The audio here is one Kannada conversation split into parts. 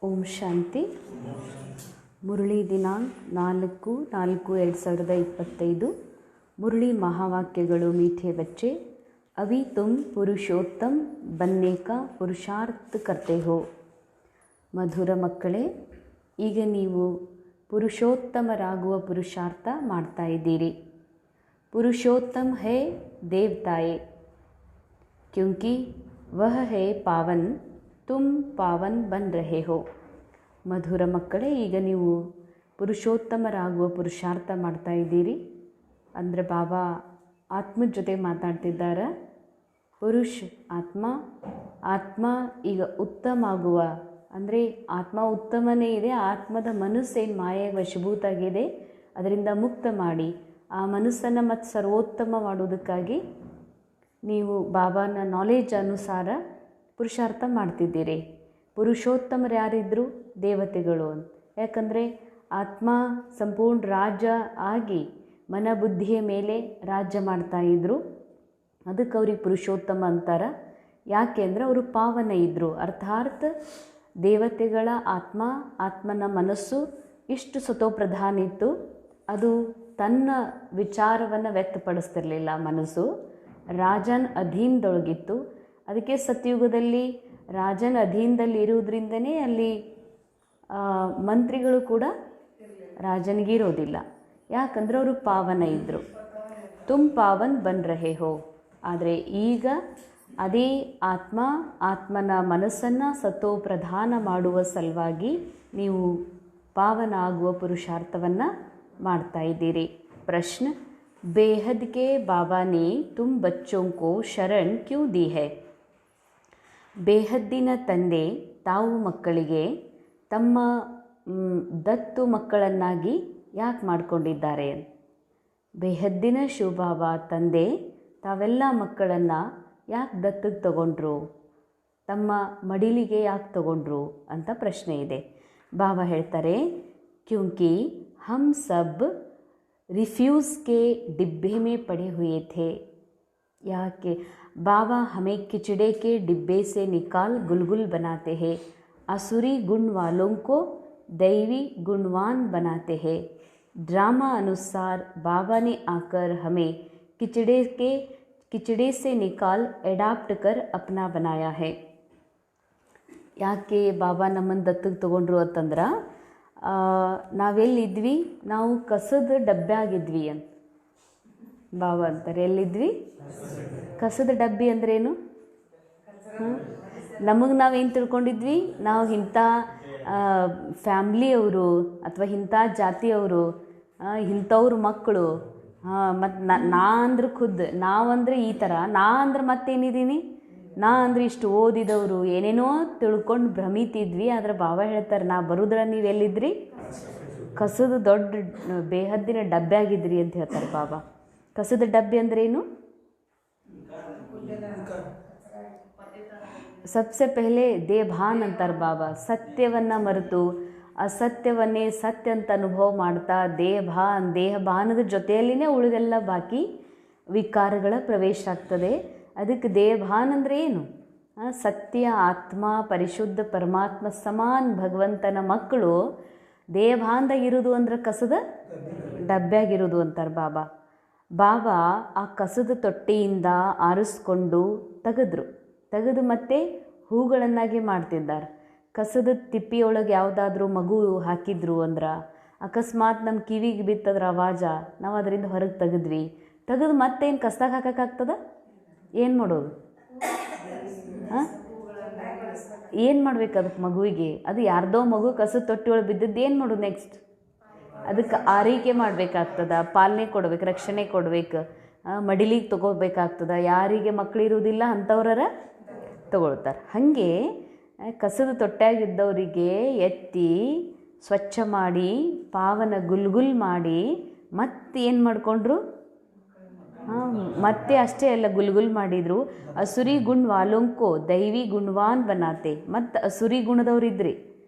ಓಂ ಶಾಂತಿ. ಮುರಳಿ ದಿನಾಂಕ 4/4/2025. ಮುರಳಿ ಮಹಾವಾಕ್ಯಗಳು. ಮೀಠೆ ಬಚ್ಚೆ, ಅವಿ ತುಮ್ ಪುರುಷೋತ್ತಮ್ ಬನ್ನೆ ಕಾ ಪುರುಷಾರ್ಥ ಕರ್ತೆ ಹೋ. ಮಧುರ ಮಕ್ಕಳೇ, ಈಗ ನೀವು ಪುರುಷೋತ್ತಮರಾಗುವ ಪುರುಷಾರ್ಥ ಮಾಡ್ತಾ ಇದ್ದೀರಿ. पुरुषोत्तम है देवताए, क्योंकि वह है पावन, तुम पावन बन रहे हो. ಮಧುರ ಮಕ್ಕಳೇ, ಈಗ ನೀವು ಪುರುಷೋತ್ತಮರಾಗುವ ಪುರುಷಾರ್ಥ ಮಾಡ್ತಾ ಇದ್ದೀರಿ. ಅಂದರೆ ಬಾಬಾ ಆತ್ಮದ ಜೊತೆ ಮಾತಾಡ್ತಿದ್ದಾರೆ. ಪುರುಷ್ ಆತ್ಮ ಈಗ ಉತ್ತಮ ಆಗುವ, ಅಂದರೆ ಆತ್ಮ ಉತ್ತಮನೇ ಇದೆ. ಆತ್ಮದ ಮನಸ್ಸೇನು ಮಾಯೆಗೆ ವಶಭೂತಾಗಿದೆ, ಅದರಿಂದ ಮುಕ್ತ ಮಾಡಿ ಆ ಮನಸ್ಸನ್ನು ಮತ್ತು ಸರ್ವೋತ್ತಮ ಮಾಡುವುದಕ್ಕಾಗಿ ನೀವು ಬಾಬಾನ ನಾಲೆಜ್ ಅನುಸಾರ ಪುರುಷಾರ್ಥ ಮಾಡ್ತಿದ್ದೀರಿ. ಪುರುಷೋತ್ತಮರು ಯಾರಿದ್ರು? ದೇವತೆಗಳು ಅಂತ. ಯಾಕಂದರೆ ಆತ್ಮ ಸಂಪೂರ್ಣ ರಾಜ ಆಗಿ ಮನ ಬುದ್ಧಿಯ ಮೇಲೆ ರಾಜ್ಯ ಮಾಡ್ತಾಯಿದ್ರು. ಅದಕ್ಕೆ ಅವ್ರಿಗೆ ಪುರುಷೋತ್ತಮ ಅಂತಾರೆ. ಯಾಕೆ ಅಂದರೆ ಅವರು ಪಾವನ ಇದ್ದರು. ಅರ್ಥಾತ್ ದೇವತೆಗಳ ಆತ್ಮನ ಮನಸ್ಸು ಇಷ್ಟು ಸತೋಪ್ರಧಾನ ಇತ್ತು. ಅದು ತನ್ನ ವಿಚಾರವನ್ನು ವ್ಯಕ್ತಪಡಿಸ್ತಿರಲಿಲ್ಲ. ಮನಸ್ಸು ರಾಜನ ಅಧೀನದೊಳಗಿತ್ತು. ಅದಕ್ಕೆ ಸತ್ಯುಗದಲ್ಲಿ ರಾಜನ ಅಧೀನದಲ್ಲಿ ಇರುವುದರಿಂದನೇ ಅಲ್ಲಿ ಮಂತ್ರಿಗಳು ಕೂಡ ರಾಜನಿಗಿರೋದಿಲ್ಲ. ಯಾಕಂದರೆ ಅವರು ಪಾವನ ಇದ್ದರು. ತುಮ್ ಪಾವನ್ ಬನ್ ರಹೆ ಹೋ. ಆದರೆ ಈಗ ಅದೇ ಆತ್ಮನ ಮನಸ್ಸನ್ನು ಸತೋಪ್ರಧಾನ ಮಾಡುವ ಸಲುವಾಗಿ ನೀವು ಪಾವನ ಆಗುವ ಪುರುಷಾರ್ಥವನ್ನು ಮಾಡ್ತಾ ಇದ್ದೀರಿ. ಪ್ರಶ್ನೆ, ಬೇಹದ್ ಕೆ ಬಾಬಾ ನೇ ತುಮ್ ಬಚ್ಚೋಂ ಕೋ ಶರಣ್ ಕ್ಯೂ ದಿ ಹೈ. ಬೇಹದ್ದಿನ ತಂದೆ ತಾವು ಮಕ್ಕಳಿಗೆ ತಮ್ಮ ದತ್ತು ಮಕ್ಕಳನ್ನಾಗಿ ಯಾಕೆ ಮಾಡಿಕೊಂಡಿದ್ದಾರೆ? ಬೇಹದ್ದಿನ ಶಿವಬಾಬಾ ತಂದೆ ತಾವೆಲ್ಲ ಮಕ್ಕಳನ್ನು ಯಾಕೆ ದತ್ತಿಗೆ ತಗೊಂಡ್ರು, ತಮ್ಮ ಮಡಿಲಿಗೆ ಯಾಕೆ ತಗೊಂಡ್ರು ಅಂತ ಪ್ರಶ್ನೆ ಇದೆ. ಬಾಬಾ ಹೇಳ್ತಾರೆ, ಕ್ಯೂಂಕಿ हम सब रिफ्यूज़ के डिब्बे में पड़े हुए थे. याके बाबा हमें खिचड़े के डिब्बे से निकाल गुलगुल बनाते हैं. असुरी गुण वालों को दैवी गुणवान बनाते हैं. ड्रामा अनुसार बाबा ने आकर हमें खिचड़े से निकाल एडाप्ट कर अपना बनाया है. ಯಾಕೆ ಬಾಬಾ ನಮ್ಮನ್ನು ದತ್ತಿಗೆ ತಗೊಂಡ್ರು ಅಂತಂದ್ರೆ, ನಾವೆಲ್ಲಿದ್ವಿ? ನಾವು ಕಸದ ಡಬ್ಬೆ ಆಗಿದ್ವಿ ಅಂತ ಬಾಬಾ ಅಂತಾರೆ. ಎಲ್ಲಿದ್ವಿ? ಕಸದ ಡಬ್ಬಿ ಅಂದ್ರೇನು? ನಮಗೆ ನಾವೇನು ತಿಳ್ಕೊಂಡಿದ್ವಿ? ನಾವು ಇಂಥ ಫ್ಯಾಮ್ಲಿಯವರು ಅಥವಾ ಇಂಥ ಜಾತಿಯವರು, ಇಂಥವ್ರ ಮಕ್ಕಳು, ಮತ್ತು ನಾ ಅಂದ್ರೆ ಖುದ್ದು ನಾವಂದ್ರೆ ಈ ಥರ, ನಾ ಅಂದ್ರೆ ಮತ್ತೇನಿದ್ದೀನಿ, ನಾ ಅಂದರೆ ಇಷ್ಟು ಓದಿದವರು, ಏನೇನೋ ತಿಳ್ಕೊಂಡು ಭ್ರಮಿತಿದ್ವಿ. ಆದರೆ ಬಾಬಾ ಹೇಳ್ತಾರೆ, ನಾ ಬರೋದ್ರ ನೀವೆಲ್ಲಿದ್ರಿ? ಕಸದ ದೊಡ್ಡ ಬೇಹದ್ದಿನ ಡಬ್ಬೆ ಆಗಿದ್ರಿ ಅಂತ ಹೇಳ್ತಾರೆ ಬಾಬಾ. ಕಸದ ಡಬ್ಬೆ ಅಂದ್ರೇನು? ಸಬ್ಸೆ ಪೆಹಲೆ ದೇಭಾನ್ ಅಂತಾರೆ ಬಾಬಾ. ಸತ್ಯವನ್ನು ಮರೆತು ಅಸತ್ಯವನ್ನೇ ಸತ್ಯ ಅಂತ ಅನುಭವ ಮಾಡ್ತಾ ದೇಹಭಾನದ ಜೊತೆಯಲ್ಲಿನೇ ಉಳಿದೆಲ್ಲ ಬಾಕಿ ವಿಕಾರಗಳ ಪ್ರವೇಶ ಆಗ್ತದೆ. ಅದಕ್ಕೆ ದೇವಭಾನ್ ಅಂದರೆ ಏನು? ಸತ್ಯ ಆತ್ಮ ಪರಿಶುದ್ಧ ಪರಮಾತ್ಮ ಸಮಾನ್ ಭಗವಂತನ ಮಕ್ಕಳು ದೇವಭಾನ್ದಾಗಿರೋದು ಅಂದ್ರೆ ಕಸದ ಡಬ್ಬ್ಯಾಗಿರೋದು ಅಂತಾರೆ ಬಾಬಾ. ಬಾಬಾ ಆ ಕಸದ ತೊಟ್ಟಿಯಿಂದ ಆರಿಸ್ಕೊಂಡು ತೆಗೆದು ಮತ್ತೆ ಹೂಗಳನ್ನಾಗಿ ಮಾಡ್ತಿದ್ದಾರೆ. ಕಸದ ತಿಪ್ಪಿಯೊಳಗೆ ಯಾವುದಾದ್ರೂ ಮಗು ಹಾಕಿದ್ರು ಅಂದ್ರೆ ಅಕಸ್ಮಾತ್ ನಮ್ಮ ಕಿವಿಗೆ ಬಿತ್ತದ್ರ ಆವಾಜ, ನಾವು ಅದರಿಂದ ಹೊರಗೆ ತೆಗೆದು ಮತ್ತೇನು ಕಸದಾಗ ಹಾಕೋಕ್ಕಾಗ್ತದ? ಏನು ಮಾಡೋದು? ಏನು ಮಾಡ್ಬೇಕು ಅದಕ್ಕೆ ಮಗುವಿಗೆ? ಅದು ಯಾರ್ದೋ ಮಗು ಕಸದ ತೊಟ್ಟಿ ಒಳಗೆ ಬಿದ್ದದ್ದು ಏನು ಮಾಡೋದು ನೆಕ್ಸ್ಟ್? ಅದಕ್ಕೆ ಆರೈಕೆ ಮಾಡಬೇಕಾಗ್ತದ, ಪಾಲನೆ ಕೊಡ್ಬೇಕು, ರಕ್ಷಣೆ ಕೊಡ್ಬೇಕು, ಮಡಿಲಿಗೆ ತೊಗೋಬೇಕಾಗ್ತದ. ಯಾರಿಗೆ ಮಕ್ಕಳಿರುವುದಿಲ್ಲ ಅಂಥವ್ರ ತಗೊಳ್ತಾರೆ. ಹಾಗೆ ಕಸದ ತೊಟ್ಟಾಗಿದ್ದವರಿಗೆ ಎತ್ತಿ ಸ್ವಚ್ಛ ಮಾಡಿ ಪಾವನ ಗುಲ್ಗುಲ್ ಮಾಡಿ ಮತ್ತೆ ಏನು ಮಾಡಿಕೊಂಡ್ರು? ಮತ್ತೆ ಅಷ್ಟೇ ಅಲ್ಲ, ಗುಲ್ಗುಲ್ ಮಾಡಿದರು. ಅಸುರಿ ಗುಣ ವಾಲೋಂಕೋ ದೈವಿ ಗುಣವಾನ್ ಬನಾತೆ. ಮತ್ತು ಅಸುರಿ ಗುಣದವ್ರಿದ್ರಿ.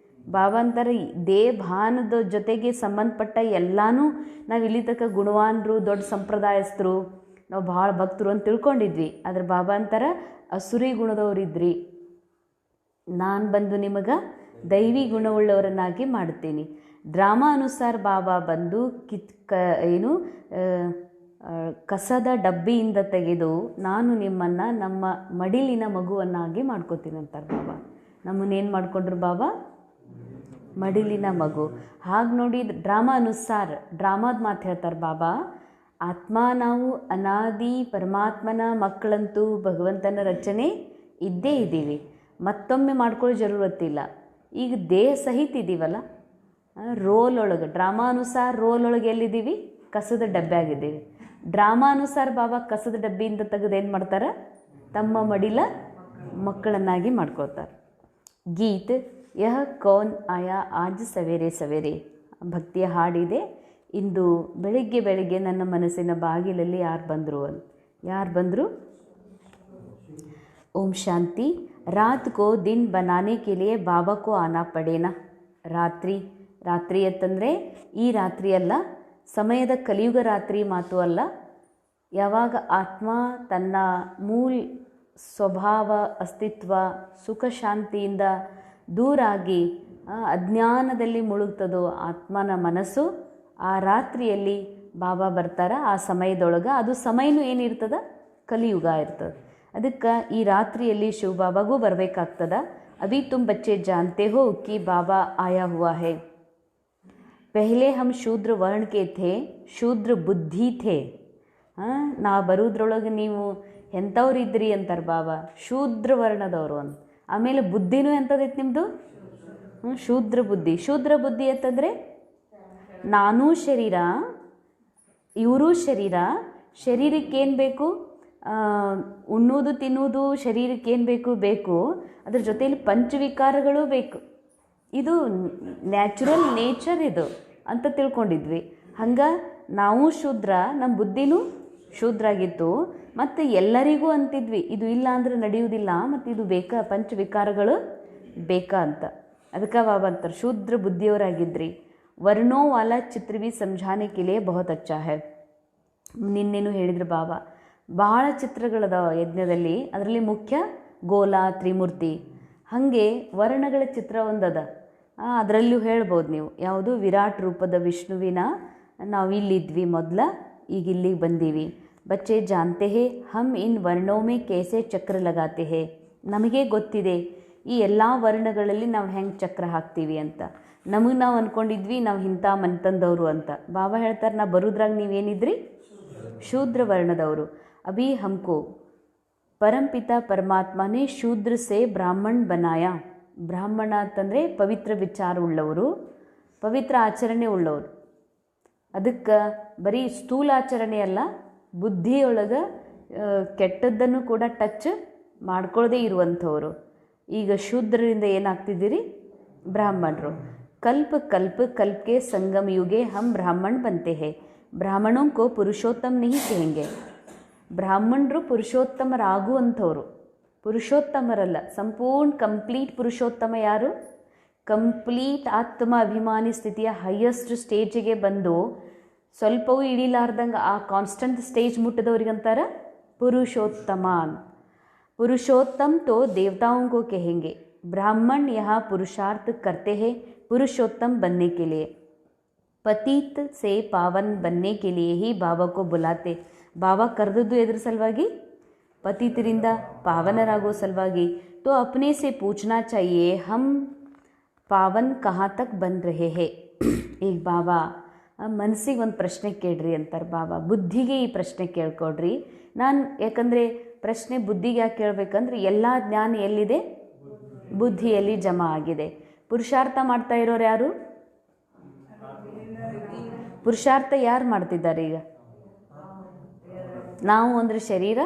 ಬಾಬಾ ಅಂತಾರೆ, ದೇವಭಾನದ ಜೊತೆಗೆ ಸಂಬಂಧಪಟ್ಟ ಎಲ್ಲನೂ ನಾವು ಇಲ್ಲಿ ತನಕ ಗುಣವಾನರು, ದೊಡ್ಡ ಸಂಪ್ರದಾಯಸ್ಥರು, ನಾವು ಭಾಳ ಭಕ್ತರು ಅಂತ ತಿಳ್ಕೊಂಡಿದ್ವಿ. ಆದರೆ ಬಾಬಾ ಅಂತಾರೆ, ಅಸುರಿ ಗುಣದವರಿದ್ರಿ. ನಾನು ಬಂದು ನಿಮಗೆ ದೈವಿ ಗುಣವುಳ್ಳವರನ್ನಾಗಿ ಮಾಡುತ್ತೀನಿ. ಡ್ರಾಮಾ ಅನುಸಾರ ಬಾಬಾ ಬಂದು ಏನು ಕಸದ ಡಬ್ಬಿಯಿಂದ ತೆಗೆದು ನಾನು ನಿಮ್ಮನ್ನು ನಮ್ಮ ಮಡಿಲಿನ ಮಗುವನ್ನಾಗಿ ಮಾಡ್ಕೋತೀನಿ ಅಂತಾರೆ ಬಾಬಾ. ನಮ್ಮನ್ನೇನು ಮಾಡ್ಕೊಂಡ್ರು ಬಾಬಾ? ಮಡಿಲಿನ ಮಗು. ಹಾಗೆ ನೋಡಿ ಡ್ರಾಮಾ ಅನುಸಾರ ಡ್ರಾಮಾದ ಮಾತು ಹೇಳ್ತಾರೆ ಬಾಬಾ. ಆತ್ಮ ನಾವು ಅನಾದಿ ಪರಮಾತ್ಮನ ಮಕ್ಕಳಂತೂ ಭಗವಂತನ ರಚನೆ ಇದ್ದೇ ಇದ್ದೀವಿ, ಮತ್ತೊಮ್ಮೆ ಮಾಡ್ಕೊಳ್ಳೋ ಜರೂರತ್ತಿಲ್ಲ. ಈಗ ದೇಹ ಸಹಿತ ಇದ್ದೀವಲ್ಲ, ರೋಲ್ ಒಳಗೆ ಡ್ರಾಮಾ ಅನುಸಾರ ರೋಲ್ ಒಳಗೆ ಎಲ್ಲಿದ್ದೀವಿ? ಕಸದ ಡಬ್ಬೆ ಆಗಿದ್ದೀವಿ. ಡ್ರಾಮಾ ಅನುಸಾರ ಬಾಬಾ ಕಸದ ಡಬ್ಬಿಯಿಂದ ತೆಗೆದು ಏನು ಮಾಡ್ತಾರೆ? ತಮ್ಮ ಮಡಿಲ ಮಕ್ಕಳನ್ನಾಗಿ ಮಾಡ್ಕೊಳ್ತಾರೆ. ಗೀತ್ ಯಹ ಕೌನ್ ಆಯಾ ಆಜ್ ಸವೇರೆ ಸವೇರೆ ಭಕ್ತಿಯ ಹಾಡಿದೆ. ಇಂದು ಬೆಳಿಗ್ಗೆ ಬೆಳಿಗ್ಗೆ ನನ್ನ ಮನಸ್ಸಿನ ಬಾಗಿಲಲ್ಲಿ ಯಾರು ಬಂದರು? ಓಂ ಶಾಂತಿ. ರಾತ್ ಕೋ ದಿನ್ ಬನಾನೆ ಕೆ ಲಿಯೆ ಬಾಬಾ ಕೋ ಆನಾ ಪಡೇನಾ. ರಾತ್ರಿ ಅಂತಂದರೆ ಈ ರಾತ್ರಿ ಅಲ್ಲ, ಸಮಯದ ಕಲಿಯುಗ ರಾತ್ರಿ ಮಾತು ಅಲ್ಲ. ಯಾವಾಗ ಆತ್ಮ ತನ್ನ ಮೂಲ ಸ್ವಭಾವ ಅಸ್ತಿತ್ವ ಸುಖ ಶಾಂತಿಯಿಂದ ದೂರಾಗಿ ಅಜ್ಞಾನದಲ್ಲಿ ಮುಳುಗ್ತದೋ ಆತ್ಮನ ಮನಸ್ಸು, ಆ ರಾತ್ರಿಯಲ್ಲಿ ಬಾಬಾ ಬರ್ತಾರೆ. ಆ ಸಮಯದೊಳಗೆ ಅದು ಸಮಯನೂ ಏನಿರ್ತದ? ಕಲಿಯುಗ ಇರ್ತದೆ. ಅದಕ್ಕೆ ಈ ರಾತ್ರಿಯಲ್ಲಿ ಶಿವ ಬಾಬಾಗೂ ಬರಬೇಕಾಗ್ತದ. ಅಭಿ ತುಮ್ ಬಚ್ಚೆ ಜಾನ್ತೆ ಹೋ ಕಿ ಬಾಬಾ ಆಯಾ ಹುआ है. ಪೆಹ್ಲೆ ಹಮ್ ಶೂದ್ರ ವರ್ಣ ಕೆ ಥೇ, ಶೂದ್ರ ಬುದ್ಧಿ ಥೇ. ನಾ ಬರೋದ್ರೊಳಗೆ ನೀವು ಎಂಥವ್ರು ಇದ್ರಿ ಅಂತಾರೆ ಬಾಬಾ, ಶೂದ್ರ ವರ್ಣದವರು ಅಂತ. ಆಮೇಲೆ ಬುದ್ಧಿನೂ ಎಂಥದೈತೆ ನಿಮ್ಮದು? ಶೂದ್ರ ಬುದ್ಧಿ. ಶೂದ್ರ ಬುದ್ಧಿ ಅಂತಂದರೆ ನಾನೂ ಶರೀರ, ಇವರೂ ಶರೀರಕ್ಕೇನು ಬೇಕು? ಉಣ್ಣೋದು ತಿನ್ನೋದು ಶರೀರಕ್ಕೇನು ಬೇಕು. ಅದ್ರ ಜೊತೆಯಲ್ಲಿ ಪಂಚವಿಕಾರಗಳು ಬೇಕು. ಇದು ನ್ಯಾಚುರಲ್ ನೇಚರ್ ಇದು ಅಂತ ತಿಳ್ಕೊಂಡಿದ್ವಿ. ಹಂಗೆ ನಾವು ಶೂದ್ರ, ನಮ್ಮ ಬುದ್ಧಿನೂ ಶೂದ್ರ ಆಗಿತ್ತು. ಮತ್ತು ಎಲ್ಲರಿಗೂ ಅಂತಿದ್ವಿ ಇದು ಇಲ್ಲ ಅಂದರೆ ನಡೆಯುವುದಿಲ್ಲ, ಮತ್ತು ಇದು ಬೇಕಾ, ಪಂಚವಿಕಾರಗಳು ಬೇಕಾ ಅಂತ. ಅದಕ್ಕೆ ಬಾಬಾ ಅಂತಾರೆ ಶೂದ್ರ ಬುದ್ಧಿಯವರಾಗಿದ್ರಿ. ವರ್ಣೋ ವಾಲ ಚಿತ್ರ ಭಿ ಸಮझाने के लिए बहुत अच्छा है. ನಿನ್ನೇನು ಹೇಳಿದ್ರು ಬಾಬಾ, ಭಾಳ ಚಿತ್ರಗಳದಾವ ಯಜ್ಞದಲ್ಲಿ. ಅದರಲ್ಲಿ ಮುಖ್ಯ ಗೋಲ, ತ್ರಿಮೂರ್ತಿ. ಹಾಗೆ ವರ್ಣಗಳ ಚಿತ್ರ ಒಂದದ. ಅದರಲ್ಲೂ ಹೇಳ್ಬೋದು ನೀವು. ಯಾವುದು? ವಿರಾಟ್ ರೂಪದ ವಿಷ್ಣುವಿನ ನಾವು ಇಲ್ಲಿದ್ವಿ ಮೊದಲ, ಈಗ ಇಲ್ಲಿಗೆ ಬಂದೀವಿ. ಬಚ್ಚೆ ಜಾನ್ತೆ ಹೇ ಹಮ್ ಇನ್ ವರ್ಣೋ ಮೇ ಕೇಸೆ ಚಕ್ರ ಲಗಾತೆ ಹೇ. ನಮಗೆ ಗೊತ್ತಿದೆ ಈ ಎಲ್ಲ ವರ್ಣಗಳಲ್ಲಿ ನಾವು ಹೆಂಗೆ ಚಕ್ರ ಹಾಕ್ತೀವಿ ಅಂತ. ನಾವು ಅಂದ್ಕೊಂಡಿದ್ವಿ ನಾವು ಇಂಥ ಮನ್ತಂದವರು ಅಂತ. ಬಾಬಾ ಹೇಳ್ತಾರೆ, ನಾ ಬರೋದ್ರಾಗ ನೀವೇನಿದ್ರಿ? ಶೂದ್ರ ವರ್ಣದವರು. ಅಭಿ ಹಮ್ಕೋ ಪರಂಪಿತ ಪರಮಾತ್ಮನೇ ಶೂದ್ರ ಸೇ ಬ್ರಾಹ್ಮಣ್ ಬನಾಯ. ಬ್ರಾಹ್ಮಣ ಅಂತಂದರೆ ಪವಿತ್ರ ವಿಚಾರ ಉಳ್ಳವರು, ಪವಿತ್ರ ಆಚರಣೆ ಉಳ್ಳವರು. ಅದಕ್ಕೆ ಬರೀ ಸ್ಥೂಲಾಚರಣೆ ಅಲ್ಲ, ಬುದ್ಧಿಯೊಳಗೆ ಕೆಟ್ಟದ್ದನ್ನು ಕೂಡ ಟಚ್ ಮಾಡ್ಕೊಳ್ಳದೆ ಇರುವಂಥವರು. ಈಗ ಶೂದ್ರರಿಂದ ಏನಾಗ್ತಿದ್ದೀರಿ? ಬ್ರಾಹ್ಮಣರು. ಕಲ್ಪಕ್ಕೆ ಸಂಗಮ ಯುಗೆ ಹಮ್ ಬ್ರಾಹ್ಮಣ್ ಬಂತೆ ಹೇ. ಬ್ರಾಹ್ಮಣೋं को पुरुषोत्तम नहीं कहेंगे. ಬ್ರಾಹ್ಮಣರು ಪುರುಷೋತ್ತಮರಾಗುವಂಥವ್ರು, ಪುರುಷೋತ್ತಮರಲ್ಲ. ಸಂಪೂರ್ಣ ಕಂಪ್ಲೀಟ್ ಪುರುಷೋತ್ತಮ ಯಾರು? ಕಂಪ್ಲೀಟ್ ಆತ್ಮ ಅಭಿಮಾನಿ ಸ್ಥಿತಿಯ ಹೈಯೆಸ್ಟ್ ಸ್ಟೇಜಿಗೆ ಬಂದು ಸ್ವಲ್ಪವೂ ಇಳಿಲಾರ್ದಂಗೆ ಆ ಕಾನ್ಸ್ಟೆಂಟ್ ಸ್ಟೇಜ್ ಮುಟ್ಟಿದವ್ರಿಗಂತಾರೆ ಪುರುಷೋತ್ತಮ. पुरुषोत्तम तो देवताओं को कहेंगे. ब्राह्मण यहाँ पुरुषार्थ करते हैं पुरुषोत्तम बनने के लिए. पतित से पावन बनने के लिए ही बाबा को बुलाते. बाबा ಕರೆದದ್ದು ಎದ್ರ ಸಲುವಾಗಿ? ಪತಿತರಿಂದ ಪಾವನರಾಗೋ ಸಲುವಾಗಿ. तो अपने से पूछना चाहिए हम पावन कहाँ तक बन रहे हैं. ಈಗ ಬಾಬಾ ಮನಸ್ಸಿಗೆ ಒಂದು ಪ್ರಶ್ನೆ ಕೇಳ್ರಿ ಅಂತಾರೆ ಬಾಬಾ. ಬುದ್ಧಿಗೆ ಈ ಪ್ರಶ್ನೆ ಕೇಳ್ಕೊಡ್ರಿ. ನಾನು ಯಾಕಂದರೆ ಪ್ರಶ್ನೆ ಬುದ್ಧಿಗೆ ಯಾಕೆ ಕೇಳಬೇಕಂದ್ರೆ ಎಲ್ಲ ಜ್ಞಾನ ಎಲ್ಲಿದೆ? ಬುದ್ಧಿಯಲ್ಲಿ ಜಮಾ ಆಗಿದೆ. ಪುರುಷಾರ್ಥ ಮಾಡ್ತಾ ಇರೋರು ಯಾರು? ಪುರುಷಾರ್ಥ ಯಾರು ಮಾಡ್ತಿದ್ದಾರೆ ಈಗ? ನಾವು ಅಂದರೆ ಶರೀರ.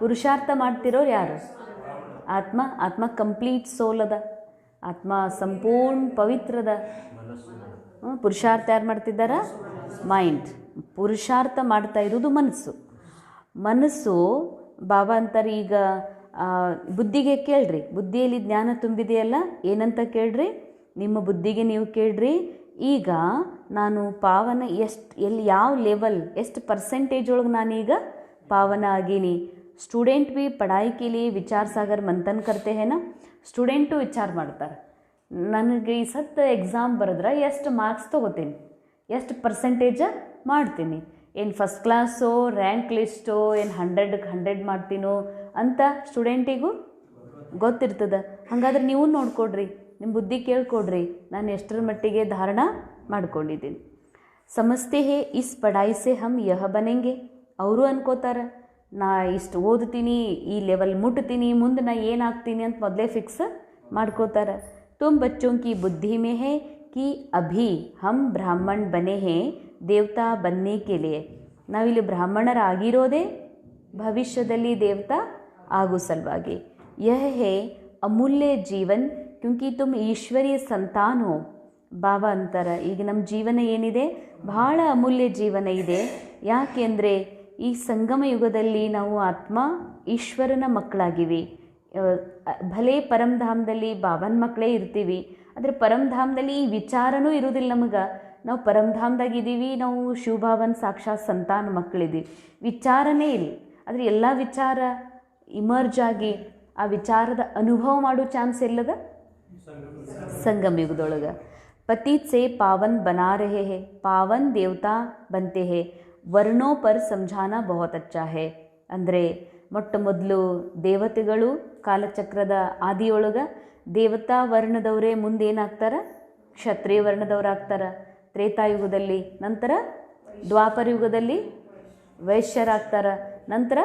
ಪುರುಷಾರ್ಥ ಮಾಡ್ತಿರೋರು ಯಾರು? ಆತ್ಮ ಕಂಪ್ಲೀಟ್ ಸೋಲ್ ಅದ. ಆತ್ಮ ಸಂಪೂರ್ಣ ಪವಿತ್ರದ. ಪುರುಷಾರ್ಥ ಯಾರು ಮಾಡ್ತಿದ್ದಾರ? ಮೈಂಡ್. ಪುರುಷಾರ್ಥ ಮಾಡ್ತಾ ಇರೋದು ಮನಸ್ಸು. ಬಾಬಾ ಅಂತಾರೆ ಈಗ ಬುದ್ಧಿಗೆ ಕೇಳ್ರಿ. ಬುದ್ಧಿಯಲ್ಲಿ ಜ್ಞಾನ ತುಂಬಿದೆಯಲ್ಲ, ಏನಂತ ಕೇಳ್ರಿ? ನಿಮ್ಮ ಬುದ್ಧಿಗೆ ನೀವು ಕೇಳ್ರಿ, ಈಗ ನಾನು ಪಾವನ ಎಲ್ಲಿ ಯಾವ ಲೆವೆಲ್, ಎಷ್ಟು ಪರ್ಸೆಂಟೇಜ್ ಒಳಗೆ ನಾನೀಗ ಪಾವನ ಆಗೀನಿ, स्टूडेंट भी पढ़ाई के लिए विचार सागर मंथन करते हैं ना, ಸ್ಟೂಡೆಂಟು ವಿಚಾರ ಮಾಡ್ತಾರೆ, ನನಗೆ ಈ ಸತ್ತು ಎಕ್ಸಾಮ್ ಬರೆದ್ರೆ ಎಷ್ಟು ಮಾರ್ಕ್ಸ್ ತೊಗೋತೀನಿ, ಎಷ್ಟು ಪರ್ಸೆಂಟೇಜ ಮಾಡ್ತೀನಿ, ಏನು ಫಸ್ಟ್ ಕ್ಲಾಸೋ ರ್ಯಾಂಕ್ ಲಿಸ್ಟೋ ಏನು 100 ಮಾಡ್ತೀನೋ ಅಂತ ಸ್ಟೂಡೆಂಟಿಗೂ ಗೊತ್ತಿರ್ತದೆ. ಹಾಗಾದ್ರೆ ನೀವು ನೋಡ್ಕೊಡ್ರಿ, ನಿಮ್ಮ ಬುದ್ಧಿ ಕೇಳ್ಕೊಡ್ರಿ, ನಾನು ಎಷ್ಟರ ಮಟ್ಟಿಗೆ ಧಾರಣ ಮಾಡ್ಕೊಂಡಿದ್ದೀನಿ. ಸಮಜ್ತೆ ಹೇ ಇಸ್ ಪಢಾಯಿ ಸೆ ಹಮ್ ಯಹ ಬನೆಂಗೆ, ಅವರು ಅನ್ಕೋತಾರೆ ನಾ ಇಷ್ಟು ಓದ್ತೀನಿ, ಈ ಲೆವೆಲ್ ಮುಟ್ತೀನಿ, ಮುಂದೆ ನಾ ಏನಾಗ್ತೀನಿ ಅಂತ ಮೊದಲೇ ಫಿಕ್ಸ್ ಮಾಡ್ಕೋತಾರೆ. ತುಮ್ ಬಚ್ಚೋं की बुद्धि में है कि अभी हम ब्राह्मण बने हैं देवता बनने के लिए, ನಾವಿಲ್ಲಿ ಬ್ರಾಹ್ಮಣರಾಗಿರೋದೇ ಭವಿಷ್ಯದಲ್ಲಿ ದೇವತಾ ಆಗೋ ಸಲುವಾಗಿ. यह है अमूल्य जीवन क्योंकि तुम ईश्वरीय संतान हो. ಬಾಬಾ ಅಂತಾರೆ ಈಗ ನಮ್ಮ ಜೀವನ ಏನಿದೆ ಬಹಳ ಅಮೂಲ್ಯ ಜೀವನ ಇದೆ. ಯಾಕೆ ಅಂದರೆ ಈ ಸಂಗಮ ಯುಗದಲ್ಲಿ ನಾವು ಆತ್ಮ ಈಶ್ವರನ ಮಕ್ಕಳಾಗಿವಿ. ಭಲೇ ಪರಮಧಾಮದಲ್ಲಿ ಬಾಬನ ಮಕ್ಕಳೇ ಇರ್ತೀವಿ, ಆದರೆ ಪರಮಧಾಮದಲ್ಲಿ ಈ ವಿಚಾರನೂ ಇರೋದಿಲ್ಲ ನಮಗೆ. ನಾವು ಪರಮಧಾಮದಾಗಿದ್ದೀವಿ, ನಾವು ಶಿವಭಾವನ ಸಾಕ್ಷಾತ್ ಸಂತಾನ ಮಕ್ಕಳಿದ್ದೀವಿ, ವಿಚಾರನೇ ಇಲ್ಲ. ಆದರೆ ಎಲ್ಲ ವಿಚಾರ ಇಮರ್ಜ್ ಆಗಿ ಆ ವಿಚಾರದ ಅನುಭವ ಮಾಡೋ ಚಾನ್ಸ್ ಎಲ್ಲದ ಸಂಗಮ ಯುಗದೊಳಗೆ. पतित से पावन बना रहे हैं, पावन देवता बनते हैं, ವರ್ಣೋ ಪರ್ ಸಮझाना बहुत अच्छा है. ಅಂದರೆ ಮೊಟ್ಟ ಮೊದಲು ದೇವತೆಗಳು ಕಾಲಚಕ್ರದ ಆದಿಯೊಳಗೆ ದೇವತಾ ವರ್ಣದವರೇ ಮುಂದೇನಾಗ್ತಾರೆ, ಕ್ಷತ್ರಿಯ ವರ್ಣದವರಾಗ್ತಾರೆ ತ್ರೇತಾಯುಗದಲ್ಲಿ. ನಂತರ ದ್ವಾಪರ ಯುಗದಲ್ಲಿ ವೈಶ್ಯರಾಗ್ತಾರೆ. ನಂತರ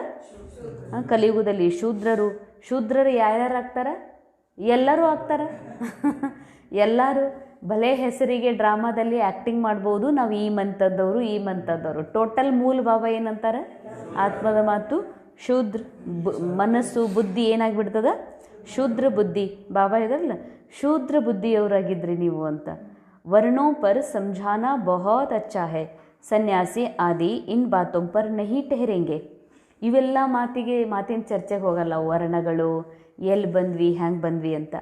ಕಲಿಯುಗದಲ್ಲಿ ಶೂದ್ರರು ಯಾರ್ಯಾರಾಗ್ತಾರೆ, ಎಲ್ಲರೂ ಆಗ್ತಾರೆ. ಎಲ್ಲರೂ ಭಲೆ ಹೆಸರಿಗೆ ಡ್ರಾಮಾದಲ್ಲಿ ಆ್ಯಕ್ಟಿಂಗ್ ಮಾಡ್ಬೋದು, ನಾವು ಈ ಮಂತದವರು ಟೋಟಲ್ ಮೂಲ ಭಾವ ಏನಂತಾರೆ, ಆತ್ಮದ ಮಾತು ಶೂದ್ರ, ಮನಸ್ಸು ಬುದ್ಧಿ ಏನಾಗಿಬಿಡ್ತದ, ಶೂದ್ರ ಬುದ್ಧಿ. ಬಾಬಾ ಇದಾರಲ್ಲ ಶೂದ್ರ ಬುದ್ಧಿಯವರಾಗಿದ್ರಿ ನೀವು ಅಂತ. ವರ್ಣೋ ಪರ್ ಸಮझाना बहुत अच्छा है, ಸನ್ಯಾಸಿ ಆದಿ ಇನ್ ಬಾತೋಂ ಪರ್ ನಹಿ ಟೆಹರೆಂಗೆ. ಇವೆಲ್ಲ ಮಾತಿನ ಚರ್ಚೆಗೆ ಹೋಗಲ್ಲ, ವರ್ಣಗಳು ಎಲ್ಲಿ ಬಂದ್ವಿ ಹ್ಯಾಂಗೆ ಬಂದ್ವಿ ಅಂತ.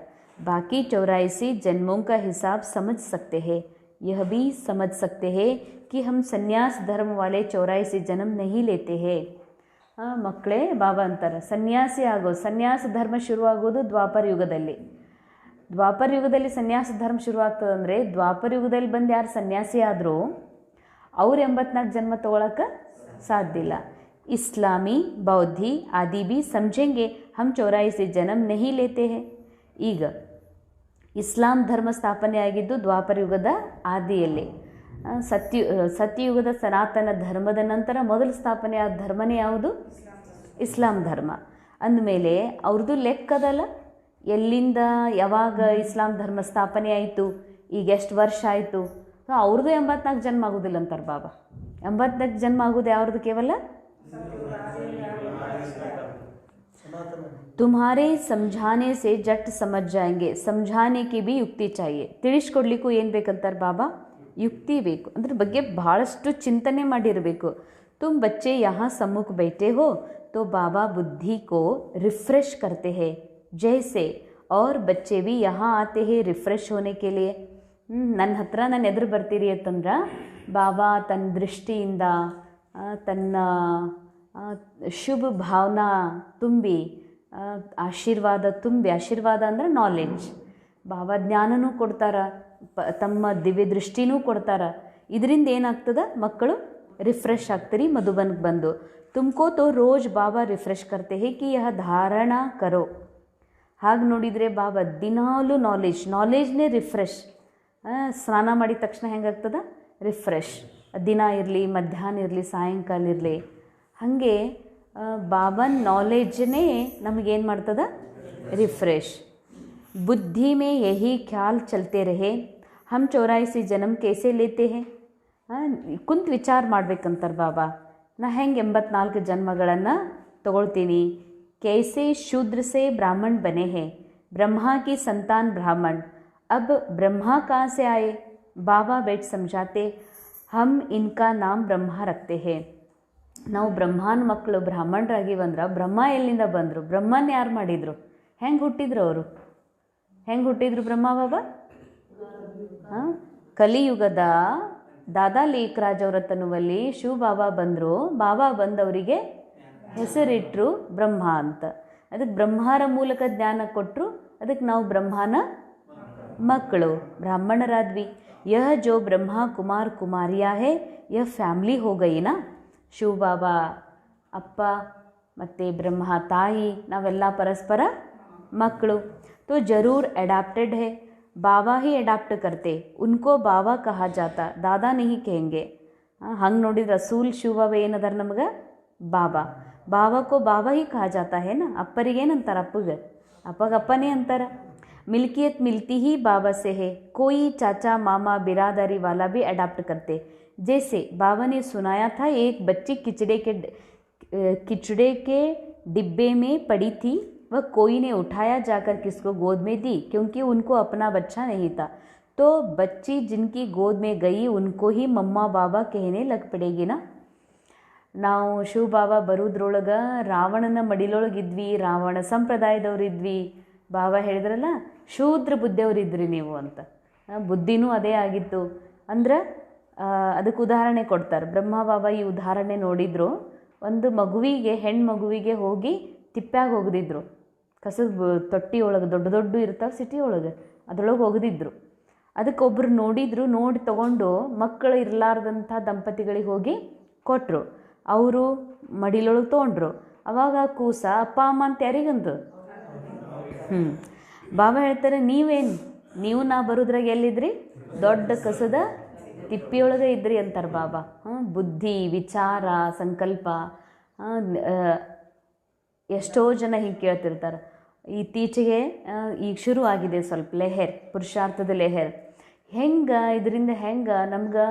बाकी 84 जन्मों का हिसाब समझ सकते हैं, यह भी समझ सकते हैं कि हम संन्यास धर्म वाले 84 जन्म नहीं लेते हैं. ಮಕ್ಕಳೇ ಬಾಬಾ ಅಂತಾರೆ ಸನ್ಯಾಸಿ ಸನ್ಯಾಸ ಧರ್ಮ ಶುರುವಾಗೋದು ದ್ವಾಪರ ಯುಗದಲ್ಲಿ. ದ್ವಾಪರ ಯುಗದಲ್ಲಿ ಸನ್ಯಾಸ ಧರ್ಮ ಶುರುವಾಗ್ತದಂದರೆ ದ್ವಾಪರ ಯುಗದಲ್ಲಿ ಬಂದು ಯಾರು ಸನ್ಯಾಸಿ ಆದರೂ ಅವ್ರು 84 ಜನ್ಮ ತೊಗೊಳಕ್ಕೆ ಸಾಧ್ಯ ಇಲ್ಲ. ಇಸ್ಲಾಮಿ ಬೌದ್ಧಿ ಆದಿ भी समझेंगे हम 84 जन्म नहीं लेते हैं. ಈಗ ಇಸ್ಲಾಂ ಧರ್ಮ ಸ್ಥಾಪನೆ ಆಗಿದ್ದು ದ್ವಾಪರ ಯುಗದ ಆದಿಯಲ್ಲಿ. ಸತ್ಯಯುಗದ ಸನಾತನ ಧರ್ಮದ ನಂತರ ಮೊದಲು ಸ್ಥಾಪನೆ ಆದ ಧರ್ಮನೇ ಯಾವುದು, ಇಸ್ಲಾಂ ಧರ್ಮ. ಅಂದಮೇಲೆ ಅವ್ರದ್ದು ಲೆಕ್ಕದಲ್ಲ, ಎಲ್ಲಿಂದ ಯಾವಾಗ ಇಸ್ಲಾಂ ಧರ್ಮ ಸ್ಥಾಪನೆ ಆಯಿತು, ಈಗ ಎಷ್ಟು ವರ್ಷ ಆಯಿತು. ಅವ್ರದ್ದು 84 ಜನ್ಮ ಆಗೋದಿಲ್ಲ ಅಂತಾರೆ ಬಾಬಾ. 84 ಜನ್ಮ ಆಗೋದು ಯಾವ್ದು, ಕೇವಲ तुम्हारे समझाने से जट समझ जाएंगे, समझाने की भी युक्ति चाहिए. ತಿಳಿಸ್ಕೊಡ್ಲಿಕ್ಕೂ ಏನು ಬೇಕಂತಾರೆ ಬಾಬಾ, ಯುಕ್ತಿ ಬೇಕು. ಅದ್ರ ಬಗ್ಗೆ ಬಹಳಷ್ಟು ಚಿಂತನೆ ಮಾಡಿರಬೇಕು. तुम बच्चे यहाँ सम्मुख बैठे हो तो बाबा बुद्धि को रिफ्रेश करते हैं जैसे, और बच्चे भी यहाँ आते हैं रिफ्रेश होने के लिए. ನನ್ನ ಹತ್ರ ನಾನು ಎದುರು ಬರ್ತೀರಿ ಅಂತಂದ್ರೆ ಬಾಬಾ ತನ್ನ ದೃಷ್ಟಿಯಿಂದ ತನ್ನ ಶುಭ ಭಾವನಾ ತುಂಬಿ ಆಶೀರ್ವಾದ ಅಂದರೆ ನಾಲೆಡ್ಜ್, ಬಾಬಾ ಜ್ಞಾನನೂ ಕೊಡ್ತಾರೆ, ತಮ್ಮ ದಿವ್ಯ ದೃಷ್ಟಿನೂ ಕೊಡ್ತಾರೆ. ಇದರಿಂದ ಏನಾಗ್ತದೆ, ಮಕ್ಕಳು ರಿಫ್ರೆಶ್ ಆಗ್ತೀರಿ ಮಧುಬನ್ಗೆ ಬಂದು. ತುಮಕೋ ತೋ ರೋಜ್ ಬಾಬಾ ರಿಫ್ರೆಶ್ ಕರ್ತೆ ಹೇ ಕಿ ಯಹ ಧಾರಣ ಕರೋ. ಹಾಗೆ ನೋಡಿದರೆ ಬಾಬಾ ದಿನಾಲೂ ನಾಲೆಜ್ನೇ ರಿಫ್ರೆಶ್. ಸ್ನಾನ ಮಾಡಿದ ತಕ್ಷಣ ಹೆಂಗಾಗ್ತದೆ, ರಿಫ್ರೆಶ್. ದಿನ ಇರಲಿ, ಮಧ್ಯಾಹ್ನ ಇರಲಿ, ಸಾಯಂಕಾಲ ಇರಲಿ. ಹಾಗೆ ಬಾಬನ್ ನಾಲೆಜ್ನೇ ನಮಗೇನು ಮಾಡ್ತದೆ, ರಿಫ್ರೆಶ್. बुद्धि में यही ख्याल चलते रहे हम 84 जन्म कैसे लेते हैं. ಕುಂತು ವಿಚಾರ ಮಾಡ್ಬೇಕಂತಾರೆ ಬಾಬಾ, ನಾ ಹೆಂಗೆ 84 ಜನ್ಮಗಳನ್ನು ತಗೊಳ್ತೀನಿ. कैसे शूद्र से ब्राह्मण बने हैं, ब्रह्मा की संतान ब्राह्मण, अब ब्रह्मा कहाँ से आए. बाबा बैठ समझाते हम इनका नाम ब्रह्मा रखते हैं. ನಾವು ಬ್ರಹ್ಮನ ಮಕ್ಕಳು ಬ್ರಾಹ್ಮಣರಾಗಿವಂದ್ರೆ ಬ್ರಹ್ಮ ಎಲ್ಲಿಂದ ಬಂದರು, ಬ್ರಹ್ಮನ ಯಾರು ಮಾಡಿದರು, ಹೆಂಗೆ ಹುಟ್ಟಿದ್ರು ಅವರು, ಹೆಂಗೆ ಹುಟ್ಟಿದ್ರು ಬ್ರಹ್ಮ ಬಾಬಾ. ಕಲಿಯುಗದ ದಾದಾ ಲೇಖರಾಜ್ ಅವರ ತನುವಲ್ಲಿ ಶಿವ ಬಾಬಾ ಬಂದರು. ಬಾಬಾ ಬಂದವರಿಗೆ ಹೆಸರಿಟ್ಟರು ಬ್ರಹ್ಮ ಅಂತ. ಅದಕ್ಕೆ ಬ್ರಹ್ಮರ ಮೂಲಕ ಜ್ಞಾನ ಕೊಟ್ಟರು, ಅದಕ್ಕೆ ನಾವು ಬ್ರಹ್ಮನ ಮಕ್ಕಳು, ಬ್ರಾಹ್ಮಣರಾದ್ವಿ. ಯಹ ಜೋ ಬ್ರಹ್ಮ ಕುಮಾರ್ ಕುಮಾರಿಯಾ ಹೇ ಯಹ ಫ್ಯಾಮ್ಲಿ ಹೋ ಗಯಿನಾ. ಶಿವಬಾಬಾ ಅಪ್ಪ ಮತ್ತು ಬ್ರಹ್ಮ ತಾಯಿ, ನಾವೆಲ್ಲ ಪರಸ್ಪರ ಮಕ್ಕಳು. तो ज़रूर अडैप्टेड है, बाबा ही अडैप्ट करते, उनको बाबा कहा जाता, दादा नहीं कहेंगे. ಹಂಗೆ ನೋಡಿದ್ರೆ ರಸೂಲ್ ಶಿವಬಾಬಾ ಏನದಾರ ನಮಗೆ ಬಾಬಾ. ಬಾಬಾಕೋ ಬಾಬಾ ಹಿ ಕहा ಜಾತಾ ಹೇ ನಾ. ಅಪ್ಪರಿಗೆ ಏನಂತಾರೆ, ಅಪ್ಪಗೆ ಅಪ್ಪನೇ ಅಂತಾರೆ. मिल्कियत मिलती ही बाबा से है, कोई चाचा मामा बिरादरी वाला भी अडैप्ट करते. जैसे बाबा ने सुनाया था, एक बच्ची किचड़े के डिब्बे में पड़ी थी, वह कोई ने उठाया जाकर किसको गोद में दी, क्योंकि उनको अपना बच्चा नहीं था. तो बच्ची जिनकी गोद में गई उनको ही मम्मा बाबा कहने लग पड़ेगी ना. ನಾವು ಶಿವಬಾಬಾ ಬರೋದ್ರೊಳಗೆ ರಾವಣನ ಮಡಿಲೊಳಗಿದ್ವಿ, ರಾವಣ ಸಂಪ್ರದಾಯದವರಿದ್ವಿ. ಬಾಬಾ ಹೇಳಿದ್ರಲ್ಲ, ಶೂದ್ರ ಬುದ್ಧಿಯವರಿದ್ರಿ ನೀವು ಅಂತ. ಬುದ್ಧಿನೂ ಅದೇ ಆಗಿತ್ತು ಅಂದ್ರೆ ಅದಕ್ಕೆ ಉದಾಹರಣೆ ಕೊಡ್ತಾರೆ. ಬ್ರಹ್ಮ ಬಾಬಾ ಈ ಉದಾಹರಣೆ ನೋಡಿದ್ರು. ಒಂದು ಮಗುವಿಗೆ, ಹೆಣ್ಣು ಮಗುವಿಗೆ ಹೋಗಿ ತಿಪ್ಪ್ಯಾಗ ಹೋಗದಿದ್ರು, ಕಸದ ತೊಟ್ಟಿ ಒಳಗೆ, ದೊಡ್ಡ ದೊಡ್ಡ ಇರ್ತಾವೆ ಸಿಟಿ ಒಳಗೆ, ಅದರೊಳಗೆ ಹೋಗದಿದ್ರು. ಅದಕ್ಕೆ ಒಬ್ಬರು ನೋಡಿದ್ರು, ನೋಡಿ ತಗೊಂಡು ಮಕ್ಕಳು ಇರಲಾರ್ದಂಥ ದಂಪತಿಗಳಿಗೆ ಹೋಗಿ ಕೊಟ್ಟರು. ಅವರು ಮಡಿಲೊಳಗೆ ತೊಗೊಂಡ್ರು. ಅವಾಗ ಕೂಸ ಅಪ್ಪ ಅಮ್ಮ ಅಂತ ಯಾರಿಗಂದು. ಬಾಬಾ ಹೇಳ್ತಾರೆ, ನೀವು ನಾ ಬರೋದ್ರಾಗ ಎಲ್ಲಿದ್ರಿ, ದೊಡ್ಡ ಕಸದ ತಿಪ್ಪಿಯೊಳಗೆ ಇದ್ರಿ ಅಂತಾರೆ ಬಾಬಾ. ಬುದ್ಧಿ, ವಿಚಾರ, ಸಂಕಲ್ಪ. ಎಷ್ಟೋ ಜನ ಹಿಂಗೆ ಕೇಳ್ತಿರ್ತಾರೆ. ಇತ್ತೀಚೆಗೆ ಈಗ ಶುರು ಆಗಿದೆ ಸ್ವಲ್ಪ ಲೆಹರ್, ಪುರುಷಾರ್ಥದ ಲೆಹರ್. ಇದರಿಂದ ನಮ್ಗೆ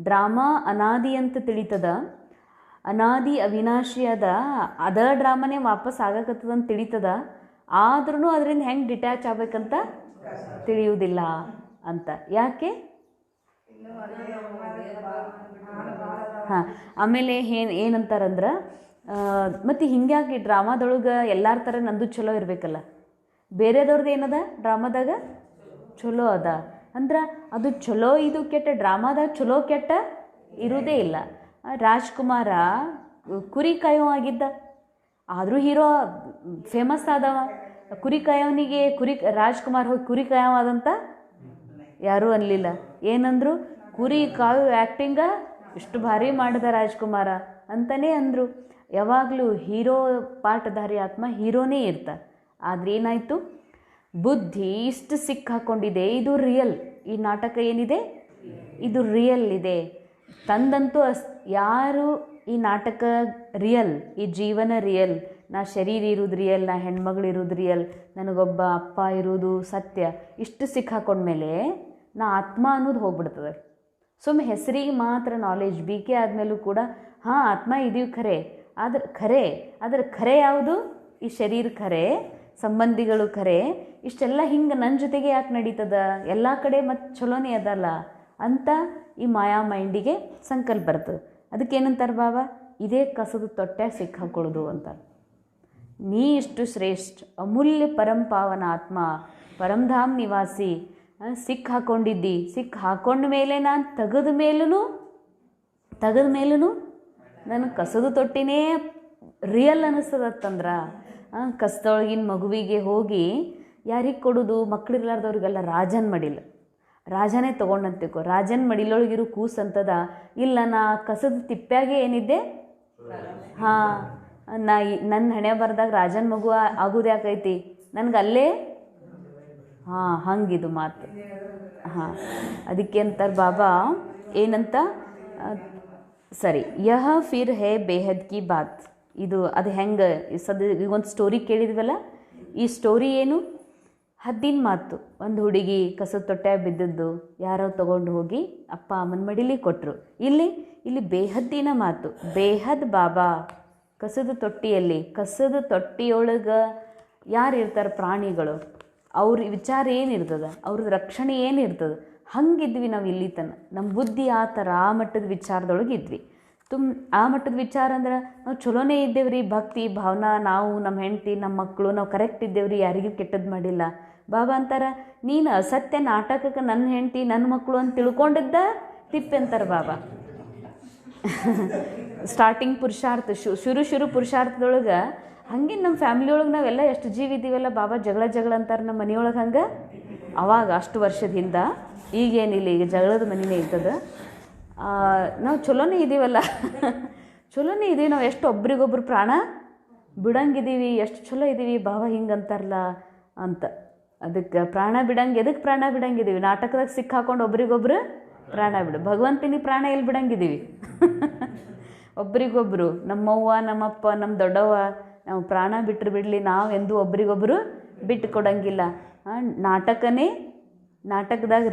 ಡ್ರಾಮಾ ಅನಾದಿ ಅಂತ ತಿಳಿತದ, ಅನಾದಿ ಅವಿನಾಶಿ ಅದ ಡ್ರಾಮಾನೇ ವಾಪಸ್ ಆಗಕತ್ತದಂತ ತಿಳಿತದ. ಆದ್ರೂ ಅದರಿಂದ ಹೆಂಗೆ ಡಿಟ್ಯಾಚ್ ಆಗ್ಬೇಕಂತ ತಿಳಿಯುವುದಿಲ್ಲ ಅಂತ. ಯಾಕೆ? ಆಮೇಲೆ ಏನಂತಾರಂದ್ರೆ, ಮತ್ತು ಹಿಂಗಾಗಿ ಡ್ರಾಮಾದೊಳಗೆ ಎಲ್ಲರ ಥರ ನಂದು ಚಲೋ ಇರಬೇಕಲ್ಲ, ಬೇರೆದವ್ರದ್ದು ಏನದ ಡ್ರಾಮಾದಾಗ ಚಲೋ ಅದ ಅಂದ್ರೆ ಅದು ಚಲೋ ಇದು ಕೆಟ್ಟ. ಡ್ರಾಮಾದಾಗ ಚಲೋ ಕೆಟ್ಟ ಇರುವುದೇ ಇಲ್ಲ. ರಾಜ್ಕುಮಾರ ಕುರಿ ಕಾಯೋ ಆಗಿದ್ದ, ಆದರೂ ಹೀರೋ ಫೇಮಸ್ ಆದವ. ಕುರಿ ಕಾಯೋನಿಗೆ ರಾಜ್ಕುಮಾರ್ ಹೋಗಿ ಕುರಿ ಕಾಯೋ ಆದಂತ ಯಾರೂ ಅನ್ನಲಿಲ್ಲ. ಏನಂದರು, ಕುರಿ ಕಾಯೋ ಆ್ಯಕ್ಟಿಂಗ ಇಷ್ಟು ಭಾರಿ ಮಾಡಿದ ರಾಜ್ಕುಮಾರ ಅಂತಲೇ ಅಂದರು. ಯಾವಾಗಲೂ ಹೀರೋ ಪಾಠಧಾರಿ ಆತ್ಮ ಹೀರೋನೇ ಇರ್ತಾರೆ. ಆದರೆ ಏನಾಯಿತು, ಬುದ್ಧಿ ಇಷ್ಟು ಸಿಕ್ಕಾಕೊಂಡಿದೆ. ಇದು ರಿಯಲ್, ಈ ನಾಟಕ ಏನಿದೆ ಇದು ರಿಯಲ್ ಇದೆ ತಂದಂತೂ ಯಾರು ಈ ನಾಟಕ ರಿಯಲ್, ಈ ಜೀವನ ರಿಯಲ್, ನಾ ಶರೀರ ಇರೋದು ರಿಯಲ್, ನಾ ಹೆಣ್ಮಗಳು ಇರೋದು ರಿಯಲ್, ನನಗೊಬ್ಬ ಅಪ್ಪ ಇರೋದು ಸತ್ಯ, ಇಷ್ಟು ಸಿಕ್ಕಾಕೊಂಡ್ಮೇಲೆ ನಾ ಆತ್ಮ ಅನ್ನೋದು ಹೋಗ್ಬಿಡ್ತದೆ. ಸುಮ್ಮನೆ ಹೆಸರಿಗೆ ಮಾತ್ರ ನಾಲೆಜ್ ಬಿ ಕೆ ಆದಮೇಲೂ ಕೂಡ ಆತ್ಮ ಇದೀವಿ ಆದರೆ ಖರೆ ಯಾವುದು? ಈ ಶರೀರ ಖರೆ, ಸಂಬಂಧಿಗಳು ಖರೆ, ಇಷ್ಟೆಲ್ಲ ಹಿಂಗೆ ನನ್ನ ಜೊತೆಗೆ ಯಾಕೆ ನಡೀತದ, ಎಲ್ಲ ಕಡೆ ಮತ್ತು ಚಲೋನೇ ಅದಲ್ಲ ಅಂತ ಈ ಮಾಯಾ ಮೈಂಡಿಗೆ ಸಂಕಲ್ಪ ಬರ್ತದೆ. ಅದಕ್ಕೇನಂತಾರೆ ಬಾಬಾ, ಇದೇ ಕಸದ ತೊಟ್ಟ್ಯಾಗ ಸಿಕ್ಕಾಕೊಳ್ಳೋದು ಅಂತಾರೆ. ನೀ ಇಷ್ಟು ಶ್ರೇಷ್ಠ ಅಮೂಲ್ಯ ಪರಂಪಾವನ ಆತ್ಮ, ಪರಂಧಾಮ್ ನಿವಾಸಿ, ಸಿಕ್ಕಾಕೊಂಡಿದ್ದಿ. ಹಾಕೊಂಡ ಮೇಲೆ ನಾನು ತೆಗೆದ ಮೇಲೂ ನನಗೆ ಕಸದ ತೊಟ್ಟಿನೇ ರಿಯಲ್ ಅನ್ನಿಸ್ತದತ್ತಂದ್ರೆ, ಕಸದೊಳಗಿನ ಮಗುವಿಗೆ ಹೋಗಿ ಯಾರಿಗೆ ಕೊಡೋದು? ಮಕ್ಕಳಿರ್ಲಾರ್ದವ್ರಿಗೆಲ್ಲ ರಾಜನೇ ತೊಗೊಂಡಂತಿಕೋ. ರಾಜನ ಮಡಿಲೊಳಗಿರೋ ಕೂಸು ಅಂತದ, ಇಲ್ಲ ನಾ ಕಸದ ತಿಪ್ಪ್ಯಾಗೆ ಏನಿದ್ದೆ, ನನ್ನ ಹಣೆ ಬರ್ದಾಗ ರಾಜನ ಮಗು ಆಗೋದು ಯಾಕೈತಿ ನನಗೆ ಅಲ್ಲೇ. ಹಂಗಿದು ಮಾತು. ಅದಕ್ಕೆ ಅಂತಾರೆ ಬಾಬಾ ಏನಂತ, ಸರಿ, ಯಹ ಫಿರ್ ಹೇ ಬೇಹದ್ ಕಿ ಬಾತ್. ಅದು ಹೆಂಗೆ ಈಗೊಂದು ಸ್ಟೋರಿ ಕೇಳಿದ್ವಲ್ಲ, ಈ ಸ್ಟೋರಿ ಏನು? ಹದ್ದಿನ ಮಾತು. ಒಂದು ಹುಡುಗಿ ಕಸದ ತೊಟ್ಟ್ಯಾಗ ಬಿದ್ದದ್ದು, ಯಾರೋ ತೊಗೊಂಡು ಹೋಗಿ ಅಪ್ಪ ಅಮ್ಮನ ಮಡಿಲಿ ಕೊಟ್ಟರು. ಇಲ್ಲಿ ಬೇಹದ್ದಿನ ಮಾತು. ಬೇಹದ್ ಬಾಬಾ ಕಸದ ತೊಟ್ಟಿಯೊಳಗೆ ಯಾರು ಇರ್ತಾರೆ? ಪ್ರಾಣಿಗಳು. ಅವ್ರ ವಿಚಾರ ಏನಿರ್ತದೆ, ಅವ್ರದ್ದು ರಕ್ಷಣೆ ಏನಿರ್ತದೆ, ಹಂಗಿದ್ವಿ ನಾವು ಇಲ್ಲಿ ತನಕ. ನಮ್ಮ ಬುದ್ಧಿ ಆ ಥರ ಆ ಮಟ್ಟದ ವಿಚಾರದೊಳಗೆ ಇದ್ವಿ. ಆ ಮಟ್ಟದ ವಿಚಾರ ಅಂದ್ರೆ ನಾವು ಚಲೋನೇ ಇದ್ದೇವ್ರಿ, ಭಕ್ತಿ ಭಾವನಾ, ನಾವು ನಮ್ಮ ಹೆಂಡತಿ ನಮ್ಮ ಮಕ್ಕಳು ನಾವು ಕರೆಕ್ಟ್ ಇದ್ದೇವ್ರಿ, ಯಾರಿಗೂ ಕೆಟ್ಟದ್ದು ಮಾಡಿಲ್ಲ. ಬಾಬಾ ಅಂತಾರೆ, ನೀನು ಅಸತ್ಯ ನಾಟಕಕ್ಕೆ ನನ್ನ ಹೆಂಡತಿ ನನ್ನ ಮಕ್ಕಳು ಅಂತ ತಿಳ್ಕೊಂಡಿದ್ದ ತಿಪ್ಪೆ ಅಂತಾರೆ ಬಾಬಾ. ಸ್ಟಾರ್ಟಿಂಗ್ ಪುರುಷಾರ್ಥ ಶುರು ಪುರುಷಾರ್ಥದೊಳಗೆ ಹಂಗೆ ನಮ್ಮ ಫ್ಯಾಮಿಲಿ ಒಳಗೆ ನಾವೆಲ್ಲ ಎಷ್ಟು ಜೀವ ಇದ್ದೀವಲ್ಲ, ಬಾಬಾ ಜಗಳ ಅಂತಾರೆ ನಮ್ಮ ಮನೆಯೊಳಗೆ. ಹಂಗೆ ಅವಾಗ ಅಷ್ಟು ವರ್ಷದ ಹಿಂದೆ, ಈಗೇನಿಲ್ಲ, ಈಗ ಜಗಳದ ಮನೆಯೇ ಇರ್ತದೆ. ನಾವು ಚಲೋನೇ ಇದ್ದೀವಲ್ಲ ಚಲೋನೇ ಇದ್ದೀವಿ ನಾವು, ಎಷ್ಟು ಒಬ್ರಿಗೊಬ್ರು ಪ್ರಾಣ ಬಿಡಂಗಿದ್ದೀವಿ, ಎಷ್ಟು ಚಲೋ ಇದ್ದೀವಿ ಬಾಬಾ ಹಿಂಗೆ ಅಂತಾರಲ್ಲ ಅಂತ. ಅದಕ್ಕೆ ಪ್ರಾಣ ಬಿಡಂಗೆ, ಎದಕ್ಕೆ ಪ್ರಾಣ ಬಿಡಂಗಿದ್ದೀವಿ? ನಾಟಕದಾಗ ಸಿಕ್ಕಾಕೊಂಡು ಒಬ್ರಿಗೊಬ್ರು ಪ್ರಾಣ ಬಿಡು. ಭಗವಂತನಿಗೆ ಪ್ರಾಣ ಎಲ್ಲಿ ಬಿಡಂಗಿದ್ದೀವಿ ಒಬ್ರಿಗೊಬ್ರು, ನಮ್ಮವ್ವ ನಮ್ಮಪ್ಪ ನಮ್ಮ ದೊಡ್ಡವ್ವ ನಾವು ಪ್ರಾಣ ಬಿಟ್ಟರು ಬಿಡಲಿ, ನಾವು ಎಂದೂ ಒಬ್ರಿಗೊಬ್ಬರು ಬಿಟ್ಟು ಕೊಡಂಗಿಲ್ಲ. ನಾಟಕದಾಗ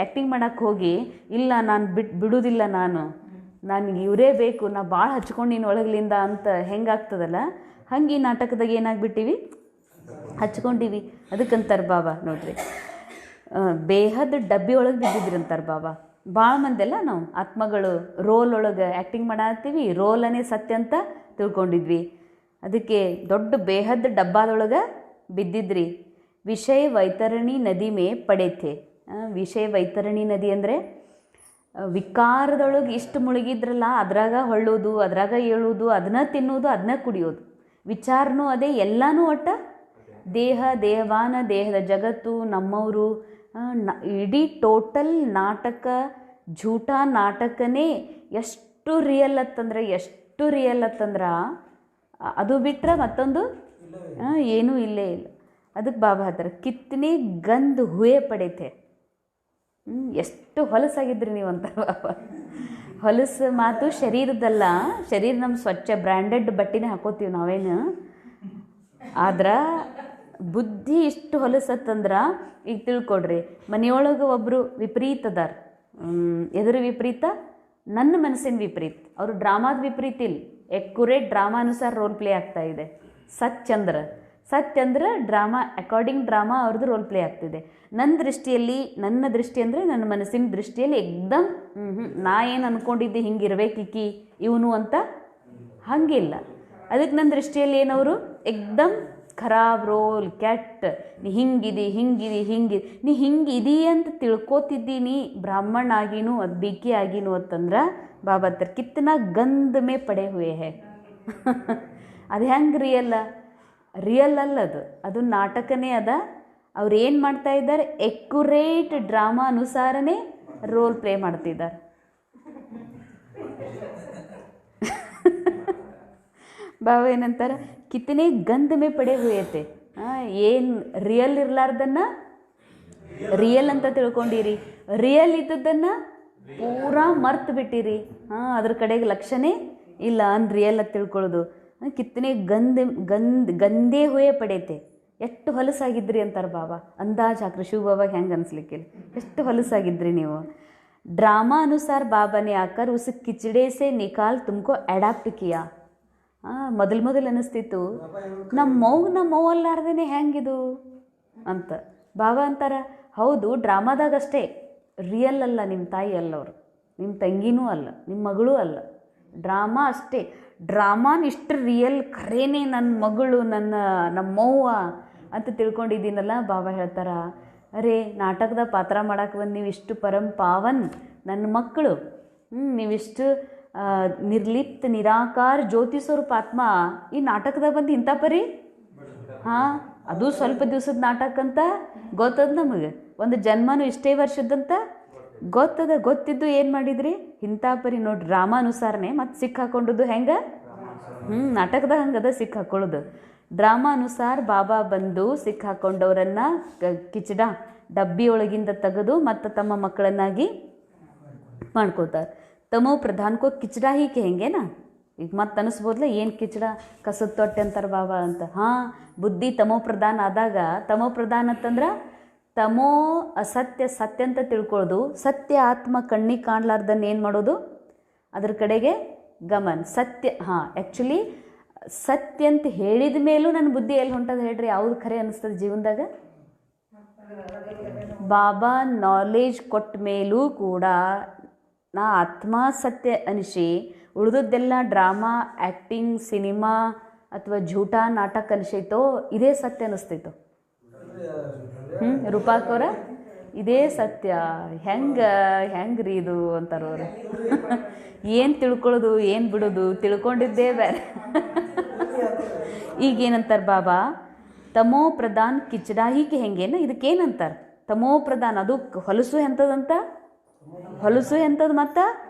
ಆ್ಯಕ್ಟಿಂಗ್ ಮಾಡೋಕ್ಕೆ ಹೋಗಿ, ಇಲ್ಲ ನಾನು ಬಿಡುವುದಿಲ್ಲ, ನನಗೆ ಇವರೇ ಬೇಕು, ನಾ ಭಾಳ ಹಚ್ಕೊಂಡು ಒಳಗಲಿಂದ ಅಂತ ಹೆಂಗಾಗ್ತದಲ್ಲ, ಹಂಗೆ ಈ ನಾಟಕದಾಗ ಏನಾಗ್ಬಿಟ್ಟಿವಿ, ಹಚ್ಕೊಂಡಿವಿ. ಅದಕ್ಕಂತಾರೆ ಬಾಬಾ ನೋಡ್ರಿ, ಬೇಹದ ಡಬ್ಬಿ ಒಳಗೆ ಬಿದ್ದಿದ್ರಿ ಅಂತಾರೆ ಬಾಬಾ. ಭಾಳ ಮಂದೆಲ್ಲ ನಾವು ಆತ್ಮಗಳು ರೋಲ್ ಒಳಗೆ ಆ್ಯಕ್ಟಿಂಗ್ ಮಾಡತ್ತೀವಿ, ರೋಲನೇ ಸತ್ಯ ಅಂತ ತಿಳ್ಕೊಂಡಿದ್ವಿ. ಅದಕ್ಕೆ ದೊಡ್ಡ ಬೇಹದ ಡಬ್ಬಾದೊಳಗೆ ಬಿದ್ದಿದ್ರಿ. ವಿಷಯ ವೈತರಣಿ ನದಿ ಮೇ ಪಡೇತೆ. ವಿಷಯ ವೈತರಣಿ ನದಿ ಅಂದರೆ ವಿಕಾರದೊಳಗೆ ಇಷ್ಟು ಮುಳುಗಿದ್ರಲ್ಲ, ಅದ್ರಾಗ ಹೊಳ್ಳೋದು, ಅದ್ರಾಗ ಏಳೋದು, ಅದನ್ನ ತಿನ್ನೋದು, ಅದನ್ನ ಕುಡಿಯೋದು. ವಿಚಾರನೂ ಅದೇ, ಎಲ್ಲನೂ ಒಟ್ಟ ದೇಹವಾನ, ದೇಹದ ಜಗತ್ತು, ನಮ್ಮವರು, ಇಡೀ ಟೋಟಲ್ ನಾಟಕ, ಝೂಟ ನಾಟಕನೇ ಎಷ್ಟು ರಿಯಲ್ ಅತ್ತಂದ್ರೆ ಅದು ಬಿಟ್ಟರೆ ಮತ್ತೊಂದು ಏನೂ ಇಲ್ಲೇ ಇಲ್ಲ. ಅದಕ್ಕೆ ಬಾಬಾ ಹೇಳ್ತಾರೆ, ಕಿತ್ತನೆ ಗಂಧ ಹುವೆ ಪಡೈತೆ. ಎಷ್ಟು ಹೊಲಸಾಗಿದ್ರಿ ನೀವು ಅಂತ ಬಾಬಾ. ಹೊಲಸು ಮಾತು ಶರೀರದಲ್ಲ, ಶರೀರ ನಮ್ಮ ಸ್ವಚ್ಛ ಬ್ರ್ಯಾಂಡೆಡ್ ಬಟ್ಟೆನೇ ಹಾಕೋತೀವಿ ನಾವೇನು. ಆದ್ರೆ ಬುದ್ಧಿ ಇಷ್ಟು ಹೊಲಸತ್ತಂದ್ರೆ, ಈಗ ತಿಳ್ಕೊಡ್ರಿ, ಮನೆಯೊಳಗೆ ಒಬ್ಬರು ವಿಪರೀತ ಅದಾರ. ಎದುರು ವಿಪರೀತ, ನನ್ನ ಮನಸ್ಸಿನ ವಿಪರೀತ. ಅವರು ಡ್ರಾಮಾದ ವಿಪರೀತ ಇಲ್ಲ, ಎಕ್ಯುರೇಟ್ ಡ್ರಾಮಾ ಅನುಸಾರ ರೋಲ್ ಪ್ಲೇ ಆಗ್ತಾ ಇದೆ. ಸತ್ಯ ಅಂದ್ರೆ ಡ್ರಾಮಾ, ಅಕಾರ್ಡಿಂಗ್ ಡ್ರಾಮಾ ಅವ್ರದ್ದು ರೋಲ್ ಪ್ಲೇ ಆಗ್ತಿದೆ. ನನ್ನ ದೃಷ್ಟಿ ಅಂದರೆ ನನ್ನ ಮನಸ್ಸಿನ ದೃಷ್ಟಿಯಲ್ಲಿ ಎಕ್ದಮ್ ನಾ ಏನು ಅಂದ್ಕೊಂಡಿದ್ದೆ ಹಿಂಗಿರ್ಬೇಕಿಕ್ಕಿ ಇವನು ಅಂತ, ಹಂಗಿಲ್ಲ. ಅದಕ್ಕೆ ನನ್ನ ದೃಷ್ಟಿಯಲ್ಲಿ ಏನವರು ಎಕ್ದಮ್ ಖರಾಬ್ ರೋಲ್, ಕೆಟ್ಟ, ನೀ ಹಿಂಗಿದಿ, ನೀ ಹಿಂಗಿದಿ ಅಂತ ತಿಳ್ಕೊತಿದ್ದೀನಿ ಬ್ರಾಹ್ಮಣ ಆಗಿನೂ ಅದು ಬಿಕ್ಕಿ ಆಗಿನೂ ಅಂತಂದ್ರೆ ಬಾಬಾ ಹತ್ರ ಕಿತ್ತನ ಗಂಧ ಮೇ ಪಡೆ ಹುವೆ ಹೇ. ಅದು ಹೆಂಗೆ ರಿಯಲ್ ಅಲ್ಲದು, ಅದು ನಾಟಕನೇ ಅದ. ಅವ್ರು ಏನು ಮಾಡ್ತಾ ಇದ್ದಾರೆ, ಎಕ್ಯುರೇಟ್ ಡ್ರಾಮಾ ಅನುಸಾರನೇ ರೋಲ್ ಪ್ಲೇ ಮಾಡ್ತಿದ್ದಾರೆ. ಬಾಬಾ ಏನಂತಾರೆ, ಕಿತ್ತನೆ ಗಂಧ ಮೇ ಪಡೆ ಹುಯತೆ. ಏನು ರಿಯಲ್ ಇರಲಾರ್ದನ್ನು ರಿಯಲ್ ಅಂತ ತಿಳ್ಕೊಂಡಿರಿ, ರಿಯಲ್ ಇದ್ದದ್ದನ್ನು ಪೂರಾ ಮರ್ತು ಬಿಟ್ಟಿರಿ. ಅದ್ರ ಕಡೆಗೆ ಲಕ್ಷಣೇ ಇಲ್ಲ ರಿಯಲ್ ಅಂತ ತಿಳ್ಕೊಳ್ಳೋದು. ಕಿತ್ತನೆ ಗಂಧೇ ಹುಯೆ ಪಡೈತೆ. ಎಷ್ಟು ಹೊಲಸಾಗಿದ್ರಿ ಅಂತಾರೆ ಬಾಬಾ. ಅಂದಾಜು ಹಾಕ್ರಿ ಶಿವ ಬಾಬಾಗೆ ಹೆಂಗೆ ಅನಿಸ್ಲಿಕ್ಕಿಲ್ಲ, ಎಷ್ಟು ಹೊಲಸಾಗಿದ್ರಿ ನೀವು. ಡ್ರಾಮಾ ಅನುಸಾರ ಬಾಬಾನೇ ಆಕರ್ ಉಸ್ ಕಿಚಡೆ ಸೆ ನಿಕಾಲ್ ತುಮಕೋ ಅಡಾಪ್ಟ್ ಕಿಯಾ. ಮೊದಲು ಅನ್ನಿಸ್ತಿತ್ತು, ನಮ್ಮವ್ವ ಅಲ್ಲಾರ್ದೇ ಹೆಂಗಿದು ಅಂತ. ಬಾಬಾ ಅಂತಾರೆ, ಹೌದು ಡ್ರಾಮಾದಾಗಷ್ಟೇ, ರಿಯಲ್ ಅಲ್ಲ. ನಿಮ್ಮ ತಾಯಿ ಅಲ್ಲ, ಅವರು ನಿಮ್ಮ ತಂಗಿನೂ ಅಲ್ಲ, ನಿಮ್ಮ ಮಗಳೂ ಅಲ್ಲ. ಡ್ರಾಮಾ ಅಷ್ಟೇ. ಡ್ರಾಮಾನ ಇಷ್ಟು ರಿಯಲ್ ಖರೇನೆ ನನ್ನ ಮಗಳು, ನಮ್ಮವ್ವ ಅಂತ ತಿಳ್ಕೊಂಡಿದ್ದೀನಲ್ಲ. ಬಾಬಾ ಹೇಳ್ತಾರ, ಅರೇ ನಾಟಕದ ಪಾತ್ರ ಮಾಡಕ್ಕೆ ಬಂದು ನೀವು ಇಷ್ಟು ಪರಂ ಪಾವನ್ ನನ್ನ ಮಕ್ಕಳು, ನೀವಿಷ್ಟು ನಿರ್ಲಿಪ್ತ ನಿರಾಕಾರ ಜ್ಯೋತಿ ಸ್ವರೂಪ ಆತ್ಮ, ಈ ನಾಟಕದಾಗ ಬಂದು ಇಂಥ ಪರಿ. ಅದು ಸ್ವಲ್ಪ ದಿವಸದ ನಾಟಕ ಅಂತ ಗೊತ್ತದ ನಮಗೆ, ಒಂದು ಜನ್ಮನೂ ಇಷ್ಟೇ ವರ್ಷದಂತ ಗೊತ್ತಿದ್ದು ಏನು ಮಾಡಿದ್ರಿ, ಇಂಥ ಪರಿ ನೋಡ್ರಿ. ಡ್ರಾಮಾ ಅನುಸಾರನೇ ಮತ್ತು ಸಿಕ್ಕಾಕೊಂಡದ್ದು ಹೆಂಗೆ, ನಾಟಕದಾಗ ಹಂಗದ ಸಿಕ್ಕಾಕೊಳ್ಳೋದು. ಡ್ರಾಮಾ ಅನುಸಾರ ಬಾಬಾ ಬಂದು ಸಿಕ್ಕಾಕೊಂಡವರನ್ನು ಕಿಚಡ ಡಬ್ಬಿ ಒಳಗಿಂದ ತೆಗೆದು ಮತ್ತು ತಮ್ಮ ಮಕ್ಕಳನ್ನಾಗಿ ಮಾಡ್ಕೋತಾರೆ. ತಮೋ ಪ್ರಧಾನಕ್ಕೋ ಕಿಚಡ ಹೀ ಕहेಂಗೆನಾ. ಈಗ ಮತ್ತೆ ಅನಿಸ್ಬೋದಲ್ಲ, ಏನು ಕಿಚಡ ಕಸದ ತೊಟ್ಟೆ ಅಂತಾರೆ ಬಾಬಾ ಅಂತ. ಬುದ್ಧಿ ತಮೋ ಪ್ರಧಾನ ಆದಾಗ, ತಮೋ ಪ್ರಧಾನ ಅಂತಂದ್ರೆ ತಮೋ ಅಸತ್ಯ, ಸತ್ಯ ಅಂತ ತಿಳ್ಕೊಳ್ಳೋದು. ಸತ್ಯ ಆತ್ಮ ಕಣ್ಣಿಗೆ ಕಾಣಲಾರ್ದನ್ನು ಏನು ಮಾಡೋದು, ಅದ್ರ ಕಡೆಗೆ ಗಮನ. ಸತ್ಯ ಆ್ಯಕ್ಚುಲಿ ಸತ್ಯ ಅಂತ ಹೇಳಿದ ಮೇಲೂ ನನ್ನ ಬುದ್ಧಿ ಎಲ್ಲಿ ಹೊಂಟದ ಹೇಳ್ರಿ, ಯಾವುದು ಖರೆ ಅನ್ನಿಸ್ತದೆ ಜೀವನದಾಗ. ಬಾಬಾ ನಾಲೆಜ್ ಕೊಟ್ಟ ಮೇಲೂ ಕೂಡ ನಾ ಆತ್ಮ ಸತ್ಯ ಅನಿಸಿ ಉಳಿದದ್ದೆಲ್ಲ ಡ್ರಾಮಾ, ಆ್ಯಕ್ಟಿಂಗ್, ಸಿನಿಮಾ ಅಥವಾ ಝೂಟ ನಾಟಕ ಅನಿಸೈತೋ ಇದೇ ಸತ್ಯ ಅನ್ನಿಸ್ತೈತೋ. ರೂಪಾಕವ್ರ ಇದೇ ಸತ್ಯ, ಹೆಂಗ್ರಿ ಇದು ಅಂತಾರೆ ಅವರು. ಏನು ತಿಳ್ಕೊಳ್ಳೋದು ಏನು ಬಿಡೋದು, ತಿಳ್ಕೊಂಡಿದ್ದೇ ಬೇರೆ. ಈಗೇನಂತಾರೆ ಬಾಬಾ, ತಮೋ ಪ್ರಧಾನ್ ಕಿಚಡಾಹಿಗೆ ಹೆಂಗೇನ, ಇದಕ್ಕೇನಂತಾರೆ ತಮೋ ಪ್ರಧಾನ್, ಅದು ಹೊಲಸು ಎಂಥದಂತ, ಹೊಲಸು ಎಂಥದ್ದು ಮತ್ತು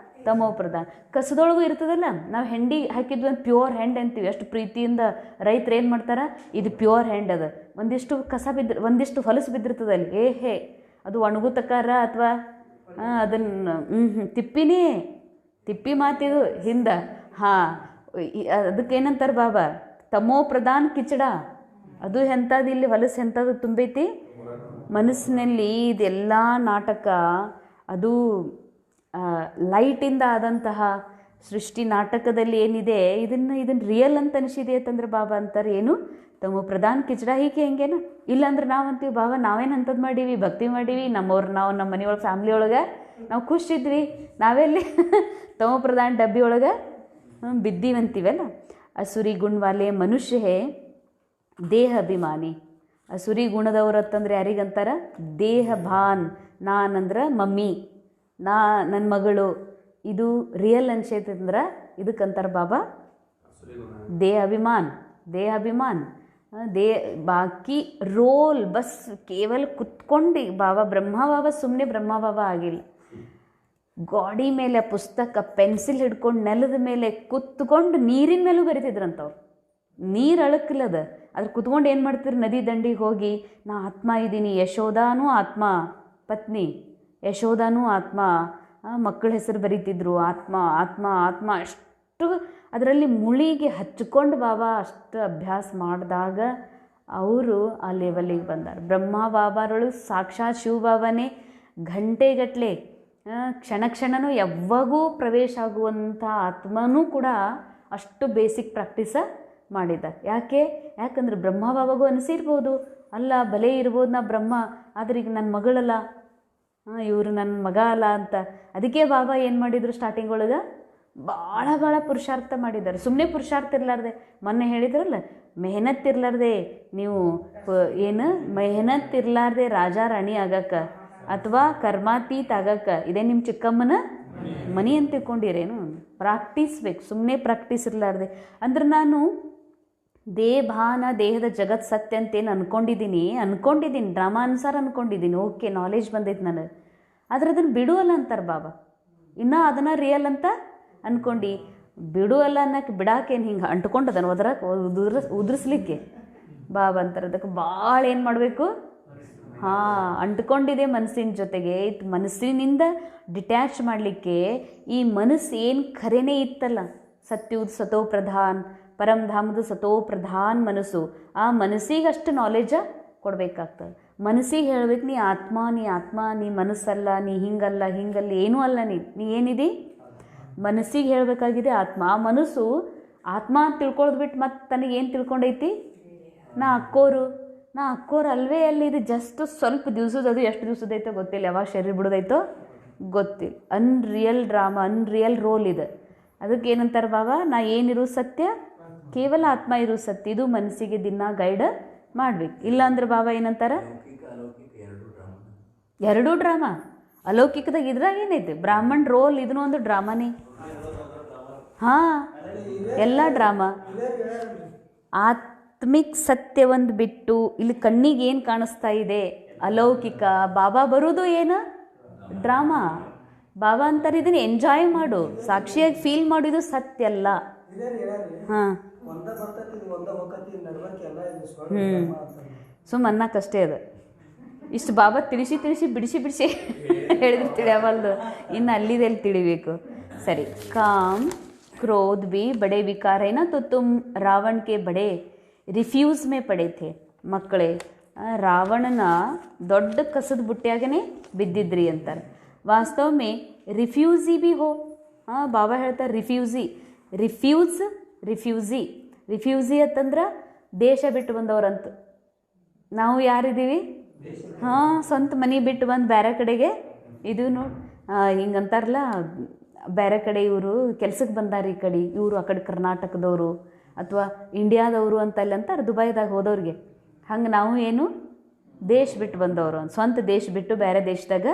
ತಮೋ ಪ್ರಧಾನ್. ಕಸದೊಳಗೂ ಇರ್ತದಲ್ಲ, ನಾವು ಹೆಂಡಿ ಹಾಕಿದ್ವಿ ಅಂತ ಪ್ಯೂರ್ ಹೆಂಡ್ ಅಂತೀವಿ, ಎಷ್ಟು ಪ್ರೀತಿಯಿಂದ ರೈತರು ಏನು ಮಾಡ್ತಾರೆ, ಇದು ಪ್ಯೂರ್ ಹೆಂಡ್ ಅದ. ಒಂದಿಷ್ಟು ಕಸ ಒಂದಿಷ್ಟು ಹೊಲಸು ಬಿದ್ದಿರ್ತದಲ್ಲಿ, ಹೇ ಅದು ಒಣಗುತಕ್ಕಾರ ಅಥವಾ ಅದನ್ನು ತಿಪ್ಪಿ ಮಾತಿದು ಹಿಂದೆ. ಹಾಂ, ಅದಕ್ಕೇನಂತಾರೆ ಬಾಬಾ, ತಮೋ ಪ್ರಧಾನ್ ಕಿಚಡ, ಅದು ಎಂಥದ್ದು, ಇಲ್ಲಿ ಹೊಲಸು ಎಂಥದ್ದು ತುಂಬೈತಿ ಮನಸ್ಸಿನಲ್ಲಿ. ಇದೆಲ್ಲ ನಾಟಕ ಅದು ಲೈಟಿಂದ ಆದಂತಹ ಸೃಷ್ಟಿ ನಾಟಕದಲ್ಲಿ ಏನಿದೆ, ಇದನ್ನು ರಿಯಲ್ ಅಂತ ಅನಿಸಿದೆ ಅಂತಂದ್ರೆ ಬಾಬಾ ಅಂತಾರೆ ಏನು, ತಮ್ಮ ಪ್ರಧಾನ ಕಿಚಡ ಹೀಗೆ ಹೆಂಗೇನು. ಇಲ್ಲಾಂದ್ರೆ ನಾವು ಅಂತೀವಿ ಬಾಬಾ ನಾವೇನು ಅಂಥದ್ದು ಮಾಡೀವಿ, ಭಕ್ತಿ ಮಾಡೀವಿ, ನಮ್ಮವ್ರು ನಾವು ನಮ್ಮ ಮನೆಯೊಳಗೆ ಫ್ಯಾಮ್ಲಿ ಒಳಗೆ ನಾವು ಖುಷಿದ್ವಿ, ನಾವೆಲ್ಲಿ ತಮ ಪ್ರಧಾನ ಡಬ್ಬಿ ಒಳಗೆ ಬಿದ್ದೀವಂತೀವಲ್ಲ. ಅಸುರಿ ಗುಣವಾಲೆ ಮನುಷ್ಯ ಹೇ ದೇಹ ಅಭಿಮಾನಿ. ಅಸುರಿ ಗುಣದವ್ರು ಅಂತಂದ್ರೆ ಯಾರಿಗಂತಾರ, ದೇಹ ಭಾನ್, ನಾನಂದ್ರೆ ಮಮ್ಮಿ, ನನ್ನ ಮಗಳು, ಇದು ರಿಯಲ್ ಅನ್ಸೈತಂದ್ರೆ ಇದಕ್ಕಂತಾರೆ ಬಾಬಾ ದೇಹ ಅಭಿಮಾನ್. ದೇಹ ಅಭಿಮಾನ್ ಬಾಕಿ ರೋಲ್ ಬಸ್ ಕೇವಲ ಕುತ್ಕೊಂಡು ಬಾಬಾ ಸುಮ್ಮನೆ ಬ್ರಹ್ಮ ಬಾಬಾ ಆಗಿಲ್ಲ. ಗಾಡಿ ಮೇಲೆ ಪುಸ್ತಕ ಪೆನ್ಸಿಲ್ ಹಿಡ್ಕೊಂಡು ನೆಲದ ಮೇಲೆ ಕುತ್ಕೊಂಡು ನೀರಿನ ಮೇಲೂ ಬರಿತಿದ್ರಂತವ್ರು. ನೀರು ಅಳಕ್ಕಿಲ್ಲದ, ಅದ್ರ ಕುತ್ಕೊಂಡು ಏನು ಮಾಡ್ತಿದ್ರು, ನದಿ ದಂಡಿಗೆ ಹೋಗಿ ನಾ ಆತ್ಮ ಇದ್ದೀನಿ, ಯಶೋದಾನೂ ಆತ್ಮ ಪತ್ನಿ, ಯಶೋದಾನೂ ಆತ್ಮ, ಮಕ್ಕಳ ಹೆಸರು ಬರೀತಿದ್ರು, ಆತ್ಮ ಆತ್ಮ ಆತ್ಮ. ಅಷ್ಟು ಅದರಲ್ಲಿ ಮುಳಿಗೆ ಹಚ್ಕೊಂಡು ಬಾಬಾ ಅಷ್ಟು ಅಭ್ಯಾಸ ಮಾಡಿದಾಗ ಅವರು ಆ ಲೆವೆಲ್ಲಿಗೆ ಬಂದಾರ. ಬ್ರಹ್ಮ ಬಾಬಾರೊಳಗೆ ಸಾಕ್ಷಾತ್ ಶಿವ ಬಾಬಾನೇ ಗಂಟೆಗಟ್ಟಲೆ ಕ್ಷಣನೂ ಯಾವಾಗೂ ಪ್ರವೇಶ ಆಗುವಂಥ ಆತ್ಮನೂ ಕೂಡ ಅಷ್ಟು ಬೇಸಿಕ್ ಪ್ರಾಕ್ಟೀಸ ಮಾಡಿದ್ದಾರೆ. ಯಾಕಂದ್ರೆ ಬ್ರಹ್ಮ ಬಾಬಾಗೂ ಅನಿಸಿರ್ಬೋದು, ಅಲ್ಲ ಬಲೆ ಇರ್ಬೋದು ನಾ ಬ್ರಹ್ಮ, ಆದ್ರೆ ಈಗ ನನ್ನ ಮಗಳಲ್ಲ, ಇವರು ನನ್ನ ಮಗ ಅಲ್ಲ ಅಂತ. ಅದಕ್ಕೆ ಬಾಬಾ ಏನು ಮಾಡಿದರು, ಸ್ಟಾರ್ಟಿಂಗ್ ಒಳಗೆ ಭಾಳ ಪುರುಷಾರ್ಥ ಮಾಡಿದ್ದಾರೆ. ಸುಮ್ಮನೆ ಪುರುಷಾರ್ಥ ಇರಲಾರ್ದೆ, ಮೊನ್ನೆ ಹೇಳಿದ್ರಲ್ಲ, ಮೆಹನತ್ ಇರಲಾರ್ದೆ ನೀವು ಮೆಹನತ್ ಇರಲಾರ್ದೆ ರಾಜ ರಾಣಿ ಆಗಕ್ಕೆ ಅಥವಾ ಕರ್ಮಾತೀತ್ ಆಗಕ್ಕೆ ಇದೇ ನಿಮ್ಮ ಚಿಕ್ಕಮ್ಮನ ಮನಿ ಅಂತ ತಿಳ್ಕೊಂಡಿರೇನು. ಪ್ರಾಕ್ಟೀಸ್ ಬೇಕು, ಸುಮ್ಮನೆ ಪ್ರಾಕ್ಟೀಸ್ ಇರಲಾರ್ದೆ. ಅಂದ್ರೆ ನಾನು ದೇಹದ ಜಗತ್ ಸತ್ಯ ಅಂತೇನು ಅನ್ಕೊಂಡಿದ್ದೀನಿ ಡ್ರಾಮಾ ಅನುಸಾರ ಅನ್ಕೊಂಡಿದ್ದೀನಿ. ಓಕೆ, ನಾಲೆಜ್ ಬಂದೈತೆ ನನಗೆ, ಆದರೆ ಅದನ್ನು ಬಿಡುವಲ್ಲ ಅಂತಾರೆ ಬಾಬಾ. ಇನ್ನೂ ಅದನ್ನು ರಿಯಲ್ ಅಂತ ಅಂದ್ಕೊಂಡು ಬಿಡುವಲ್ಲ ಅನ್ನಕ್ಕೆ ಬಿಡಾಕೇನು ಹಿಂಗೆ ಅಂಟ್ಕೊಂಡು ಅದನ್ನು ಉದುರಿಸ್ಲಿಕ್ಕೆ ಬಾಬಾ ಅಂತಾರೆ. ಅದಕ್ಕೆ ಭಾಳ ಏನು ಮಾಡಬೇಕು, ಅಂಟ್ಕೊಂಡಿದೆ ಮನಸ್ಸಿನ ಜೊತೆಗೆ. ಮನಸ್ಸಿನಿಂದ ಡಿಟ್ಯಾಚ್ ಮಾಡಲಿಕ್ಕೆ ಈ ಮನಸ್ಸು ಏನು ಖರೇನೇ ಇತ್ತಲ್ಲ, ಸತ್ಯುದ್ ಸತೋ ಪ್ರಧಾನ್, ಪರಮಧಾಮದ ಸತೋ ಪ್ರಧಾನ್ ಮನಸ್ಸು, ಆ ಮನಸ್ಸಿಗೆ ಅಷ್ಟು ನಾಲೆಜ ಕೊಡಬೇಕಾಗ್ತದೆ. ಮನಸ್ಸಿಗೆ ಹೇಳ್ಬೇಕು, ನೀ ಆತ್ಮ, ನೀ ಮನಸ್ಸಲ್ಲ, ನೀ ಹಿಂಗಲ್ಲ ಏನೂ ಅಲ್ಲ, ನೀ ಏನಿದೆ ಮನಸ್ಸಿಗೆ ಹೇಳಬೇಕಾಗಿದೆ ಆತ್ಮ. ಆ ಮನಸ್ಸು ಆತ್ಮ ಅಂತ ತಿಳ್ಕೊಳ್ಳೋದು ಬಿಟ್ಟು ಮತ್ತೆ ತನಗೇನು ತಿಳ್ಕೊಂಡೈತಿ, ನಾ ಅಕ್ಕೋರು ಅಲ್ವೇ ಅಲ್ಲಿ. ಇದು ಜಸ್ಟ್ ಸ್ವಲ್ಪ ದಿವಸದ, ಅದು ಎಷ್ಟು ದಿವಸದೈತೋ ಗೊತ್ತಿಲ್ಲ, ಯಾವಾಗ ಶರೀರ ಬಿಡೋದೈತೋ ಗೊತ್ತಿಲ್ಲ. ಅನ್ರಿಯಲ್ ಡ್ರಾಮಾ, ಅನ್ರಿಯಲ್ ರೋಲ್ ಇದೆ. ಅದಕ್ಕೆ ಏನಂತಾರೆ ಬಾಬಾ, ನಾ ಏನಿರು ಸತ್ಯ, ಕೇವಲ ಆತ್ಮ ಇರು ಸತ್ಯ. ಇದು ಮನಸ್ಸಿಗೆ ದಿನ ಗೈಡ್ ಮಾಡ್ಬೇಕು. ಇಲ್ಲ ಅಂದ್ರೆ ಬಾಬಾ ಏನಂತಾರೆ, ಎರಡೂ ಡ್ರಾಮಾ. ಅಲೌಕಿಕದಾಗ ಇದ್ರಾಗ ಏನೈತೆ, ಬ್ರಾಹ್ಮಣ್ ರೋಲ್ ಇದನ್ನೂ ಒಂದು ಡ್ರಾಮಾನೇ. ಎಲ್ಲ ಡ್ರಾಮಾ. ಆತ್ಮಿಕ್ ಸತ್ಯ ಒಂದು ಬಿಟ್ಟು ಇಲ್ಲಿ ಕಣ್ಣಿಗೆ ಏನು ಕಾಣಿಸ್ತಾ ಇದೆ ಅಲೌಕಿಕ, ಬಾಬಾ ಬರೋದು ಏನು ಡ್ರಾಮಾ. ಬಾಬಾ ಅಂತಾರೆ ಇದನ್ನು ಎಂಜಾಯ್ ಮಾಡು, ಸಾಕ್ಷಿಯಾಗಿ ಫೀಲ್ ಮಾಡಿದ್ದು ಸತ್ಯ ಅಲ್ಲ. ಅನ್ನಕ್ಕಷ್ಟೇ ಅದು. ಇಷ್ಟು ಬಾಬಾ ತಿಳಿಸಿ ಬಿಡಿಸಿ ಹೇಳಿದ್ರೆ ತಿಳಿಯವಲ್ದು, ಇನ್ನು ಅಲ್ಲಿದೆಲ್ಲಿ ತಿಳಿಬೇಕು. ಸರಿ, ಕಾಮ್ ಕ್ರೋಧ ಬಿ ಬಡೆ ವಿಕಾರ ಏನ ತೋ ತುಮ್ ರಾವಣ ಕೆ ಬಡೆ ರಿಫ್ಯೂಸ್ ಮೇ ಪಡೆ ಥೇ. ಮಕ್ಕಳೇ, ರಾವಣನ ದೊಡ್ಡ ಕಸದ ಬುಟ್ಟಿಯಾಗೇ ಬಿದ್ದಿದ್ರಿ ಅಂತಾರೆ. ವಾಸ್ತವ ಮೇ ರಿಫ್ಯೂಸಿ ಬಿ ಹೋ. ಬಾಬಾ ಹೇಳ್ತಾರೆ ರಿಫ್ಯೂಸಿ ಅಂತಂದ್ರೆ ದೇಶ ಬಿಟ್ಟು ಬಂದವ್ರಂತ. ನಾವು ಯಾರಿದ್ದೀವಿ, ಸ್ವಂತ ಮನೆ ಬಿಟ್ಟು ಬಂದು ಬೇರೆ ಕಡೆಗೆ ಇದು ನೋಡಿ ಹಿಂಗಂತಾರಲ್ಲ, ಬೇರೆ ಕಡೆ ಇವರು ಕೆಲ್ಸಕ್ಕೆ ಬಂದಾರ, ಈ ಕಡೆ ಇವರು ಆ ಕಡೆ ಕರ್ನಾಟಕದವರು ಅಥವಾ ಇಂಡಿಯಾದವರು ಅಂತಲ್ಲ ಅಂತಾರೆ, ದುಬೈದಾಗ ಹೋದವ್ರಿಗೆ. ಹಂಗೆ ನಾವು ಏನು ದೇಶ ಬಿಟ್ಟು ಬಂದವರು, ಸ್ವಂತ ದೇಶ ಬಿಟ್ಟು ಬೇರೆ ದೇಶದಾಗ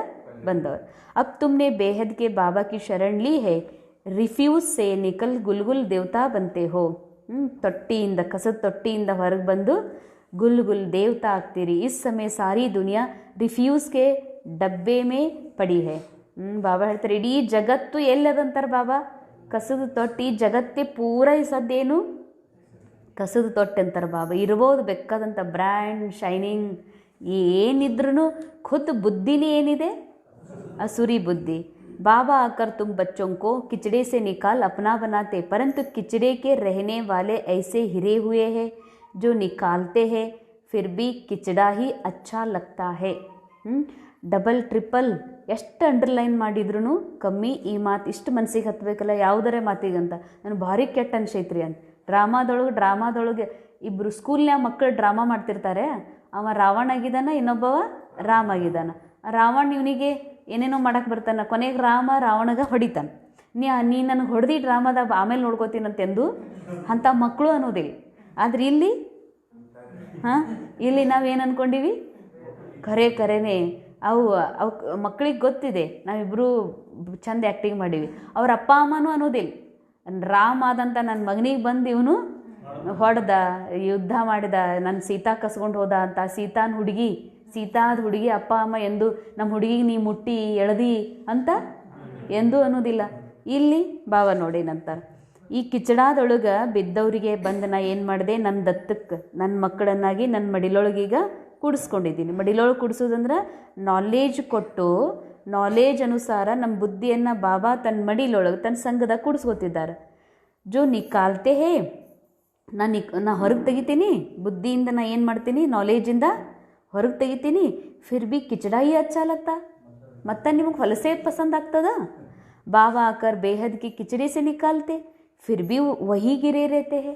ಬಂದವರು. ಅಬ್ ತುಮ್ನೆ ಬೇಹದ್ ಕೆ ಬಾಬಾ ಕಿ ಶರಣ್ ಲಿ ಹೈ, ರಿಫ್ಯೂಸ್ ಸೇ ನಿಕಲ್ ಗುಲ್ಗುಲ್ ದೇವತಾ ಬಂತೆ ಹೋ. ತೊಟ್ಟಿಯಿಂದ, ಕಸದ ತೊಟ್ಟಿಯಿಂದ ಹೊರಗೆ ಬಂದು ಗುಲ್ ದೇವತಾ ಆಗ್ತೀರಿ. ಇಸ್ ಸಮಯ ಸಾರಿ ದುನಿಯಾ ರಿಫ್ಯೂಸ್ಗೆ ಡಬ್ಬೆ ಮೇ ಪಡಿ ಹೈ. ಬಾಬಾ ಹೇಳ್ತಾರೆ ಇಡೀ ಜಗತ್ತು ಎಲ್ಲದಂತಾರೆ ಬಾಬಾ, ಕಸದ ತೊಟ್ಟಿ. ಜಗತ್ತೇ ಪೂರ ಈ ಸದ್ದೇನು ಕಸದ ತೊಟ್ಟೆ ಅಂತಾರೆ ಬಾಬಾ. ಇರ್ಬೋದು ಬೇಕಾದಂಥ ಬ್ರ್ಯಾಂಡ್ ಶೈನಿಂಗ್ ಏನಿದ್ರೂ ಖುದ್ ಬುದ್ಧಿನೇ ಏನಿದೆ, असुरी बुद्धि. बाबा आकर तुम बच्चों को किचड़े से निकाल अपना बनाते, परंतु किचड़े के रहने वाले ऐसे हिरे हुए हैं जो निकालते हैं फिर भी किचड़ा ही अच्छा लगता है. ಡಬಲ್ ಟ್ರಿಪಲ್ ಎಷ್ಟು ಅಂಡರ್ಲೈನ್ ಮಾಡಿದ್ರು ಕಮ್ಮಿ. ಈ ಮಾತು ಇಷ್ಟು ಮನಸ್ಸಿಗೆ ಹತ್ತಬೇಕಲ್ಲ, ಯಾವುದರೇ ಮಾತಿಗಂತ ನಾನು ಭಾರಿ ಕೆಟ್ಟ ಅನ್ಸೈತ್ರಿ ಅಂತ. ಡ್ರಾಮಾದೊಳಗೆ ಇಬ್ಬರು ಸ್ಕೂಲ್ನ್ಯಾಗ ಮಕ್ಕಳು ಡ್ರಾಮಾ ಮಾಡ್ತಿರ್ತಾರೆ. ಅವ ರಾವಣ ಆಗಿದ್ದಾನ, ಇನ್ನೊಬ್ಬವ ರಾಮ ಆಗಿದ್ದಾನ. ರಾವಣ ಇವನಿಗೆ ಏನೇನೋ ಮಾಡಕ್ಕೆ ಬರ್ತಾನೆ, ಕೊನೆಗೆ ರಾವಣಗೆ ಹೊಡಿತಾನೆ. ನೀ ನನಗೆ ಹೊಡೆದಿ ಡ್ರಾಮಾದಾಗ ಆಮೇಲೆ ನೋಡ್ಕೋತೀನಂತೆಂದು ಅಂಥ ಮಕ್ಕಳು ಅನ್ನೋದಿಲ್ಲ. ಆದರೆ ಇಲ್ಲಿ ನಾವೇನು ಅಂದ್ಕೊಂಡಿವಿ, ಕರೆನೇ ಅವು ಮಕ್ಕಳಿಗೆ ಗೊತ್ತಿದೆ ನಾವಿಬ್ಬರು ಚಂದ ಆ್ಯಕ್ಟಿಂಗ್ ಮಾಡೀವಿ. ಅವ್ರ ಅಪ್ಪ ಅಮ್ಮನೂ ಅನ್ನೋದಿಲ್ಲ. ರಾಮ ಆದಂಥ ನನ್ನ ಮಗನಿಗೆ ಬಂದು ಇವನು ಹೊಡೆದ, ಯುದ್ಧ ಮಾಡಿದ, ನನ್ನ ಸೀತಾ ಕಸ್ಕೊಂಡು ಹೋದ ಅಂತ. ಸೀತಾದ ಹುಡುಗಿ ಅಪ್ಪ ಅಮ್ಮ ಎಂದು ನಮ್ಮ ಹುಡುಗಿಗೆ ನೀ ಮುಟ್ಟಿ ಎಳ್ದಿ ಅಂತ ಎಂದೂ ಅನ್ನೋದಿಲ್ಲ. ಇಲ್ಲಿ ಬಾಬಾ ನೋಡೇನಂತಾರೆ, ಈ ಕಿಚಡಾದೊಳಗೆ ಬಿದ್ದವರಿಗೆ ಬಂದು ನಾ ಏನು ಮಾಡಿದೆ, ನನ್ನ ದತ್ತಕ್ಕೆ ನನ್ನ ಮಕ್ಕಳನ್ನಾಗಿ ನನ್ನ ಮಡಿಲೊಳಗೀಗ ಕೂಡಿಸ್ಕೊಂಡಿದ್ದೀನಿ. ಮಡಿಲೊಳಗೆ ಕೂಡಿಸೋದಂದ್ರೆ ನಾಲೇಜ್ ಕೊಟ್ಟು, ನಾಲೇಜ್ ಅನುಸಾರ ನಮ್ಮ ಬುದ್ಧಿಯನ್ನು ಬಾಬಾ ತನ್ನ ಮಡಿಲೊಳಗೆ ತನ್ನ ಸಂಘದಾಗ ಕೂಡಿಸ್ಕೊತಿದ್ದಾರೆ. ಜೋ ನಿಕಾಲ್ತೆ ಹೇ, ನಾ ಹೊರಗೆ ತೆಗಿತೀನಿ ಬುದ್ಧಿಯಿಂದ. ನಾ ಏನು ಮಾಡ್ತೀನಿ, ನಾಲೇಜಿಂದ ಹೊರಗೆ ತೆಗಿತೀನಿ. ಫಿರ್ ಬಿ ಕಿಚಡಾಯಿ ಅಚ್ಚಾಲತ್ತ, ಮತ್ತು ನಿಮಗೆ ಹೊಲಸೇ ಪಸಂದ್ ಆಗ್ತದ. ಬಾಬಾ ಆಕರ್ ಬೇಹದ್ ಕಿ ಕಿಚಡಿ ಸೆ ನಿಕಾಲ್ತೆ ಫಿರ್ ಬಿ ವಹಿ ಗಿರೇ ರೇತೆ ಹೇ.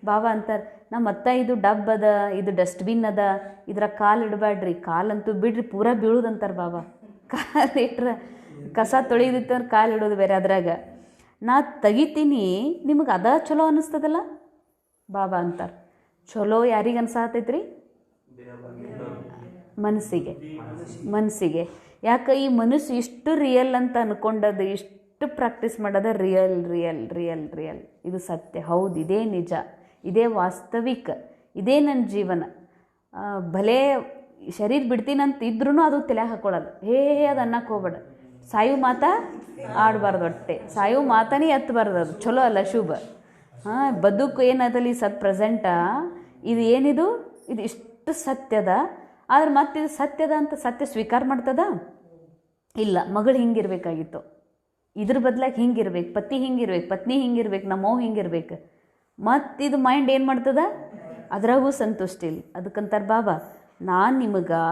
ಬಾಬಾ ಅಂತಾರೆ ಮತ್ತು ಇದು ಡಬ್ ಅದ, ಇದು ಡಸ್ಟ್ಬಿನ್ ಅದ, ಇದ್ರ ಕಾಲು ಇಡಬೇಡ್ರಿ, ಕಾಲಂತೂ ಬಿಡ್ರಿ ಪೂರಾ ಬೀಳುದಂತಾರೆ ಬಾಬಾ. ಕಾಲು ಇಟ್ರೆ ಕಸ ತೊಳೆದಿತ್ತಂದ್ರೆ ಕಾಲು ಇಡೋದು ಬೇರೆ. ಅದ್ರಾಗ ನಾ ತೆಗಿತೀನಿ, ನಿಮಗೆ ಅದ ಚಲೋ ಅನ್ನಿಸ್ತದಲ್ಲ. ಬಾಬಾ ಅಂತಾರೆ ಚಲೋ ಯಾರಿಗೆ ಅನ್ಸಾತೈತ್ರಿ, ಮನಸ್ಸಿಗೆ. ಯಾಕೆ ಈ ಮನಸ್ಸು ಇಷ್ಟು ರಿಯಲ್ ಅಂತ ಅಂದ್ಕೊಂಡದು, ಇಷ್ಟು ಪ್ರಾಕ್ಟೀಸ್ ಮಾಡೋದು ರಿಯಲ್. ಇದು ಸತ್ಯ, ಹೌದು, ಇದೇ ನಿಜ, ಇದೇ ವಾಸ್ತವಿಕ, ಇದೇ ನನ್ನ ಜೀವನ. ಭಲೇ ಶರೀರ ಬಿಡ್ತೀನಂತ ಇದ್ರೂ ಅದು ತಲೆಯಾಗ ಹಾಕೊಳ್ಳಲ್ಲ. ಅದು ಅನ್ನಕ್ಕೆ ಹೋಗ್ಬೇಡ. ಸಾಯು ಮಾತಾ ಆಡಬಾರ್ದು, ಹೊಟ್ಟೆ ಸಾಯು ಮಾತಾನೇ ಎತ್ತಬಾರ್ದು. ಅದು ಚಲೋ ಅಲ್ಲ, ಶುಭ. ಬದುಕು ಏನದಲ್ಲಿ ಪ್ರೆಸೆಂಟಾ ಇದು ಏನಿದು, ಇದು ಇಷ್ಟು ಸತ್ಯದ. ಆದ್ರೆ ಮತ್ತಿದು ಸತ್ಯದ ಅಂತ ಸತ್ಯ ಸ್ವೀಕಾರ ಮಾಡ್ತದ ಇಲ್ಲ. ಮಗಳು ಹಿಂಗಿರ್ಬೇಕಾಗಿತ್ತು, ಇದ್ರ ಬದಲಾಗಿ ಹಿಂಗಿರ್ಬೇಕು, ಪತಿ ಹಿಂಗಿರ್ಬೇಕು, ಪತ್ನಿ ಹಿಂಗಿರ್ಬೇಕು, ನಮ್ಮವ್ ಹಿಂಗಿರ್ಬೇಕು. ಮತ್ತಿದು ಮೈಂಡ್ ಏನು ಮಾಡ್ತದ, ಅದ್ರಾಗೂ ಸಂತುಷ್ಟ ಇಲ್ಲ. ಅದಕ್ಕಂತಾರೆ ಬಾಬಾ, ನಾನು ನಿಮಗೆ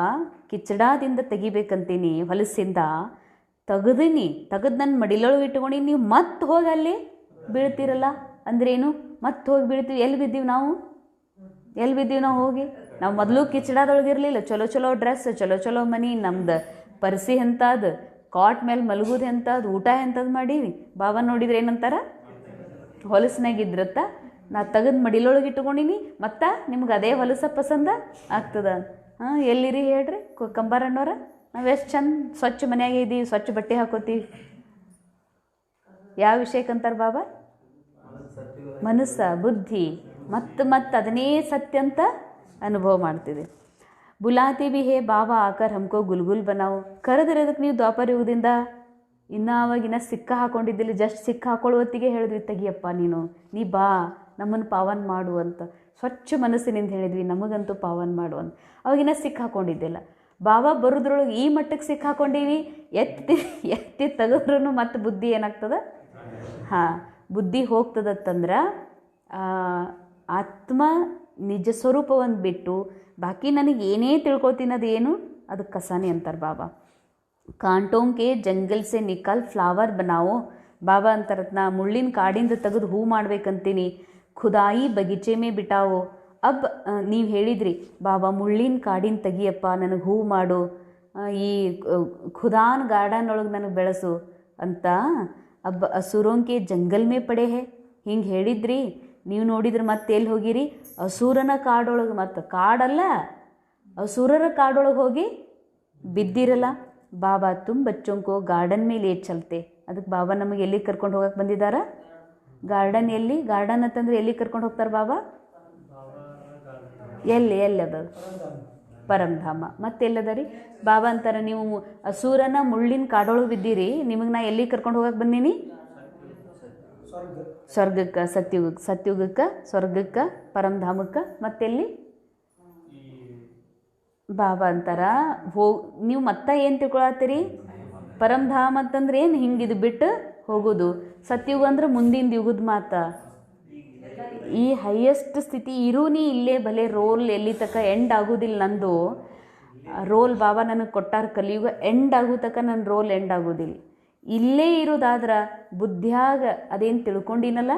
ಕಿಚಡಾದಿಂದ ತೆಗಿಬೇಕಂತೀನಿ, ಹೊಲಸಿಂದ ತೆಗೆದು ನನ್ನ ಮಡಿಲೊಳಗೆ ಇಟ್ಕೊಂಡು ನೀವು ಮತ್ತೆ ಹೋಗಿ ಅಲ್ಲಿ ಬೀಳ್ತೀರಲ್ಲ. ಅಂದ್ರೇನು, ಮತ್ತೆ ಹೋಗಿ ಬೀಳ್ತೀವಿ. ಎಲ್ಲಿ ಬಿದ್ದೀವಿ ನಾವು ಹೋಗಿ? ನಾವು ಮೊದಲು ಕಿಚಡಾದೊಳಗಿರಲಿಲ್ಲ. ಚಲೋ ಡ್ರೆಸ್, ಚಲೋ ಮನಿ, ನಮ್ದು ಪರ್ಸಿ ಎಂಥದ್ದು, ಕಾಟ್ ಮೇಲೆ ಮಲಗೋದು ಎಂಥದ್ದು, ಊಟ ಎಂಥದ್ದು ಮಾಡೀವಿ. ಬಾಬಾ ನೋಡಿದ್ರೆ ಏನಂತಾರ, ಹೊಲಸ್ನಾಗಿದ್ರತ್ತ ನಾ ತೆಗೆದು ಮಡಿಲೊಳಗೆ ಇಟ್ಕೊಂಡಿನಿ, ಮತ್ತು ನಿಮ್ಗೆ ಅದೇ ಹೊಲಸ ಪಸಂದ ಆಗ್ತದ. ಎಲ್ಲಿರಿ ಹೇಳ್ರಿ ಕಂಬಾರಣ್ಣವ್ರ? ನಾವು ಎಷ್ಟು ಚಂದ ಸ್ವಚ್ಛ ಮನೆಯಾಗೆ ಇದ್ದೀವಿ, ಸ್ವಚ್ಛ ಬಟ್ಟೆ ಹಾಕೋತೀವಿ. ಯಾವ ವಿಷಯಕ್ಕಂತಾರೆ ಬಾಬಾ? ಮನಸ್ಸ, ಬುದ್ಧಿ ಮತ್ತು ಅದನ್ನೇ ಸತ್ಯ ಅಂತ ಅನುಭವ ಮಾಡ್ತಿದೆ. ಬುಲಾತಿ ಬಿ ಹೇ ಬಾಬಾ ಆಕರ್ ಹಮ್ಕೋ ಗುಲ್ಗುಲ್ ಬನಾವು. ಕರೆದಿರೋದಕ್ಕೆ ನೀವು ದ್ವಾಪರ ಯುಗದಿಂದ ಅವಾಗಿನ ಸಿಕ್ಕ ಹಾಕೊಂಡಿದ್ದಿಲ್ಲ. ಜಸ್ಟ್ ಸಿಕ್ಕ ಹಾಕೊಳ್ಳೋ ಹೊತ್ತಿಗೆ ಹೇಳಿದ್ವಿ, ತೆಗಿಯಪ್ಪ ನೀ ಬಾ, ನಮ್ಮನ್ನು ಪಾವನ್ ಮಾಡು ಅಂತ. ಸ್ವಚ್ಛ ಮನಸ್ಸಿನಿಂದ ಹೇಳಿದ್ವಿ, ನಮಗಂತೂ ಪಾವನ್ ಮಾಡು ಅಂತ. ಅವಾಗಿನ ಸಿಕ್ಕ ಹಾಕೊಂಡಿದ್ದಿಲ್ಲ. ಬಾಬಾ ಬರೋದ್ರೊಳಗೆ ಈ ಮಟ್ಟಕ್ಕೆ ಸಿಕ್ಕ ಹಾಕೊಂಡೀವಿ. ಎತ್ತಿ ತೆಗೆದ್ರೂ ಮತ್ತು ಬುದ್ಧಿ ಏನಾಗ್ತದ? ಬುದ್ಧಿ ಹೋಗ್ತದತ್ತಂದ್ರೆ ಆತ್ಮ ನಿಜ ಸ್ವರೂಪವನ್ನು ಬಿಟ್ಟು ಬಾಕಿ ನನಗೆ ಏನೇ ತಿಳ್ಕೊತೀನದೇನು ಅದು ಕಸಾನೆ ಅಂತಾರೆ ಬಾಬಾ. ಕಾಂಟೋಂಕೆ ಜಂಗಲ್ ಸೆ ನಿಕಾಲ್ ಫ್ಲವರ್ ಬನಾವೋ. ಬಾಬಾ ಅಂತಾರೆ, ನಾ ಮುಳ್ಳಿನ ಕಾಡಿಂದ ತೆಗೆದು ಹೂ ಮಾಡ್ಬೇಕಂತೀನಿ. ಖುದಾಯಿ ಬಗೀಚೆ ಮೇ ಬಿಟಾವೋ. ನೀವು ಹೇಳಿದ್ರಿ ಬಾಬಾ, ಮುಳ್ಳಿನ ಕಾಡಿನ ತೆಗಿಯಪ್ಪ, ನನಗೆ ಹೂ ಮಾಡು, ಈ ಖುದಾನ್ ಗಾರ್ಡನ್ ಒಳಗೆ ನನಗೆ ಬೆಳೆಸು ಅಂತ. ಅಸುರೋಂಕೆ ಜಂಗಲ್ ಮೇ ಪಡೆ ಹೇ. ಹಿಂಗೆ ಹೇಳಿದ್ರಿ. ನೀವು ನೋಡಿದ್ರೆ ಮತ್ತೆ ಎಲ್ಲಿ ಹೋಗಿರಿ? ಅಸೂರನ ಕಾಡೊಳಗೆ. ಮತ್ತು ಕಾಡಲ್ಲ, ಅಸುರರ ಕಾಡೊಳಗೆ ಹೋಗಿ ಬಿದ್ದಿರಲ್ಲ. ಬಾಬಾ ತುಮ್ ಬಚ್ಚೋಂಕೋ ಗಾರ್ಡನ್ ಮೇಲೆ ಚಲ್ತೆ. ಅದಕ್ಕೆ ಬಾಬಾ ನಮಗೆ ಎಲ್ಲಿ ಕರ್ಕೊಂಡು ಹೋಗಕ್ಕೆ ಬಂದಿದ್ದಾರ? ಗಾರ್ಡನ್. ಎಲ್ಲಿ ಗಾರ್ಡನ್ ಅಂತಂದ್ರೆ ಎಲ್ಲಿ ಕರ್ಕೊಂಡು ಹೋಗ್ತಾರೆ ಬಾಬಾ? ಎಲ್ಲಿ ಅದ? ಪರಂಧಾಮ. ಮತ್ತೆಲ್ಲದ ರೀ? ಬಾಬಾ ಅಂತಾರೆ, ನೀವು ಅಸೂರನ ಮುಳ್ಳಿನ ಕಾಡೊಳಗೆ ಬಿದ್ದೀರಿ, ನಿಮಗೆ ನಾ ಎಲ್ಲಿ ಕರ್ಕೊಂಡು ಹೋಗಕ್ಕೆ ಬಂದೀನಿ? ಸ್ವರ್ಗಕ್ಕೆ, ಸತ್ಯುಗಕ್ಕೆ, ಸ್ವರ್ಗಕ್ಕೆ, ಪರಂಧಾಮಕ್ಕೆ. ಮತ್ತೆಲ್ಲಿ? ಬಾಬಾ ಅಂತಾರ, ನೀವು ಮತ್ತೆ ಏನು ತಿಳ್ಕೊಳತ್ತೀರಿ? ಪರಂಧಾಮ ಅಂತಂದ್ರೆ ಏನು? ಹಿಂಗಿದು ಬಿಟ್ಟು ಹೋಗೋದು. ಸತ್ಯುಗ ಅಂದ್ರೆ ಮುಂದಿನ ಯುಗದ ಮಾತ. ಈ ಹೈಯೆಸ್ಟ್ ಸ್ಥಿತಿ ಇರೂ ಇಲ್ಲೇ ಭಲೆ ರೋಲ್ ಎಲ್ಲಿ ತನಕ ಎಂಡ್ ಆಗೋದಿಲ್ಲ. ನಂದು ರೋಲ್ ಬಾಬಾ ನನಗೆ ಕೊಟ್ಟಾರ, ಕಲಿಯುಗ ಎಂಡ್ ಆಗೋ ತನಕ ನನ್ನ ರೋಲ್ ಎಂಡ್ ಆಗೋದಿಲ್ಲ. ಇಲ್ಲೇ ಇರೋದಾದ್ರೆ ಬುದ್ಧಿಯಾಗ ಅದೇನು ತಿಳ್ಕೊಂಡಿನಲ್ಲ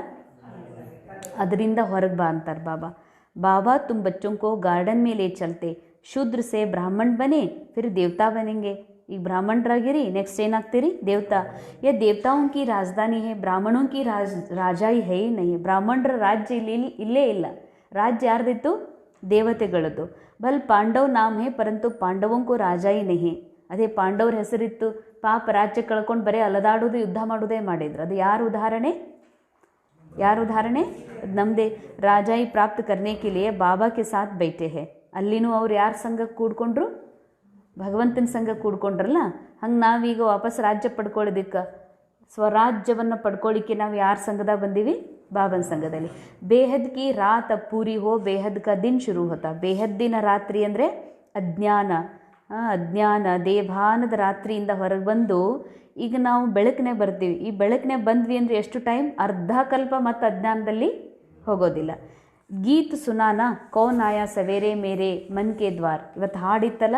ಅದರಿಂದ ಹೊರಗೆ ಬಾ ಅಂತಾರೆ ಬಾಬಾ. ಬಾಬಾ ತುಮ್ ಬಚ್ಚೋಂಕೋ ಗಾರ್ಡನ್ ಮೇಲೆ ಚಲ್ತೆ, ಶೂದ್ರ ಸೆ ಬ್ರಾಹ್ಮಣ ಬನೆ ಫಿರ್ ದೇವತಾ ಬನೆಂಗೆ. ಈಗ ಬ್ರಾಹ್ಮಣರಾಗಿರಿ, ನೆಕ್ಸ್ಟ್ ಏನಾಗ್ತೀರಿ? ದೇವತಾ. ಯಾ ದೇವತಾओं की राजधानी है, ब्राह्मणों की ರಾಜಾಯಿ ಹೈ ನಹಿ. ಬ್ರಾಹ್ಮಣರ ರಾಜ್ಯ ಇಲ್ಲೇ ಇಲ್ಲ. ರಾಜ್ಯ ಯಾರ್ದಿತ್ತು? ದೇವತೆಗಳದ್ದು. ಬಲ್ ಪಾಂಡವ್ ನಾಮ್ ಹೇ ಪರಂತು ಪಾಂಡವೋಂಕೋ ರಾಜಾಯಿ ನಹಿ. ಅದೇ ಪಾಂಡವ್ರ ಹೆಸರಿತ್ತು, ಪಾಪ ರಾಜ್ಯ ಕಳ್ಕೊಂಡು ಬರೀ ಅಲದಾಡೋದು ಯುದ್ಧ ಮಾಡೋದೇ ಮಾಡಿದ್ರು. ಅದು ಯಾರು ಉದಾಹರಣೆ? ನಮ್ಮದೇ. ರಾಜಾಯಿ ಪ್ರಾಪ್ತ ಕರ್ನೆ ಕೆ ಲಿಯೆ ಬಾಬಾ ಕೆ ಸಾಥ್ ಬೈಠೆ ಹೇ. ಅಲ್ಲಿನೂ ಅವ್ರು ಯಾರ ಸಂಘಕ್ಕೆ ಕೂಡ್ಕೊಂಡ್ರು? ಭಗವಂತನ ಸಂಘ ಕೂಡ್ಕೊಂಡ್ರಲ್ಲ. ಹಂಗೆ ನಾವೀಗ ವಾಪಸ್ ರಾಜ್ಯ ಪಡ್ಕೊಳ್ಳೋದಕ್ಕೆ, ಸ್ವರಾಜ್ಯವನ್ನು ಪಡ್ಕೊಳ್ಳಿಕ್ಕೆ ನಾವು ಯಾರ ಸಂಘದಾಗ ಬಂದೀವಿ? ಬಾಬನ ಸಂಘದಲ್ಲಿ. ಬೇಹದ್ ಕಿ ರಾತ್ ಪೂರಿ ಹೋ ಬೇಹದ್ ಕಾ ದಿನ್ ಶುರು ಹೋತಾ. ಬೇಹದ್ದಿನ ರಾತ್ರಿ ಅಂದರೆ ಅಜ್ಞಾನ. ದೇಭಾನದ ರಾತ್ರಿಯಿಂದ ಹೊರಗೆ ಬಂದು ಈಗ ನಾವು ಬೆಳಕನೇ ಬರ್ತೀವಿ. ಈ ಬೆಳಕನೇ ಬಂದ್ವಿ ಅಂದರೆ ಎಷ್ಟು ಟೈಮ್? ಅರ್ಧ ಕಲ್ಪ. ಮತ್ತು ಅಜ್ಞಾನದಲ್ಲಿ ಹೋಗೋದಿಲ್ಲ. ಗೀತ್ ಸುನಾನ ಕೌನ್ ಆಯಾ ಸವೇರೆ ಮೇರೆ ಮನ್ ಕೆ ದ್ವಾರ್. ಇವತ್ತು ಹಾಡಿತ್ತಲ್ಲ,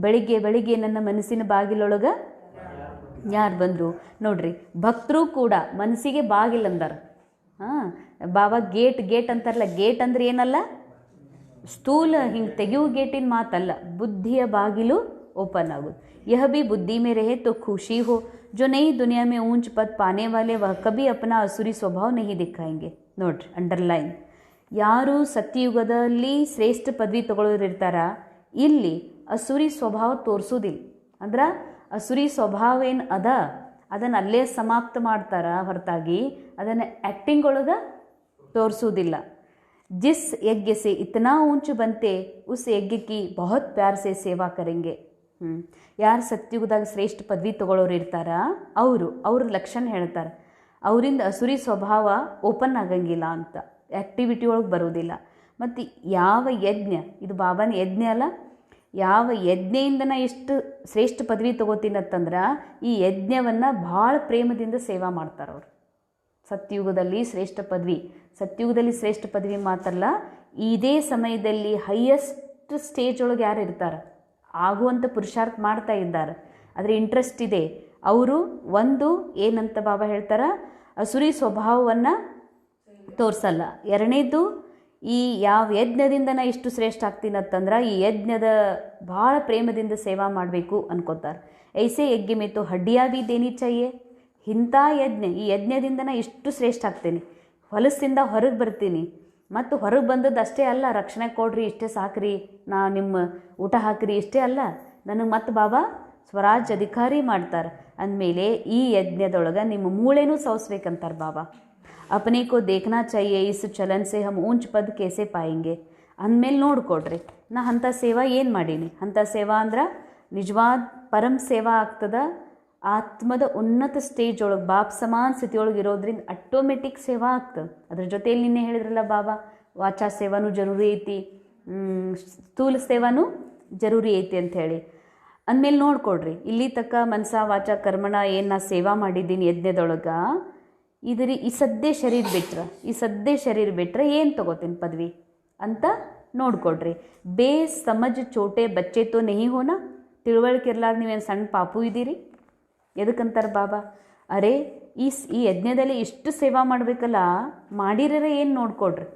ಬೆಳಿಗ್ಗೆ ನನ್ನ ಮನಸ್ಸಿನ ಬಾಗಿಲೊಳಗೆ ಯಾರು ಬಂದರು ನೋಡ್ರಿ. ಭಕ್ತರು ಕೂಡ ಮನಸ್ಸಿಗೆ ಬಾಗಿಲು ಅಂದಾರ. ಬಾಬಾ ಗೇಟ್ ಅಂತಾರಲ್ಲ. ಗೇಟ್ ಅಂದ್ರೆ ಏನಲ್ಲ, ಸ್ಥೂಲ ಹಿಂಗೆ ತೆಗೆಯುವ ಗೇಟಿನ ಮಾತಲ್ಲ. ಬುದ್ಧಿಯ ಬಾಗಿಲು ಓಪನ್ ಆಗೋದು. ಯಹ ಬಿ ಬುದ್ಧಿ ಮೇ ರಹೆ ತೋ ಖುಷಿ ಹೋ. ಜೋ ನೈ ದುನಿಯಾ ಮೇ ಊಂಚ್ ಪದ್ ಪಾನೆ ವಾಲೆ ವಹ ಕಭಿ ಅಪನಾ ಅಸುರಿ ಸ್ವಭಾವ ನಹಿ ದಿಖಾಯಂಗೆ. ನೋಡ್ರಿ, ಅಂಡರ್ಲೈನ್. ಯಾರು ಸತ್ಯಯುಗದಲ್ಲಿ ಶ್ರೇಷ್ಠ ಪದವಿ ತಗೊಳ್ಳೋರಿರ್ತಾರ, ಇಲ್ಲಿ ಅಸುರಿ ಸ್ವಭಾವ ತೋರಿಸೋದಿಲ್ಲ. ಅಂದ್ರೆ ಅಸುರಿ ಸ್ವಭಾವ ಏನು ಅದ ಅದನ್ನು ಅಲ್ಲೇ ಸಮಾಪ್ತ ಮಾಡ್ತಾರ ಹೊರತಾಗಿ ಅದನ್ನು ಆ್ಯಕ್ಟಿಂಗ್ ಒಳಗೆ ತೋರಿಸೋದಿಲ್ಲ. ಜಿಸ್ ಯಜ್ಞ ಸೆ ಇತನಾ ಊಂಚು ಬಂತೆ ಉಸ್ ಯಜ್ಞ ಕಿ ಬಹುತ್ ಪ್ಯಾರ್ ಸೆ ಸೇವಾ ಕರೆಂಗೆ. ಯಾರು ಸತ್ಯುಗದಾಗ ಶ್ರೇಷ್ಠ ಪದವಿ ತಗೊಳ್ಳೋರು ಇರ್ತಾರ, ಅವ್ರ ಲಕ್ಷಣ ಹೇಳ್ತಾರೆ. ಅವರಿಂದ ಅಸುರಿ ಸ್ವಭಾವ ಓಪನ್ ಆಗಂಗಿಲ್ಲ ಅಂತ, ಆ್ಯಕ್ಟಿವಿಟಿ ಒಳಗೆ ಬರೋದಿಲ್ಲ. ಮತ್ತು ಯಾವ ಯಜ್ಞ, ಇದು ಬಾಬಾನ ಯಜ್ಞ ಅಲ್ಲ, ಯಾವ ಯಜ್ಞೆಯಿಂದ ನಾ ಎಷ್ಟು ಶ್ರೇಷ್ಠ ಪದವಿ ತೊಗೋತೀನಂತಂದ್ರೆ ಈ ಯಜ್ಞವನ್ನು ಭಾಳ ಪ್ರೇಮದಿಂದ ಸೇವಾ ಮಾಡ್ತಾರೆ ಅವರು. ಸತ್ಯುಗದಲ್ಲಿ ಶ್ರೇಷ್ಠ ಪದವಿ ಮಾತಲ್ಲ, ಇದೇ ಸಮಯದಲ್ಲಿ ಹೈಯೆಸ್ಟ್ ಸ್ಟೇಜ್ ಒಳಗೆ ಯಾರು ಇರ್ತಾರೆ, ಆಗುವಂಥ ಪುರುಷಾರ್ಥ ಮಾಡ್ತಾ ಇದ್ದಾರೆ, ಅದರ ಇಂಟ್ರೆಸ್ಟ್ ಇದೆ ಅವರು. ಒಂದು ಏನಂತ ಬಾಬಾ ಹೇಳ್ತಾರೆ, ಅಸುರಿ ಸ್ವಭಾವವನ್ನು ತೋರಿಸಲ್ಲ. ಎರಡನೇದು, ಈ ಯಾವ ಯಜ್ಞದಿಂದ ನಾ ಇಷ್ಟು ಶ್ರೇಷ್ಠ ಆಗ್ತೀನಂತಂದ್ರೆ ಈ ಯಜ್ಞದ ಭಾಳ ಪ್ರೇಮದಿಂದ ಸೇವಾ ಮಾಡಬೇಕು ಅನ್ಕೋತಾರೆ. ಐಸೆ ಯಜ್ಞ ಮೇತು ಹಡ್ಡಿಯಾ ಬಿ ದೇನಿ ಚಾಹಿಯೆ. ಇಂಥ ಯಜ್ಞ, ಈ ಯಜ್ಞದಿಂದ ನಾ ಇಷ್ಟು ಶ್ರೇಷ್ಠ ಆಗ್ತೀನಿ, ಹೊಲಸಿಂದ ಹೊರಗೆ ಬರ್ತೀನಿ. ಮತ್ತು ಹೊರಗೆ ಬಂದದ್ದು ಅಷ್ಟೇ ಅಲ್ಲ, ರಕ್ಷಣೆ ಕೊಡ್ರಿ ಇಷ್ಟೇ ಸಾಕ್ರಿ, ನಾ ನಿಮ್ಮ ಊಟ ಹಾಕ್ರಿ ಇಷ್ಟೇ ಅಲ್ಲ, ನನಗೆ ಮತ್ತು ಬಾಬಾ ಸ್ವರಾಜ್ಯ ಅಧಿಕಾರಿ ಮಾಡ್ತಾರೆ ಅಂದಮೇಲೆ ಈ ಯಜ್ಞದೊಳಗೆ ನಿಮ್ಮ ಮೂಳೆನೂ ಸೌಸ್ಬೇಕಂತಾರೆ ಬಾಬಾ. अपने को देखना चाहिए इस चलन से हम ऊंच पद कैसे पाएंगे ಅಂದಮೇಲೆ ನೋಡ್ಕೊಡ್ರಿ ನಾ ಅಂಥ ಸೇವಾ ಏನು ಮಾಡೀನಿ. ಅಂಥ ಸೇವಾ ಅಂದ್ರೆ ನಿಜವಾದ ಪರಂ ಸೇವಾ ಆಗ್ತದ. ಆತ್ಮದ ಉನ್ನತ ಸ್ಟೇಜ್ ಒಳಗೆ ಬಾಪ್ ಸಮಾನ ಸ್ಥಿತಿಯೊಳಗೆ ಇರೋದ್ರಿಂದ ಆಟೋಮೆಟಿಕ್ ಸೇವಾ ಆಗ್ತದೆ. ಅದ್ರ ಜೊತೆಯಲ್ಲಿ ನಿನ್ನೆ ಹೇಳಿದ್ರಲ್ಲ ಬಾಬಾ, ವಾಚಾ ಸೇವಾನೂ ಜರೂರಿ ಐತಿ, ಸ್ಥೂಲ ಸೇವಾನೂ ಜರೂರಿ ಐತಿ ಅಂಥೇಳಿ ಅಂದಮೇಲೆ ನೋಡ್ಕೊಡ್ರಿ. ಇಲ್ಲಿ ತಕ್ಕ ಮನಸ ವಾಚ ಕರ್ಮಣ ಏನು ನಾ ಸೇವಾ ಮಾಡಿದ್ದೀನಿ ಯಜ್ಞದೊಳಗೆ, ಈ ಸದ್ಯ ಶರೀರ ಬಿಟ್ರೆ ಏನು ತಗೋತೀನಿ ಪದವಿ ಅಂತ ನೋಡ್ಕೊಡ್ರಿ. ಸಮಜ್ ಚೋಟೆ ಬಚ್ಚೆ ತೋ ನಹಿ ಹೋನ. ತಿಳುವಳಿಕೆ ಇರ್ಲಾರ್ದು ನೀವೇನು ಸಣ್ಣ ಪಾಪು ಇದ್ದೀರಿ. ಎದಕ್ಕಂತಾರೆ ಬಾಬಾ, ಅರೆ ಈ ಯಜ್ಞದಲ್ಲಿ ಇಷ್ಟು ಸೇವಾ ಮಾಡಬೇಕಲ್ಲ, ಮಾಡಿರರೆ ಏನು ನೋಡ್ಕೊಡ್ರಿ.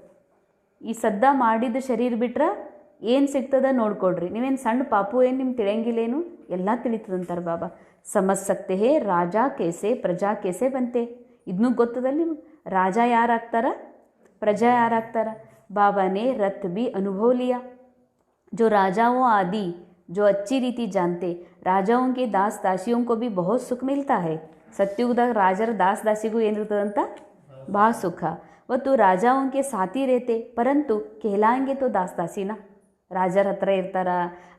ಈ ಸದ್ದ ಮಾಡಿದ ಶರೀರ ಬಿಟ್ರೆ ಏನು ಸಿಗ್ತದ ನೋಡ್ಕೊಡ್ರಿ. ನೀವೇನು ಸಣ್ಣ ಪಾಪು, ಏನು ನಿಮ್ಗೆ ತಿಳಿಯಂಗಿಲ್ಲೇನು, ಎಲ್ಲ ತಿಳಿತದಂತಾರೆ ಬಾಬಾ. ಸಮಜ್ ಸಕ್ತೆ ಹೇ ರಾಜಾ ಕೇಸೆ ಪ್ರಜಾ ಕೇಸೆ ಬಂತೆ. ಇದನ್ನೂ ಗೊತ್ತದಲ್ಲಿ ನಿಮ್ಗೆ, ರಾಜ ಯಾರಾಗ್ತಾರ, ಪ್ರಜಾ ಯಾರಾಗ್ತಾರ. ಬಾಬಾನೇ ರಥ್ ಬಿ ಅನುಭವ ಲಿಯಾ. जो राजाओं आदि जो अच्छी रीति जानते, राजाओं के दास दासियों को भी बहुत सुख मिलता है. ಸತ್ಯುಗದಾಗ ರಾಜರ ದಾಸ ದಾಸಿಗೂ ಏನಿರ್ತದಂತ ಭಾಳ ಸುಖ. ಮತ್ತು ರಾಜಾವಂಗೆ ಸಾಥಿ ರೇತೆ ಪರಂತು ಕೆಹಲಾಂಗೆ ತೋ ದಾಸ ದಾಸಿನ. ರಾಜರ ಹತ್ರ ಇರ್ತಾರ,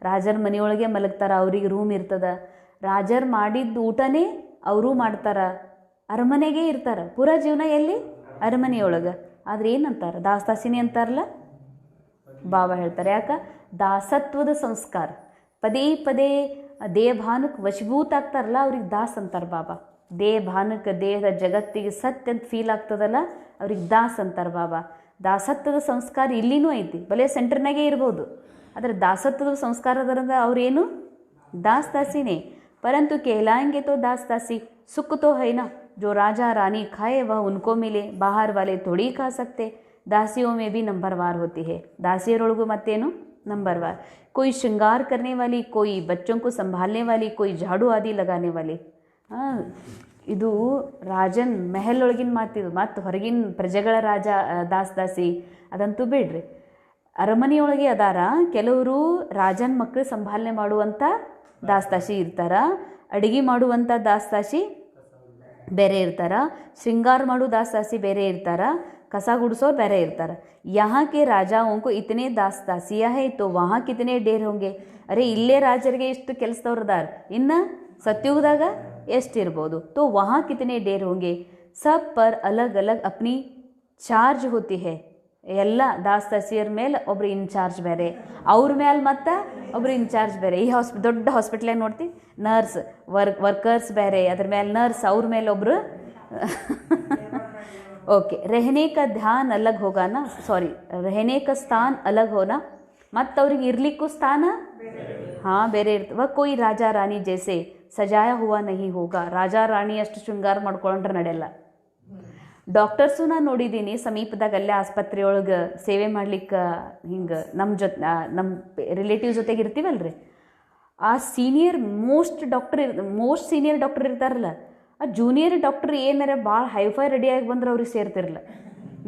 ರಾಜರ ಮನೆಯೊಳಗೆ ಮಲಗ್ತಾರ, ಅವ್ರಿಗೆ ರೂಮ್ ಇರ್ತದ, ರಾಜರು ಮಾಡಿದ್ದು ಊಟನೇ ಅವರೂ ಮಾಡ್ತಾರ, ಅರಮನೆಗೆ ಇರ್ತಾರ, ಪೂರಾ ಜೀವನ ಎಲ್ಲಿ ಅರಮನೆಯೊಳಗೆ. ಆದರೆ ಏನಂತಾರ, ದಾಸ ದಾಸಿನಿ ಅಂತಾರಲ್ಲ. ಬಾಬಾ ಹೇಳ್ತಾರೆ, ಯಾಕೆ ದಾಸತ್ವದ ಸಂಸ್ಕಾರ ಪದೇ ಪದೇ ದೇಹಭಾನಕ್ಕೆ ವಶಭೂತ ಆಗ್ತಾರಲ್ಲ, ಅವ್ರಿಗೆ ದಾಸ್ ಅಂತಾರೆ ಬಾಬಾ. ದೇಹಭಾನಕ್ಕೆ, ದೇಹದ ಜಗತ್ತಿಗೆ ಸತ್ಯ ಅಂತ ಫೀಲ್ ಆಗ್ತದಲ್ಲ, ಅವ್ರಿಗೆ ದಾಸ್ ಅಂತಾರೆ ಬಾಬಾ. ದಾಸತ್ವದ ಸಂಸ್ಕಾರ ಇಲ್ಲಿನೂ ಐತಿ, ಭಲೆ ಸೆಂಟರ್ನಾಗೆ ಇರ್ಬೋದು, ಆದರೆ ದಾಸತ್ವದ ಸಂಸ್ಕಾರದರಿಂದ ಅವ್ರೇನು ದಾಸ್ ದಾಸಿನೇ. परंतु कहलाएंगे तो दास दासी. सुख तो है ना, जो राजा रानी खाए वह उनको मिले, बाहर वाले थोड़ी खा सकते. दासियों में भी नंबरवार होती है. दासियरೊಳಗೂ ಮತ್ತೇನು नंबरवार. कोई श्रृंगार करने वाली, कोई बच्चों को संभालने वाली, कोई झाड़ू आदि लगाने वाली. ಇದು ರಾಜನ್ ಮೆಹಲ್ ಒಳಗಿನ ಮಾತಿದು. ಮತ್ತು ಹೊರಗಿನ ಪ್ರಜೆಗಳ ರಾಜ ದಾಸ್ ದಾಸಿ ಅದಂತೂ ಬಿಡ್ರಿ. ಅರಮನೆಯೊಳಗೆ ಅದಾರ ಕೆಲವರು ರಾಜನ ಮಕ್ಕಳು ಸಂಭಾಲನೆ ಮಾಡುವಂಥ ದಾಸ್ತಾಶಿ ಇರ್ತಾರ, ಅಡುಗೆ ಮಾಡುವಂಥ ದಾಸ್ತಾಶಿ ಬೇರೆ ಇರ್ತಾರ, ಶೃಂಗಾರ ಮಾಡು ದಾಸ್ತಾಸಿ ಬೇರೆ ಇರ್ತಾರ, ಕಸ ಗುಡಿಸೋರು ಬೇರೆ ಇರ್ತಾರೆ. यहाँ के राजाओं को इतने दास दासिया है तो वहाँ कितने ढेर होंगे. ಅರೆ ಇಲ್ಲೇ ರಾಜರಿಗೆ ಇಷ್ಟು ಕೆಲಸದವ್ರು ಅದಾರ, ಇನ್ನು ಸತ್ಯುಗದಾಗ ಎಷ್ಟಿರ್ಬೋದು. तो वहाँ कितने ढेर होंगे. सब पर अलग अलग अपनी ಚಾರ್ಜ್ होती है. ಎಲ್ಲ ದಾಸ್ತಾಸಿಯರ ಮೇಲೆ ಒಬ್ರು ಇನ್ಚಾರ್ಜ್ ಬೇರೆ, ಅವ್ರ ಮೇಲೆ ಮತ್ತು ಒಬ್ರು ಇನ್ಚಾರ್ಜ್ ಬೇರೆ. ಈ ದೊಡ್ಡ ಹಾಸ್ಪಿಟ್ಲಾಗ ನೋಡ್ತೀವಿ ನರ್ಸ್ ವರ್ಕರ್ಸ್ ಬೇರೆ, ಅದ್ರ ಮೇಲೆ ನರ್ಸ್, ಅವ್ರ ಮೇಲೆ ಒಬ್ಬರು. ಓಕೆ, रहने का ध्यान अलग होगा ना, ಸಾರಿ रहने का स्थान अलग होना. ಮತ್ತು ಅವ್ರಿಗೆ ಇರ್ಲಿಕ್ಕೂ ಸ್ಥಾನ ಹಾಂ ಬೇರೆ ಇರ್ತವೆ. कोई ರಾಜಾ ರಾಣಿ ಜೈಸೆ ಸಜಾಯ ಹುವಾ ನಹಿ ಹೋಗಾ. ರಾಜಾ ರಾಣಿ ಅಷ್ಟು ಶೃಂಗಾರ ಮಾಡ್ಕೊಂಡ್ರೆ ನಡೆಯಲ್ಲ. ಡಾಕ್ಟರ್ಸು ನಾನು ನೋಡಿದ್ದೀನಿ ಸಮೀಪದಾಗ, ಅಲ್ಲೇ ಆಸ್ಪತ್ರೆಯೊಳಗೆ ಸೇವೆ ಮಾಡ್ಲಿಕ್ಕೆ. ಹಿಂಗೆ ನಮ್ಮ ರಿಲೇಟಿವ್ ಜೊತೆಗೆ ಇರ್ತೀವಲ್ರಿ, ಆ ಮೋಸ್ಟ್ ಸೀನಿಯರ್ ಡಾಕ್ಟರ್ ಇರ್ತಾರಲ್ಲ, ಆ ಜೂನಿಯರ್ ಡಾಕ್ಟರ್ ಏನಾರ ಭಾಳ ಹೈಫೈ ರೆಡಿಯಾಗಿ ಬಂದ್ರೆ ಅವ್ರಿಗೆ ಸೇರ್ತಿರಲ್ಲ.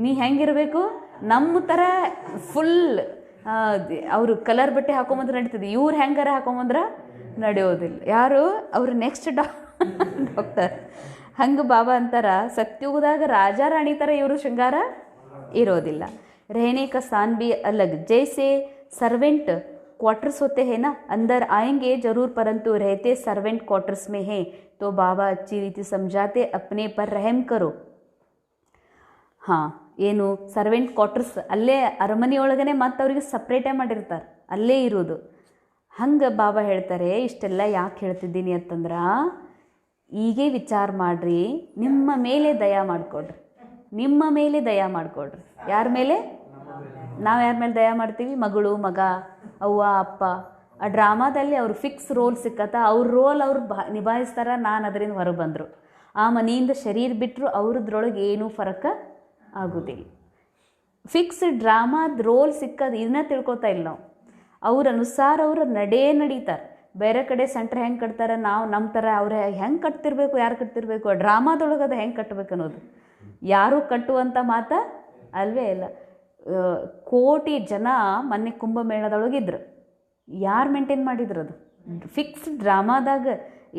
ನೀ ಹೆಂಗಿರಬೇಕು, ನಮ್ಮ ಥರ ಫುಲ್ ಅವರು ಕಲರ್ ಬಟ್ಟೆ ಹಾಕೊಂಬಂದ್ರೆ ನಡೀತದೆ, ಇವ್ರು ಹೆಂಗಾರ ಹಾಕೊಂಬಂದ್ರೆ ನಡೆಯೋದಿಲ್ಲ. ಯಾರು ಅವರು ನೆಕ್ಸ್ಟ್ ಡಾಕ್ಟರ್. ಹಂಗೆ ಬಾಬಾ ಅಂತಾರ, ಸತ್ಯುಗದಾಗ ರಾಜಾ ರಾಣಿ ಥರ ಇವರು ಶೃಂಗಾರ ಇರೋದಿಲ್ಲ. रहने का स्थान भी अलग. जैसे सर्वेंट क्वार्टर्स होते हैं ना, अंदर आएंगे जरूर परंतु रहते सर्वेंट क्वार्टर्स में हैं. तो बाबा अच्छी रीति समझाते, अपने पर रहम करो. ಹಾಂ, ಏನು ಸರ್ವೆಂಟ್ ಕ್ವಾರ್ಟರ್ಸ್ ಅಲ್ಲೇ ಅರಮನೆಯೊಳಗನೆ ಮತ್ತು ಅವ್ರಿಗೆ ಸಪ್ರೇಟೇ ಮಾಡಿರ್ತಾರೆ, ಅಲ್ಲೇ ಇರೋದು. ಹಂಗೆ ಬಾಬಾ ಹೇಳ್ತಾರೆ, ಇಷ್ಟೆಲ್ಲ ಯಾಕೆ ಹೇಳ್ತಿದ್ದೀನಿ ಅಂತಂದ್ರೆ, ಈಗೇ ವಿಚಾರ ಮಾಡಿರಿ, ನಿಮ್ಮ ಮೇಲೆ ದಯಾ ಮಾಡಿಕೊಡ್ರಿ, ನಿಮ್ಮ ಮೇಲೆ ದಯಾ ಮಾಡಿಕೊಡ್ರಿ. ಯಾರ ಮೇಲೆ? ನಾವು ಯಾರ ಮೇಲೆ ದಯಾ ಮಾಡ್ತೀವಿ? ಮಗಳು, ಮಗ, ಅವ್ವ, ಅಪ್ಪ. ಆ ಡ್ರಾಮಾದಲ್ಲಿ ಅವ್ರು ಫಿಕ್ಸ್ ರೋಲ್ ಸಿಕ್ಕತ್ತ, ಅವ್ರ ರೋಲ್ ಅವ್ರು ನಿಭಾಯಿಸ್ತಾರ, ನಾನು ಅದರಿಂದ ಹೊರಗೆ ಬಂದರು. ಆ ಮನೆಯಿಂದ ಶರೀರ ಬಿಟ್ಟರು ಅವ್ರದ್ರೊಳಗೆ ಏನೂ ಫರಕ ಆಗೋದಿಲ್ಲ. ಫಿಕ್ಸ್ ಡ್ರಾಮಾದ ರೋಲ್ ಸಿಕ್ಕದು ಇದನ್ನ ತಿಳ್ಕೊತಾ ಇಲ್ಲ ನಾವು. ಅವ್ರ ಅನುಸಾರ ಅವ್ರು ನಡೀತಾರೆ. ಬೇರೆ ಕಡೆ ಸೆಂಟ್ರ್ ಹೆಂಗೆ ಕಟ್ತಾರೆ, ನಾವು ನಮ್ಮ ಥರ ಅವ್ರು ಹೆಂಗೆ ಕಟ್ತಿರ್ಬೇಕು, ಯಾರು ಕಟ್ತಿರ್ಬೇಕು, ಆ ಡ್ರಾಮಾದೊಳಗೆ ಅದು ಹೆಂಗೆ ಕಟ್ಟಬೇಕು ಅನ್ನೋದು ಯಾರೂ ಕಟ್ಟುವಂಥ ಮಾತು ಅಲ್ವೇ ಇಲ್ಲ. ಕೋಟಿ ಜನ ಮೊನ್ನೆ ಕುಂಭಮೇಳದೊಳಗಿದ್ರು, ಯಾರು ಮೇಂಟೈನ್ ಮಾಡಿದ್ರು? ಅದು ಫಿಕ್ಸ್ ಡ್ರಾಮಾದಾಗ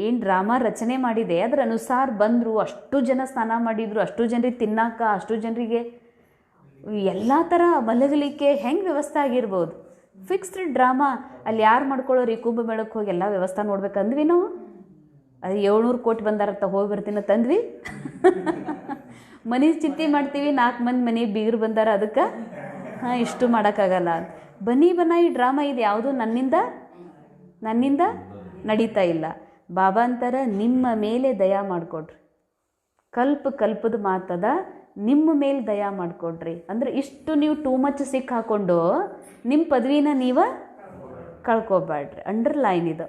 ಏನು ಡ್ರಾಮಾ ರಚನೆ ಮಾಡಿದೆ ಅದರ ಅನುಸಾರ ಬಂದರು, ಅಷ್ಟು ಜನ ಸ್ನಾನ ಮಾಡಿದರು, ಅಷ್ಟು ಜನರಿಗೆ ತಿನ್ನಾಕ, ಅಷ್ಟು ಜನರಿಗೆ ಎಲ್ಲ ಥರ ಮಲಗಲಿಕ್ಕೆ ಹೆಂಗೆ ವ್ಯವಸ್ಥೆ ಆಗಿರ್ಬೋದು. ಫಿಕ್ಸ್ಡ್ ಡ್ರಾಮಾ ಅಲ್ಲಿ ಯಾರು ಮಾಡ್ಕೊಳ್ಳೋರಿ? ಕುಂಭಮೇಳಕ್ಕೆ ಹೋಗಿ ಎಲ್ಲ ವ್ಯವಸ್ಥೆ ನೋಡ್ಬೇಕಂದ್ವಿ ನಾವು. ಅದು 700 ಕೋಟಿ ಬಂದಾರತ್ತ, ಹೋಗಿ ಬರ್ತೀನ ತಂದ್ವಿ. ಮನೆ ಚಿಂತೆ ಮಾಡ್ತೀವಿ, 4 ಮಂದಿ ಮನೆ ಬೀಗರು ಬಂದಾರ, ಅದಕ್ಕೆ ಇಷ್ಟು ಮಾಡೋಕ್ಕಾಗಲ್ಲ. ಬನ್ನಿ ಈ ಡ್ರಾಮಾ ಇದು ಯಾವುದು ನನ್ನಿಂದ ನಡೀತಾ ಇಲ್ಲ. ಬಾಬಾ ಅಂತಾರ, ನಿಮ್ಮ ಮೇಲೆ ದಯಾ ಮಾಡಿಕೊಡ್ರಿ. ಕಲ್ಪದ ಮಾತದ, ನಿಮ್ಮ ಮೇಲೆ ದಯಾ ಮಾಡಿಕೊಡ್ರಿ. ಅಂದರೆ ಇಷ್ಟು ನೀವು ಟೂ ಮಚ್ ಸಿಕ್ ಹಾಕ್ಕೊಂಡು ನಿಮ್ಮ ಪದವಿನ ನೀವು ಕಳ್ಕೊಬೇಡ್ರಿ. ಅಂಡರ್ಲೈನ್ ಇದು.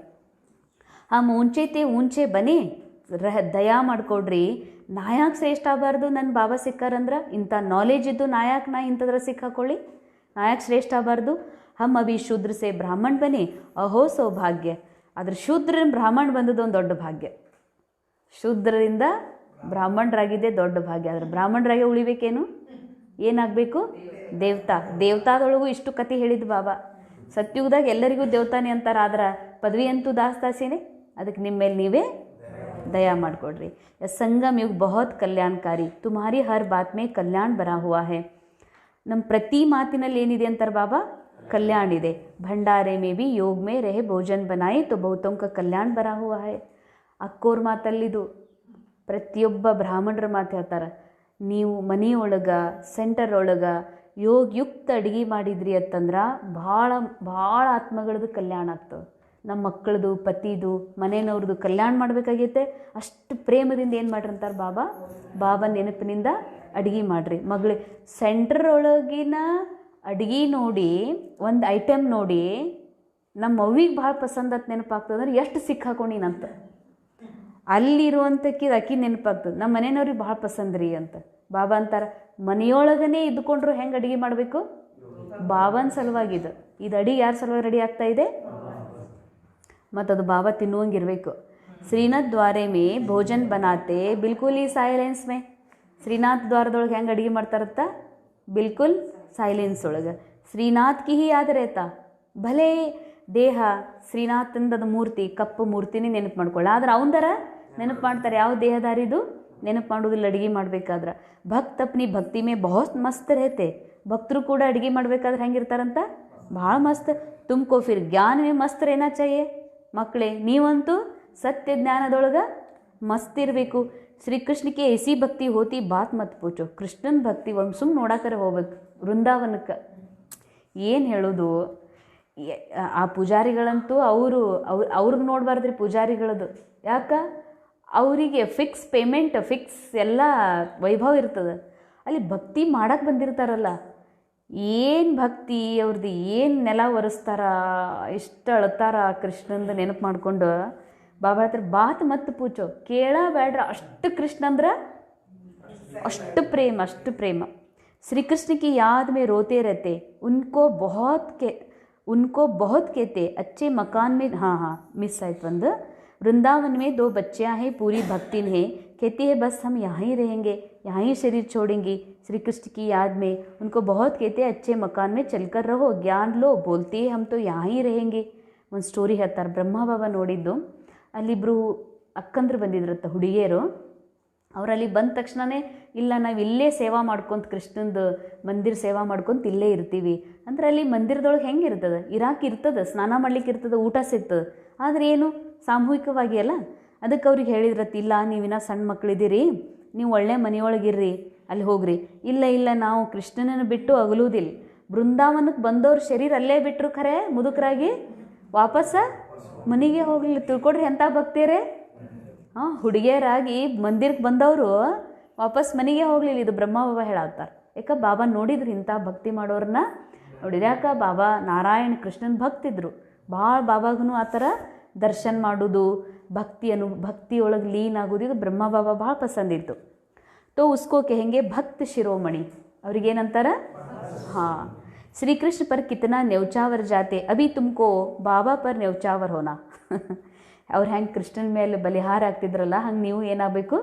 ಊಂಚೆ ಬನ್ನಿ, ದಯಾ ಮಾಡಿಕೊಡ್ರಿ. ನಾಯಕ್ ಶ್ರೇಷ್ಠ ಆಗಬಾರ್ದು. ನನ್ನ ಬಾಬಾ ಸಿಕ್ಕಾರಂದ್ರೆ ಇಂಥ ನಾಲೆಜ್ ಇದ್ದು ನಾಯಕ್ ನಾ ಇಂಥದ್ರ ಸಿಕ್ಕಾಕೊಳ್ಳಿ, ನಾಯಕ್ ಶ್ರೇಷ್ಠ ಆಗಬಾರ್ದು. ಹಮ್ ಅಭಿ ಶೂದ್ರ ಸೇ ಬ್ರಾಹ್ಮಣ್ ಬನ್ನಿ, ಅಹೋ ಸೌಭಾಗ್ಯ. ಆದರೆ ಶೂದ್ರನ ಬ್ರಾಹ್ಮಣ ಬಂದದ್ದು ಒಂದು ದೊಡ್ಡ ಭಾಗ್ಯ. ಶೂದ್ರರಿಂದ ಬ್ರಾಹ್ಮಣರಾಗಿದ್ದೇ ದೊಡ್ಡ ಭಾಗ್ಯ. ಆದರೆ ಬ್ರಾಹ್ಮಣರಾಗೆ ಉಳಿಬೇಕೇನು? ಏನಾಗಬೇಕು? ದೇವತಾದೊಳಗೂ ಇಷ್ಟು ಕತೆ ಹೇಳಿದ್ದು ಬಾಬಾ. ಸತ್ಯುಗದಾಗ ಎಲ್ಲರಿಗೂ ದೇವತಾನೆ ಅಂತಾರೆ, ಆದ್ರೆ ಪದವಿ ಅಂತೂ ದಾಸ್ತಾಸಿನೇ. ಅದಕ್ಕೆ ನಿಮ್ಮ ಮೇಲೆ ನೀವೇ दया ಮಾಡಿಕೊಡ್ರಿ. ಸಂಗಮ್ ಯುಗ್ ಬಹುತ್ ಕಲ್ಯಾಣಕಾರಿ, ತುಮಾರಿ ಹರ್ ಬಾತ್ ಮೇ ಕಲ್ಯಾಣ ಬರಾ ಹುವಾ ಹೈ. ನಮ್ಮ ಪ್ರತಿ ಮಾತಿನಲ್ಲಿ ಏನಿದೆ ಅಂತಾರೆ ಬಾಬಾ, ಕಲ್ಯಾಣ ಇದೆ. ಭಂಡಾರೆ ಮೇ ಬಿ ಯೋಗ ಮೇ ರಹೆ ಭೋಜನ್ ಬನಾಯಿ ತೋ ಬಹುತೋಂ ಕಾ ಕಲ್ಯಾಣ ಬರಾ ಹುವಾ ಹೈ. ಅಕ್ಕೋರ್ ಮಾತಲ್ಲಿದು ಪ್ರತಿಯೊಬ್ಬ ಬ್ರಾಹ್ಮಣರ ಮಾತು ಹೇಳ್ತಾರೆ, ನೀವು ಮನೆಯೊಳಗೆ ಸೆಂಟರ್ ಒಳಗೆ ಯೋಗಯುಕ್ತ ಅಡುಗೆ ಮಾಡಿದ್ರಿ ಅಂತಂದ್ರೆ ಭಾಳ ಭಾಳ ಆತ್ಮಗಳದ್ದು ಕಲ್ಯಾಣ ಆಗ್ತದೆ. ನಮ್ಮ ಮಕ್ಕಳದು, ಪತಿದು, ಮನೆಯವ್ರದ್ದು ಕಲ್ಯಾಣ ಮಾಡಬೇಕಾಗೈತೆ. ಅಷ್ಟು ಪ್ರೇಮದಿಂದ ಏನು ಮಾಡ್ರಿ ಅಂತಾರೆ ಬಾಬಾ, ಬಾಬಾ ನೆನಪಿನಿಂದ ಅಡುಗೆ ಮಾಡಿರಿ. ಮಗಳು ಸೆಂಟ್ರ್ ಒಳಗಿನ ಅಡುಗೆ ನೋಡಿ, ಒಂದು ಐಟಮ್ ನೋಡಿ ನಮ್ಮ ಅವ್ವಿಗೆ ಭಾಳ ಪಸಂದತ್ ನೆನಪಾಗ್ತದಂದ್ರೆ ಎಷ್ಟು ಸಿಕ್ಕ ಹಾಕೊಂಡಿನಂತ. ಅಲ್ಲಿರುವಂಥಕ್ಕಿ ಅಕ್ಕಿ ನೆನಪಾಗ್ತದೆ, ನಮ್ಮ ಮನೆಯವ್ರಿಗೆ ಭಾಳ ಪಸಂದ್ರಿ ಅಂತ. ಬಾಬಾ ಅಂತಾರೆ, ಮನೆಯೊಳಗನೇ ಇದ್ದುಕೊಂಡ್ರು ಹೆಂಗೆ ಅಡುಗೆ ಮಾಡಬೇಕು, ಬಾಬಾನ ಸಲುವಾಗಿದ್ದು. ಇದು ಅಡುಗೆ ಯಾರ ಸಲುವಾಗಿ ರೆಡಿ ಆಗ್ತಾ ಇದೆ, ಮತ್ತು ಅದು ಬಾಬಾ ತಿನ್ನುವಂಗಿರಬೇಕು. ಶ್ರೀನಾಥ್ ದ್ವಾರೆ ಮೇ ಭೋಜನ್ ಬನಾತೆ ಬಿಲ್ಕುಲ್ ಈ ಸೈಲೆನ್ಸ್ ಮೇ. ಶ್ರೀನಾಥ್ ದ್ವಾರದೊಳಗೆ ಹೆಂಗೆ ಅಡುಗೆ ಮಾಡ್ತಾರತ್ತ, ಬಿಲ್ಕುಲ್ ಸೈಲೆನ್ಸ್ ಒಳಗೆ. ಶ್ರೀನಾಥ್ ಕಿ ಹಿ ಯಾದ ರೇತಾ, ಭಲೇ ದೇಹ ಶ್ರೀನಾಥಂದದ ಮೂರ್ತಿ, ಕಪ್ಪು ಮೂರ್ತಿನೇ ನೆನಪು ಮಾಡ್ಕೊಳ್ಳ, ಆದ್ರೆ ಅವನದರ ನೆನಪು ಮಾಡ್ತಾರೆ. ಯಾವ ದೇಹದಾರಿದು ನೆನಪು ಮಾಡೋದಿಲ್ಲ ಅಡುಗೆ ಮಾಡಬೇಕಾದ್ರೆ. ಭಕ್ತ ಅಪ್ನಿ ಭಕ್ತಿ ಮೇ ಬಹುತ್ ಮಸ್ತ್ ರೇತೆ. ಭಕ್ತರು ಕೂಡ ಅಡುಗೆ ಮಾಡಬೇಕಾದ್ರೆ ಹೆಂಗಿರ್ತಾರಂತ, ಭಾಳ ಮಸ್ತ್. ತುಮಕೋ ಫಿರ್ ಜ್ಞಾನ ಮೇ ಮಸ್ತ್ ರೇನಾ ಚಾಹಿಯೆ. ಮಕ್ಕಳೇ ನೀವಂತೂ ಸತ್ಯ ಜ್ಞಾನದೊಳಗೆ ಮಸ್ತ್ ಇರಬೇಕು. ಶ್ರೀಕೃಷ್ಣಕ್ಕೆ ಎಸಿ ಭಕ್ತಿ ಹೋತಿ ಬಾತ್ ಮತ್ ಪೂಚೋ. ಕೃಷ್ಣನ ಭಕ್ತಿ ಒಂದು ಸುಮ್ಮನೆ ನೋಡಾಕರೆ ಹೋಗ್ಬೇಕು ವೃಂದಾವನಕ್ಕೆ. ಏನು ಹೇಳೋದು, ಆ ಪೂಜಾರಿಗಳಂತೂ ಅವ್ರಿಗೆ ನೋಡಬಾರ್ದ್ರಿ ಪೂಜಾರಿಗಳದು. ಯಾಕೆ, ಅವರಿಗೆ ಫಿಕ್ಸ್ ಪೇಮೆಂಟ್, ಫಿಕ್ಸ್ ಎಲ್ಲ ವೈಭವ ಇರ್ತದೆ. ಅಲ್ಲಿ ಭಕ್ತಿ ಮಾಡಕ್ಕೆ ಬಂದಿರ್ತಾರಲ್ಲ, ಏನು ಭಕ್ತಿ ಅವ್ರದ್ದು, ಏನು ನೆಲ ಒರೆಸ್ತಾರ, ಇಷ್ಟು ಅಳ್ತಾರ ಕೃಷ್ಣಂದು ನೆನಪು ಮಾಡಿಕೊಂಡು. ಬಾಬಾ ಹೇಳ್ತಾರೆ, ಬಾತ್ ಮತ್ತು ಪೂಚೋ, ಕೇಳಬೇಡ್ರ, ಅಷ್ಟು ಕೃಷ್ಣ ಅಂದ್ರೆ ಅಷ್ಟು ಪ್ರೇಮ, ಅಷ್ಟು ಪ್ರೇಮ. ಶ್ರೀಕೃಷ್ಣ ಕಿ ಯಾದ್ ಮೇ ರೋತೆ रहते, उनको बहुत कहते अच्छे मकान में. हाँ मिस आयत ಒಂದು. वृंदावन में 2 बच्चियाँ हैं, पूरी भक्तिन हैं, कहती है बस हम यहाँ ही रहेंगे, यहाँ ही शरीर छोड़ेंगी श्री कृष्ण की याद में. उनको बहुत कहते हैं अच्छे मकान में चलकर रहो, ज्ञान लो, बोलती है हम तो यहाँ ही रहेंगे. ಒಂದು ಸ್ಟೋರಿ ಹೇಳ್ತಾರೆ, ಬ್ರಹ್ಮ ಬಾಬಾ ನೋಡಿದ್ದು. ಅಲ್ಲಿಬ್ಬರು ಅಕ್ಕಂದ್ರು ಬಂದಿದ್ರತ್ತ ಹುಡುಗಿಯರು. ಅವರಲ್ಲಿ ಬಂದ ತಕ್ಷಣವೇ, ಇಲ್ಲ ನಾವು ಇಲ್ಲೇ ಸೇವಾ ಮಾಡ್ಕೊಂತ ಕೃಷ್ಣಂದು ಮಂದಿರ ಸೇವಾ ಮಾಡ್ಕೊಂತ ಇಲ್ಲೇ ಇರ್ತೀವಿ ಅಂದ್ರೆ, ಅಲ್ಲಿ ಮಂದಿರದೊಳಗೆ ಹೆಂಗೆ ಇರ್ತದೆ, ಇರ್ತದೆ, ಸ್ನಾನ ಮಾಡ್ಲಿಕ್ಕೆ ಇರ್ತದೆ, ಊಟ ಸಿಗ್ತದೆ. ಆದರೆ ಏನು ಸಾಮೂಹಿಕವಾಗಿ ಅಲ್ಲ. ಅದಕ್ಕೆ ಅವ್ರಿಗೆ ಹೇಳಿದ್ರತ್ತ, ಇಲ್ಲ ನೀವಿನ ಸಣ್ಣ ಮಕ್ಕಳಿದ್ದೀರಿ, ನೀವು ಒಳ್ಳೆ ಮನೆಯೊಳಗಿರ್ರಿ, ಅಲ್ಲಿ ಹೋಗ್ರಿ. ಇಲ್ಲ ನಾವು ಕೃಷ್ಣನನ್ನು ಬಿಟ್ಟು ಅಗಲುವುದಿಲ್ಲ. ಬೃಂದಾವನಕ್ಕೆ ಬಂದವ್ರ ಶರೀರ ಅಲ್ಲೇ ಬಿಟ್ಟರು ಖರೆ, ಮುದುಕರಾಗಿ ವಾಪಸ್ಸ ಮನೆಗೆ ಹೋಗ್ಲಿಲ್ಲ. ತಿಳ್ಕೊಡ್ರಿ ಎಂಥ ಭಕ್ತಿಯರೇ. ಹುಡುಗಿಯರಾಗಿ ಮಂದಿರಕ್ಕೆ ಬಂದವರು ವಾಪಸ್ ಮನೆಗೆ ಹೋಗಲಿಲ್ಲ. ಇದು ಬ್ರಹ್ಮ ಬಾಬಾ ಹೇಳತ್ತಾರೆ. ಯಾಕೆ ಬಾಬಾ ನೋಡಿದ್ರು ಇಂಥ ಭಕ್ತಿ ಮಾಡೋರನ್ನ ನೋಡಿದ್ರು. ಯಾಕೆ ಬಾಬಾ ನಾರಾಯಣ ಕೃಷ್ಣನ ಭಕ್ತಿದ್ರು ಭಾಳ. ಬಾಬಾಗೂ ಆ ಥರ ದರ್ಶನ ಮಾಡೋದು, ಭಕ್ತಿಯೊಳಗೆ ಲೀನ್ ಆಗೋದು, ಇದು ಬ್ರಹ್ಮ ಬಾಬಾ ಭಾಳ ಪಸಂದಿತ್ತು. ತೋ ಉಸ್ಕೋ ಕಹೆಂಗೆ ಭಕ್ತ ಶಿರೋಮಣಿ. ಅವ್ರಿಗೇನಂತಾರೆ, ಹಾಂ श्री कृष्ण पर कितना न्यौचावर जाते, अभी तुमको बाबा पर न्यौचावर होना. ಅವ್ರು ಹೆಂಗೆ ಕೃಷ್ಣನ ಮೇಲೆ ಬಲಿಹಾರ ಆಗ್ತಿದ್ರಲ್ಲ, ಹಂಗೆ ನೀವು ಏನಾಗಬೇಕು,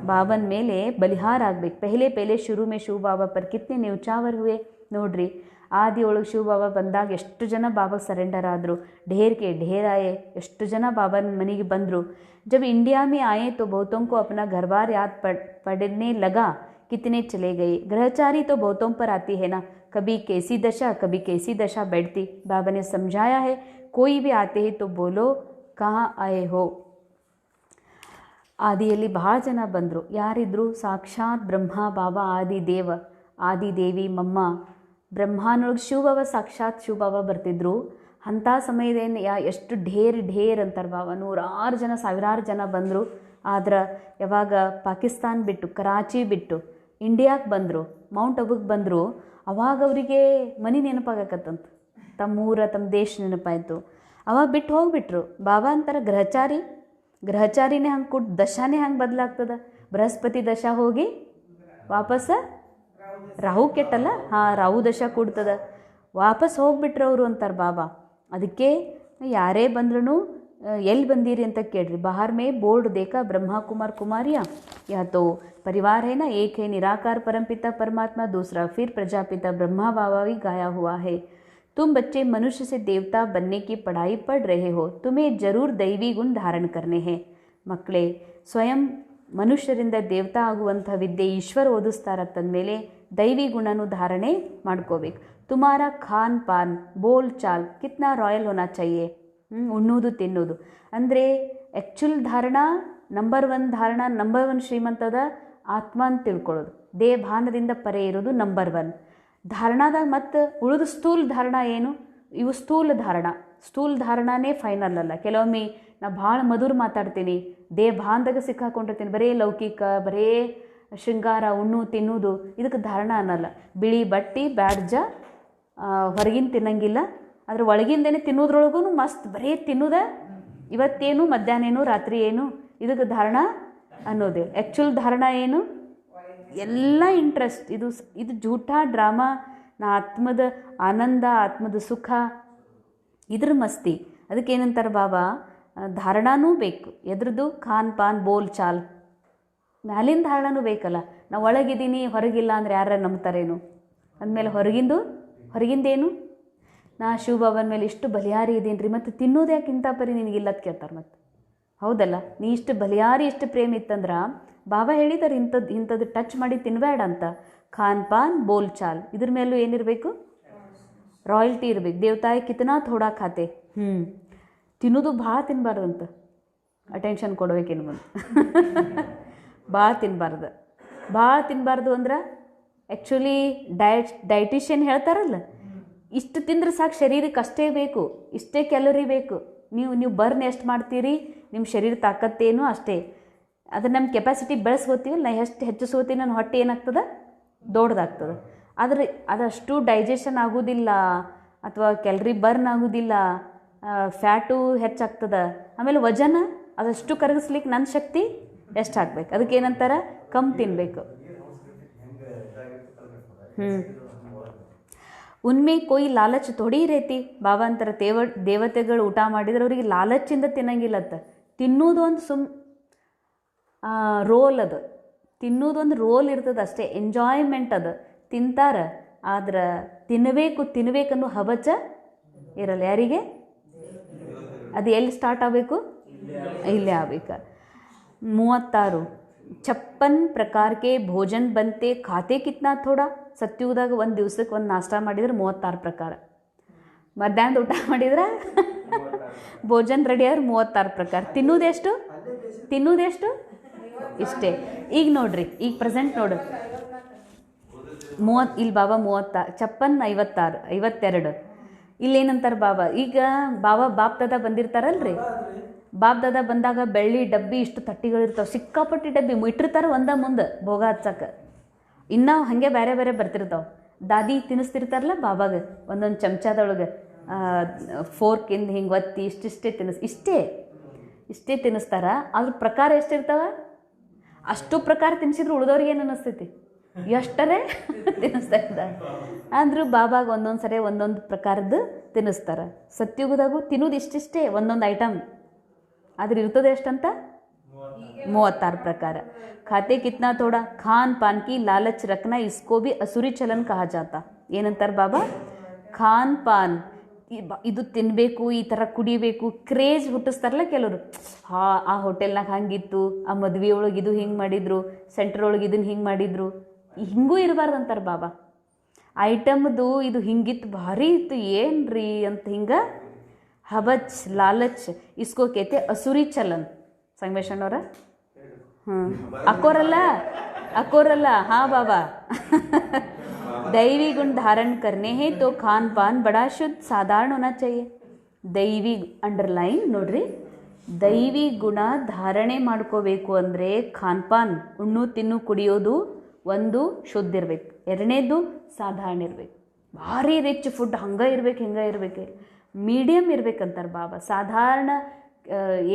ಬಾಬನ ಮೇಲೆ ಬಲಿಹಾರ ಆಗಬೇಕು. ಪೆಹಲೆ ಶುರು ಮೇ ಶಿವ ಬಾಬಾ ಪರ್ ಕಿತ್ನೆ ನ್ಯೌಚಾವರ್ ಹುವೆ. ನೋಡ್ರಿ, ಆದಿ ಒಳಗೆ ಶಿವ ಬಾಬಾ ಬಂದಾಗ ಎಷ್ಟು ಜನ ಬಾಬಾಗೆ ಸರೆಂಡರ್ ಆದರು. ಢೇರಾಯೆ ಎಷ್ಟು ಜನ ಬಾಬನ ಮನೆಗೆ ಬಂದರು. ಜब इंडिया में आए तो बहुतों को अपना घर बार याद पड़ने लगा, कितने चले गए. ग्रहचारी तो बहुतों पर आती है ना, कभी कैसी दशा बैठती. बाबा ने समझाया है, कोई भी आते ही तो बोलो कहाँ आए हो. ಆದಿಯಲ್ಲಿ ಭಾಳ ಜನ ಬಂದರು. ಯಾರಿದ್ರು, ಸಾಕ್ಷಾತ್ ಬ್ರಹ್ಮ ಬಾಬಾ, ಆದಿದೇವಿ ಮಮ್ಮ. ಬ್ರಹ್ಮಾನೊಳಗೆ ಶಿವಬಾಬಾ, ಸಾಕ್ಷಾತ್ ಶಿವಬಾಬಾ ಬರ್ತಿದ್ರು. ಅಂಥ ಸಮಯದೇನು ಎಷ್ಟು ಢೇರ್ ಅಂತಾರೆ ಬಾಬಾ. 100 ಜನ, 1000 ಜನ ಬಂದರು. ಆದ್ರೆ ಯಾವಾಗ ಪಾಕಿಸ್ತಾನ ಬಿಟ್ಟು, ಕರಾಚಿ ಬಿಟ್ಟು ಇಂಡಿಯಾಕ್ಕೆ ಬಂದರು, ಮೌಂಟ್ ಅಬುಗೆ ಬಂದರು, ಅವಾಗ ಅವರಿಗೆ ಮನೆ ನೆನಪಾಗಕತ್ತಂತ, ತಮ್ಮೂರ ತಮ್ಮ ದೇಶ ನೆನಪಾಯಿತು. ಅವಾಗ ಬಿಟ್ಟು ಹೋಗಿಬಿಟ್ರು. ಬಾಬಾ ಅಂತಾರೆ, ಗ್ರಹಚಾರಿನೇ ಹಂಗೆ ಕೊಟ್ಟು ದಶಾನೇ ಹಂಗೆ ಬದಲಾಗ್ತದೆ. ಬೃಹಸ್ಪತಿ ದಶಾ ಹೋಗಿ ವಾಪಸ್ ರಾಹು ಕೆಟ್ಟಲ್ಲ, ರಾಹು ದಶಾ ಕೊಡ್ತದೆ, ವಾಪಸ್ ಹೋಗಿಬಿಟ್ರು ಅವರು ಅಂತಾರೆ ಬಾಬಾ. ಅದಕ್ಕೆ ಯಾರೇ ಬಂದ್ರೂ ಎಲ್ಲಿ ಬಂದೀರಿ ಅಂತ ಕೇಳ್ರಿ. ಬಾಹರ್ ಮೇ ಬೋರ್ಡ್ देखा ब्रह्मा कुमार कुमारियाँ, या तो परिवार है ना, एक है निराकार परमपिता परमात्मा, दूसरा फिर प्रजापिता ब्रह्मा बाबा भी गाया हुआ है. तुम बच्चे मनुष्य से देवता बनने की पढ़ाई पढ़ रहे हो, तुम्हें जरूर दैवी गुण धारण करने हैं. ಮಕ್ಕಳೇ, ಸ್ವಯಂ ಮನುಷ್ಯರಿಂದ ದೇವತಾ ಆಗುವಂಥ ವಿದ್ಯೆ ಈಶ್ವರ ಓದಿಸ್ತಾರಂತಂದಮೇಲೆ ದೈವಿ ಗುಣನೂ ಧಾರಣೆ ಮಾಡ್ಕೋಬೇಕು. ತುಮಾರ ಖಾನ್ ಪಾನ್ ಬೋಲ್ ಚಾಲ್ ಕಿತ್ನಾ ರಾಯಲ್ ಹೋನಾ ಚಾಹಿಯೆ. ಉಣ್ಣೋದು ತಿನ್ನೋದು ಅಂದರೆ ಆ್ಯಕ್ಚುಲ್ ಧಾರಣ ನಂಬರ್ 1 ಧಾರಣ, ನಂಬರ್ 1 ಶ್ರೀಮಂತದ ಆತ್ಮ ಅಂತ ತಿಳ್ಕೊಳ್ಳೋದು. ದೇಹಭಾನದಿಂದ ಪರೆ ಇರೋದು ನಂಬರ್ 1 ಧಾರಣದಾಗ. ಮತ್ತು ಉಳಿದು ಸ್ಥೂಲ ಧಾರಣ ಏನು? ಇವು ಸ್ಥೂಲ ಧಾರಣ. ಸ್ಥೂಲ ಧಾರಣನೇ ಫೈನಲ್ ಅಲ್ಲ. ಕೆಲವೊಮ್ಮೆ ನಾ ಭಾಳ ಮಧುರ ಮಾತಾಡ್ತೀನಿ, ದೇಹಭಾನದಾಗ ಸಿಕ್ಕಾಕೊಂಡಿರ್ತೀನಿ, ಬರೀ ಲೌಕಿಕ, ಬರೀ ಶೃಂಗಾರ, ಉಣ್ಣು ತಿನ್ನೋದು, ಇದಕ್ಕೆ ಧಾರಣ ಅನ್ನಲ್ಲ. ಬಿಳಿ ಬಟ್ಟೆ ಬ್ಯಾಡ್ಜ, ಹೊರಗಿನ ತಿನ್ನಂಗಿಲ್ಲ, ಅದ್ರ ಒಳಗಿಂದೇನೆ ತಿನ್ನೋದ್ರೊಳಗೂ ಮಸ್ತ್ ಬರೀ ತಿನ್ನೋದ, ಇವತ್ತೇನು ಮಧ್ಯಾಹ್ನ ಏನು ರಾತ್ರಿ ಏನು, ಇದಕ್ಕೆ ಧಾರಣ ಅನ್ನೋದೇ. ಆ್ಯಕ್ಚುಲ್ ಧಾರಣ ಏನು? ಎಲ್ಲ ಇಂಟ್ರೆಸ್ಟ್. ಇದು ಜೂಠಾ ಡ್ರಾಮಾ. ನಾ ಆತ್ಮದ ಆನಂದ, ಆತ್ಮದ ಸುಖ, ಇದ್ರ ಮಸ್ತಿ. ಅದಕ್ಕೆ ಏನಂತಾರೆ ಬಾಬಾ, ಧಾರಣನೂ ಬೇಕು. ಎದ್ರದ್ದು? ಖಾನ್ ಪಾನ್ ಬೋಲ್ ಚಾಲ್. ಮ್ಯಾಲಿನ ಧಾರಣನೂ ಬೇಕಲ್ಲ. ನಾವು ಒಳಗಿದ್ದೀನಿ ಹೊರಗಿಲ್ಲ ಅಂದರೆ ಯಾರು ನಂಬ್ತಾರೇನು? ಅಂದಮೇಲೆ ಹೊರಗಿಂದೇನು? ನಾ ಶಿವಬಾಬನ ಮೇಲೆ ಇಷ್ಟು ಬಲಿಯಾರಿ ಇದ್ದೀನಿ ರೀ, ಮತ್ತು ತಿನ್ನೋದು ಯಾಕೆ ಇಂಥ ಪರಿ ನಿನಗಿಲ್ಲದ ಕೇಳ್ತಾರೆ. ಮತ್ತು ಹೌದಲ್ಲ, ನೀ ಇಷ್ಟು ಬಲಿಯಾರಿ, ಇಷ್ಟು ಪ್ರೇಮ ಇತ್ತಂದ್ರೆ ಬಾಬಾ ಹೇಳಿದ್ದಾರೆ ಇಂಥದ್ದು ಟಚ್ ಮಾಡಿ ತಿನ್ನಬೇಡ ಅಂತ. ಖಾನ್ ಪಾನ್ ಬೋಲ್ ಚಾಲ್, ಇದ್ರ ಮೇಲೂ ಏನಿರಬೇಕು? ರಾಯಲ್ಟಿ ಇರಬೇಕು. ದೇವತಾಯ ಕಿತನಾ ಥೋಡಾ ಖಾತೆ. ತಿನ್ನೋದು ಭಾಳ ತಿನ್ನಬಾರ್ದು ಅಂತ ಅಟೆನ್ಷನ್ ಕೊಡ್ಬೇಕೇನು ಬಂದು. ಭಾಳ ತಿನ್ನಬಾರ್ದು ಅಂದ್ರೆ ಆ್ಯಕ್ಚುಲಿ ಡೈಟಿಷಿಯನ್ ಹೇಳ್ತಾರಲ್ಲ, ಇಷ್ಟು ತಿಂದ್ರೆ ಸಾಕು, ಶರೀರಕ್ಕೆ ಅಷ್ಟೇ ಬೇಕು, ಇಷ್ಟೇ ಕ್ಯಾಲರಿ ಬೇಕು, ನೀವು ಬರ್ನ್ ಎಷ್ಟು ಮಾಡ್ತೀರಿ, ನಿಮ್ಮ ಶರೀರ ತಾಕತ್ತೇನು ಅಷ್ಟೇ. ಅದು ನಮ್ಮ ಕೆಪಾಸಿಟಿ ಬೆಳೆಸ್ಕೋತೀವಲ್ಲ, ನಾ ಎಷ್ಟು ಹೆಚ್ಚಿಸ್ಕೋತೀನಿ, ನನ್ನ ಹೊಟ್ಟೆ ಏನಾಗ್ತದೆ? ದೊಡ್ಡದಾಗ್ತದೆ. ಆದರೆ ಅದಷ್ಟು ಡೈಜೆಷನ್ ಆಗೋದಿಲ್ಲ, ಅಥವಾ ಕ್ಯಾಲರಿ ಬರ್ನ್ ಆಗೋದಿಲ್ಲ, ಫ್ಯಾಟು ಹೆಚ್ಚಾಗ್ತದೆ. ಆಮೇಲೆ ವಜನ ಅದಷ್ಟು ಕರಗಿಸ್ಲಿಕ್ಕೆ ನನ್ನ ಶಕ್ತಿ ಎಷ್ಟು ಹಾಕ್ಬೇಕು? ಅದಕ್ಕೆ ಏನಂತಾರೆ? ಕಮ್ಮಿ ತಿನ್ನಬೇಕು. ಉನ್ಮೆ ಕೊಯ್ ಲಾಲಚ್ ಥೋಡಿ ರೀತಿ. ಬಾಬಾ ಅಂತಾರೆ, ದೇವತೆಗಳು ಊಟ ಮಾಡಿದ್ರೆ ಅವ್ರಿಗೆ ಲಾಲಚ್ಚಿಂದ ತಿನ್ನಂಗಿಲ್ಲತ್ತ. ತಿನ್ನೋದು ಒಂದು ರೋಲ್. ಅದು ತಿನ್ನೋದೊಂದು ರೋಲ್ ಇರ್ತದೆ ಅಷ್ಟೇ, ಎಂಜಾಯ್ಮೆಂಟ್. ಅದು ತಿಂತಾರೆ, ಆದ್ರೆ ತಿನ್ನಬೇಕನ್ನೋ ಹಬಚ ಇರಲ್ಲ. ಯಾರಿಗೆ? ಅದು ಎಲ್ಲಿ ಸ್ಟಾರ್ಟ್ ಆಗಬೇಕು? ಇಲ್ಲೇ ಆಗಬೇಕು. 36 56 ಪ್ರಕಾರಕ್ಕೆ ಭೋಜನ ಬಂತೆ, ಖಾತೆ ಕಿತ್ನಾ ಥೋಡಾ. ಸತ್ಯುಗದಾಗ ಒಂದು ದಿವ್ಸಕ್ಕೆ ಒಂದು ನಾಷ್ಟ ಮಾಡಿದ್ರೆ 36 ಪ್ರಕಾರ. ಮಧ್ಯಾಹ್ನದ ಊಟ ಮಾಡಿದ್ರೆ ಭೋಜನ ರೆಡಿ ಆದ್ರೆ 36 ಪ್ರಕಾರ. ತಿನ್ನೋದೆಷ್ಟು? ಇಷ್ಟೇ. ಈಗ ನೋಡ್ರಿ, ಈಗ ಪ್ರೆಸೆಂಟ್ ನೋಡ್ರಿ, 30 ಇಲ್ಲಿ ಬಾಬಾ 36, 56, 56, 52. ಇಲ್ಲೇನಂತಾರೆ ಬಾಬಾ? ಈಗ ಬಾಪ್ ದಾದಾ ಬಂದಿರ್ತಾರಲ್ರಿ, ಬಾಪ್ ದಾದಾ ಬಂದಾಗ ಬೆಳ್ಳಿ ಡಬ್ಬಿ ಇಷ್ಟು ತಟ್ಟಿಗಳಿರ್ತಾವೆ, ಸಿಕ್ಕಾಪಟ್ಟಿ ಡಬ್ಬಿ ಇಟ್ಟಿರ್ತಾರೆ ಒಂದ ಮುಂದೆ ಭೋಗ ಹಚ್ಚಕ್ಕೆ. ಇನ್ನೂ ಹಾಗೆ ಬೇರೆ ಬೇರೆ ಬರ್ತಿರ್ತಾವೆ. ದಾದಿ ತಿನ್ನಿಸ್ತಿರ್ತಾರಲ್ಲ ಬಾಬಾಗೆ, ಒಂದೊಂದು ಚಮಚದೊಳಗೆ ಫೋರ್ಕಿಂದ ಹಿಂಗೆ ಒತ್ತಿ ಇಷ್ಟೇ ತಿನ್ನಿಸ್ತಾರ. ಅದ್ರ ಪ್ರಕಾರ ಎಷ್ಟಿರ್ತಾವ? ಅಷ್ಟು ಪ್ರಕಾರ ತಿನ್ನಿಸಿದ್ರು ಉಳಿದವ್ರಿಗೆ ಏನು ಅನ್ನಿಸ್ತೈತಿ? ಎಷ್ಟರೇ ತಿನ್ನಿಸ್ತಾ ಇದ್ದಾರೆ. ಅಂದರೂ ಬಾಬಾಗ ಒಂದೊಂದು ಸರಿ ಒಂದೊಂದು ಪ್ರಕಾರದ್ದು ತಿನ್ನಿಸ್ತಾರೆ. ಸತ್ಯುಗದಾಗೂ ತಿನ್ನೋದು ಇಷ್ಟಿಷ್ಟೇ ಒಂದೊಂದು ಐಟಮ್, ಆದ್ರೆ ಇರ್ತದೆ ಎಷ್ಟಂತ? 36 ಪ್ರಕಾರ. ಖಾತೆ ಕಿತ್ನಾ ಥೋಡಾ. ಖಾನ್ ಪಾನ್ ಕಿ ಲಾಲಚ್ ರಖನಾ, ಇಸ್ಕೋ ಭಿ ಅಸುರಿ ಚಲನ್ ಕಹಾ ಜಾತಾ. ಏನಂತಾರೆ ಬಾಬಾ? ಖಾನ್ ಪಾನ್, ಇದು ತಿನ್ನಬೇಕು, ಈ ಥರ ಕುಡಿಬೇಕು, ಕ್ರೇಜ್ ಹುಟ್ಟಿಸ್ತಾರಲ್ಲ ಕೆಲವರು. ಆ ಹೋಟೆಲ್ನಾಗ ಹಂಗಿತ್ತು, ಆ ಮದುವೆ ಒಳಗೆ ಇದು ಹಿಂಗೆ ಮಾಡಿದ್ರು, ಸೆಂಟ್ರ್ ಒಳಗೆ ಇದನ್ನು ಹಿಂಗೆ ಮಾಡಿದ್ರು. ಹಿಂಗೂ ಇರಬಾರ್ದು ಅಂತಾರೆ ಬಾಬಾ. ಐಟಮ್ದು ಇದು ಹಿಂಗಿತ್ತು, ಭಾರಿ ಇತ್ತು, ಏನ್ರಿ ಅಂತ ಹಿಂಗೆ ಹಬಚ್ ಲಾಲಚ್, ಇಸ್ಕೋ ಕೇತೆ ಅಸುರಿ ಚಲನ್. ಸಂಗಮೇಶಣ್ಣವ್ರ ಅಕ್ಕೋರಲ್ಲ. ಹಾಂ ಬಾಬಾ. दैवी गुण धारण करने हैं तो खान पान बड़ा शुद्ध साधारण होना चाहिए. ದೈವಿ ಅಂಡರ್ಲೈನ್ ನೋಡ್ರಿ, ದೈವಿ ಗುಣ ಧಾರಣೆ ಮಾಡ್ಕೋಬೇಕು ಅಂದರೆ ಖಾನ್ ಪಾನ್, ಉಣ್ಣು ತಿನ್ನು ಕುಡಿಯೋದು ಒಂದು ಶುದ್ಧ ಇರಬೇಕು. ಎರಡನೇದು ಸಾಧಾರಣ ಇರಬೇಕು. ಭಾರಿ ರಿಚ್ ಫುಡ್ ಹಿಂಗೆ ಇರಬೇಕು, ಮೀಡಿಯಮ್ ಇರ್ಬೇಕಂತಾರೆ ಬಾಬಾ. ಸಾಧಾರಣ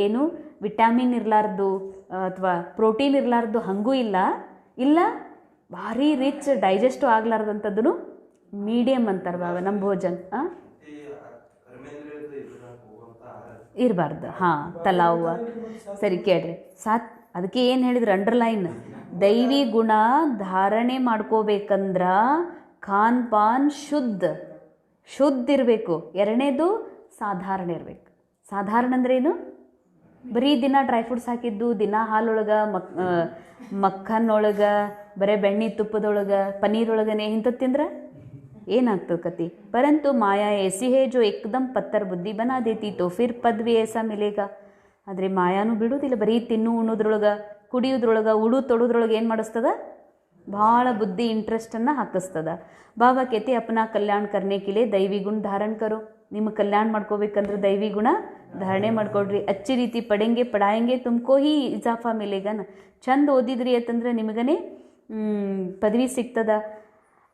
ಏನು ವಿಟಾಮಿನ್ ಇರಲಾರ್ದು ಅಥವಾ ಪ್ರೋಟೀನ್ ಇರಲಾರ್ದು ಹಂಗೂ ಇಲ್ಲ ಭಾರಿ ರಿಚ್ ಡೈಜೆಸ್ಟು ಆಗ್ಲಾರ್ದಂಥದ್ದು ಮೀಡಿಯಮ್ ಅಂತಾರೆ ಬಾಬಾ. ನಮ್ಮ ಭೋಜನ ಇರಬಾರ್ದು. ಹಾಂ, ತಲಾವ್. ಸರಿ ಕೇಳ್ರಿ. ಅದಕ್ಕೆ ಏನು ಹೇಳಿದ್ರು ಅಂಡರ್ಲೈನ್, ದೈವಿ ಗುಣ ಧಾರಣೆ ಮಾಡ್ಕೋಬೇಕಂದ್ರೆ ಖಾನ್ ಪಾನ್ ಶುದ್ಧ ಇರಬೇಕು. ಎರಡನೇದು ಸಾಧಾರಣ ಇರಬೇಕು. ಸಾಧಾರಣ ಅಂದ್ರೇನು? ಬರೀ ದಿನ ಡ್ರೈ ಫ್ರೂಟ್ಸ್ ಹಾಕಿದ್ದು, ದಿನ ಹಾಲೊಳಗೆ ಮಕ್ಕನೊಳಗೆ, ಬರೀ ಬೆಣ್ಣೆ ತುಪ್ಪದೊಳಗೆ, ಪನ್ನೀರೊಳಗನೆ ಇಂಥದ್ದು ತಿಂದ್ರೆ ಏನಾಗ್ತದೆ ಕತಿ. ಪರಂತು ಮಾಯಾ ऐसी है जो एकदम पत्थर बुद्धि बना देती तो फिर पद भी ऐसा मिलेगा. ಆದರೆ ಮಾಯಾನು ಬಿಡುವುದಿಲ್ಲ. ಬರೀ ತಿನ್ನು ಉಣ್ಣೋದ್ರೊಳಗೆ, ಕುಡಿಯೋದ್ರೊಳಗೆ, ಉಡು ತೊಡೋದ್ರೊಳಗೆ ಏನು ಮಾಡಿಸ್ತದ? ಭಾಳ ಬುದ್ಧಿ ಇಂಟ್ರೆಸ್ಟನ್ನು ಹಾಕಿಸ್ತದ. ಬಾಬಾ कहते अपना कल्याण करने के लिए दैवी गुण धारण करो. ನಿಮ್ಮ ಕಲ್ಯಾಣ ಮಾಡ್ಕೋಬೇಕಂದ್ರೆ ದೈವಿ ಗುಣ ಧಾರಣೆ ಮಾಡ್ಕೊಡ್ರಿ. ಅಚ್ಚಿ ರೀತಿ ಪಡೆಂಗೆ ಪಡಾಯಂಗೆ ತುಮಕೋ ಹಿ ಇಜಾಫಾ ಮಿಲೇಗನ. ಚಂದ ಓದಿದ್ರಿ ಅಂತಂದ್ರೆ ನಿಮಗನೇ ಪದವಿ ಸಿಗ್ತದ.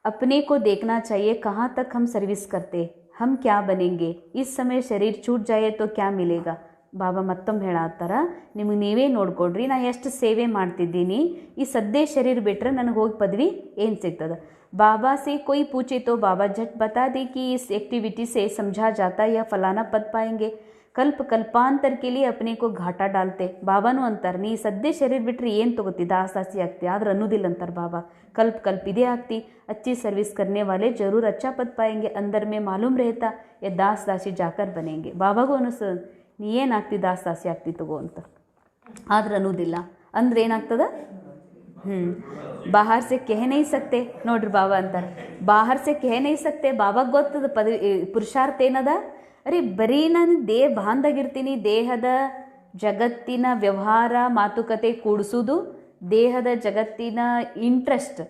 अपने को देखना चाहिए कहाँ तक हम सर्विस करते, हम क्या बनेंगे, इस समय शरीर छूट जाए तो क्या मिलेगा. ಬಾಬಾ ಮತ್ತೊಮ್ಮೆ ಹೇಳತ್ತಾರ, ನಿಮಗೆ ನೀವೇ ನೋಡ್ಕೊಡ್ರಿ, ನಾ ಎಷ್ಟು ಸೇವೆ ಮಾಡ್ತಿದ್ದೀನಿ, ಈ ಸದ್ಯ ಶರೀರ ಬಿಟ್ಟರೆ ನನಗೆ ಹೋಗಿ ಪದವಿ ಏನು ಸಿಗ್ತದೆ. बाबा से कोई पूछे तो बाबा झट बता दे कि इस एक्टिविटी से समझा जाता या फलाना पद पाएंगे. ಕಲ್ಪಾಂತರ के लिए अपने को घाटा डालते. ಬಾಬಾನು ಅಂತಾರೆ, ನೀ ಸದ್ಯ ಶರೀರ ಬಿಟ್ಟರೆ ಏನು ತಗೋತಿ, ದಾಸಿ ಆಗ್ತಿ. ಆದ್ರೆ ಅನ್ನೋದಿಲ್ಲ ಅಂತಾರೆ ಬಾಬಾ, ಕಲ್ಪ ಇದೇ ಆಗ್ತಿ. अच्छी सर्विस करने वाले जरूर अच्छा पद पाएंगे. अंदर में मालूम रहता ये दासी जाकर बनेंगे. ಬಾಬಾಗೂ ಅನಿಸ್ತದ, ನೀ ಏನಾಗ್ತಿ, ದಾಸಿ ಆಗ್ತಿ ತಗೋ ಅಂತ. ಆದ್ರೆ ಅನ್ನೋದಿಲ್ಲ. ಅಂದ್ರೆ ಏನಾಗ್ತದ? ಬಾಹರ್ ಸೆ ಕಹ ನಹೀ ಸಕ್ತೆ. ನೋಡ್ರಿ ಬಾಬಾ ಅಂತಾರೆ, ಬಾಹರ್ ಸೆ ಕಹ ನಹೀ ಸಕ್ತೆ. ಬಾಬಾಗೆ ಗೊತ್ತದ ಪದವಿ ಪುರುಷಾರ್ಥ ಏನದ. ಅರೆ ಬರೀ ನಾನು ಭಾಂದಾಗಿರ್ತೀನಿ, ದೇಹದ ಜಗತ್ತಿನ ವ್ಯವಹಾರ ಮಾತುಕತೆ ಕೂಡಿಸೋದು, ದೇಹದ ಜಗತ್ತಿನ ಇಂಟ್ರೆಸ್ಟ್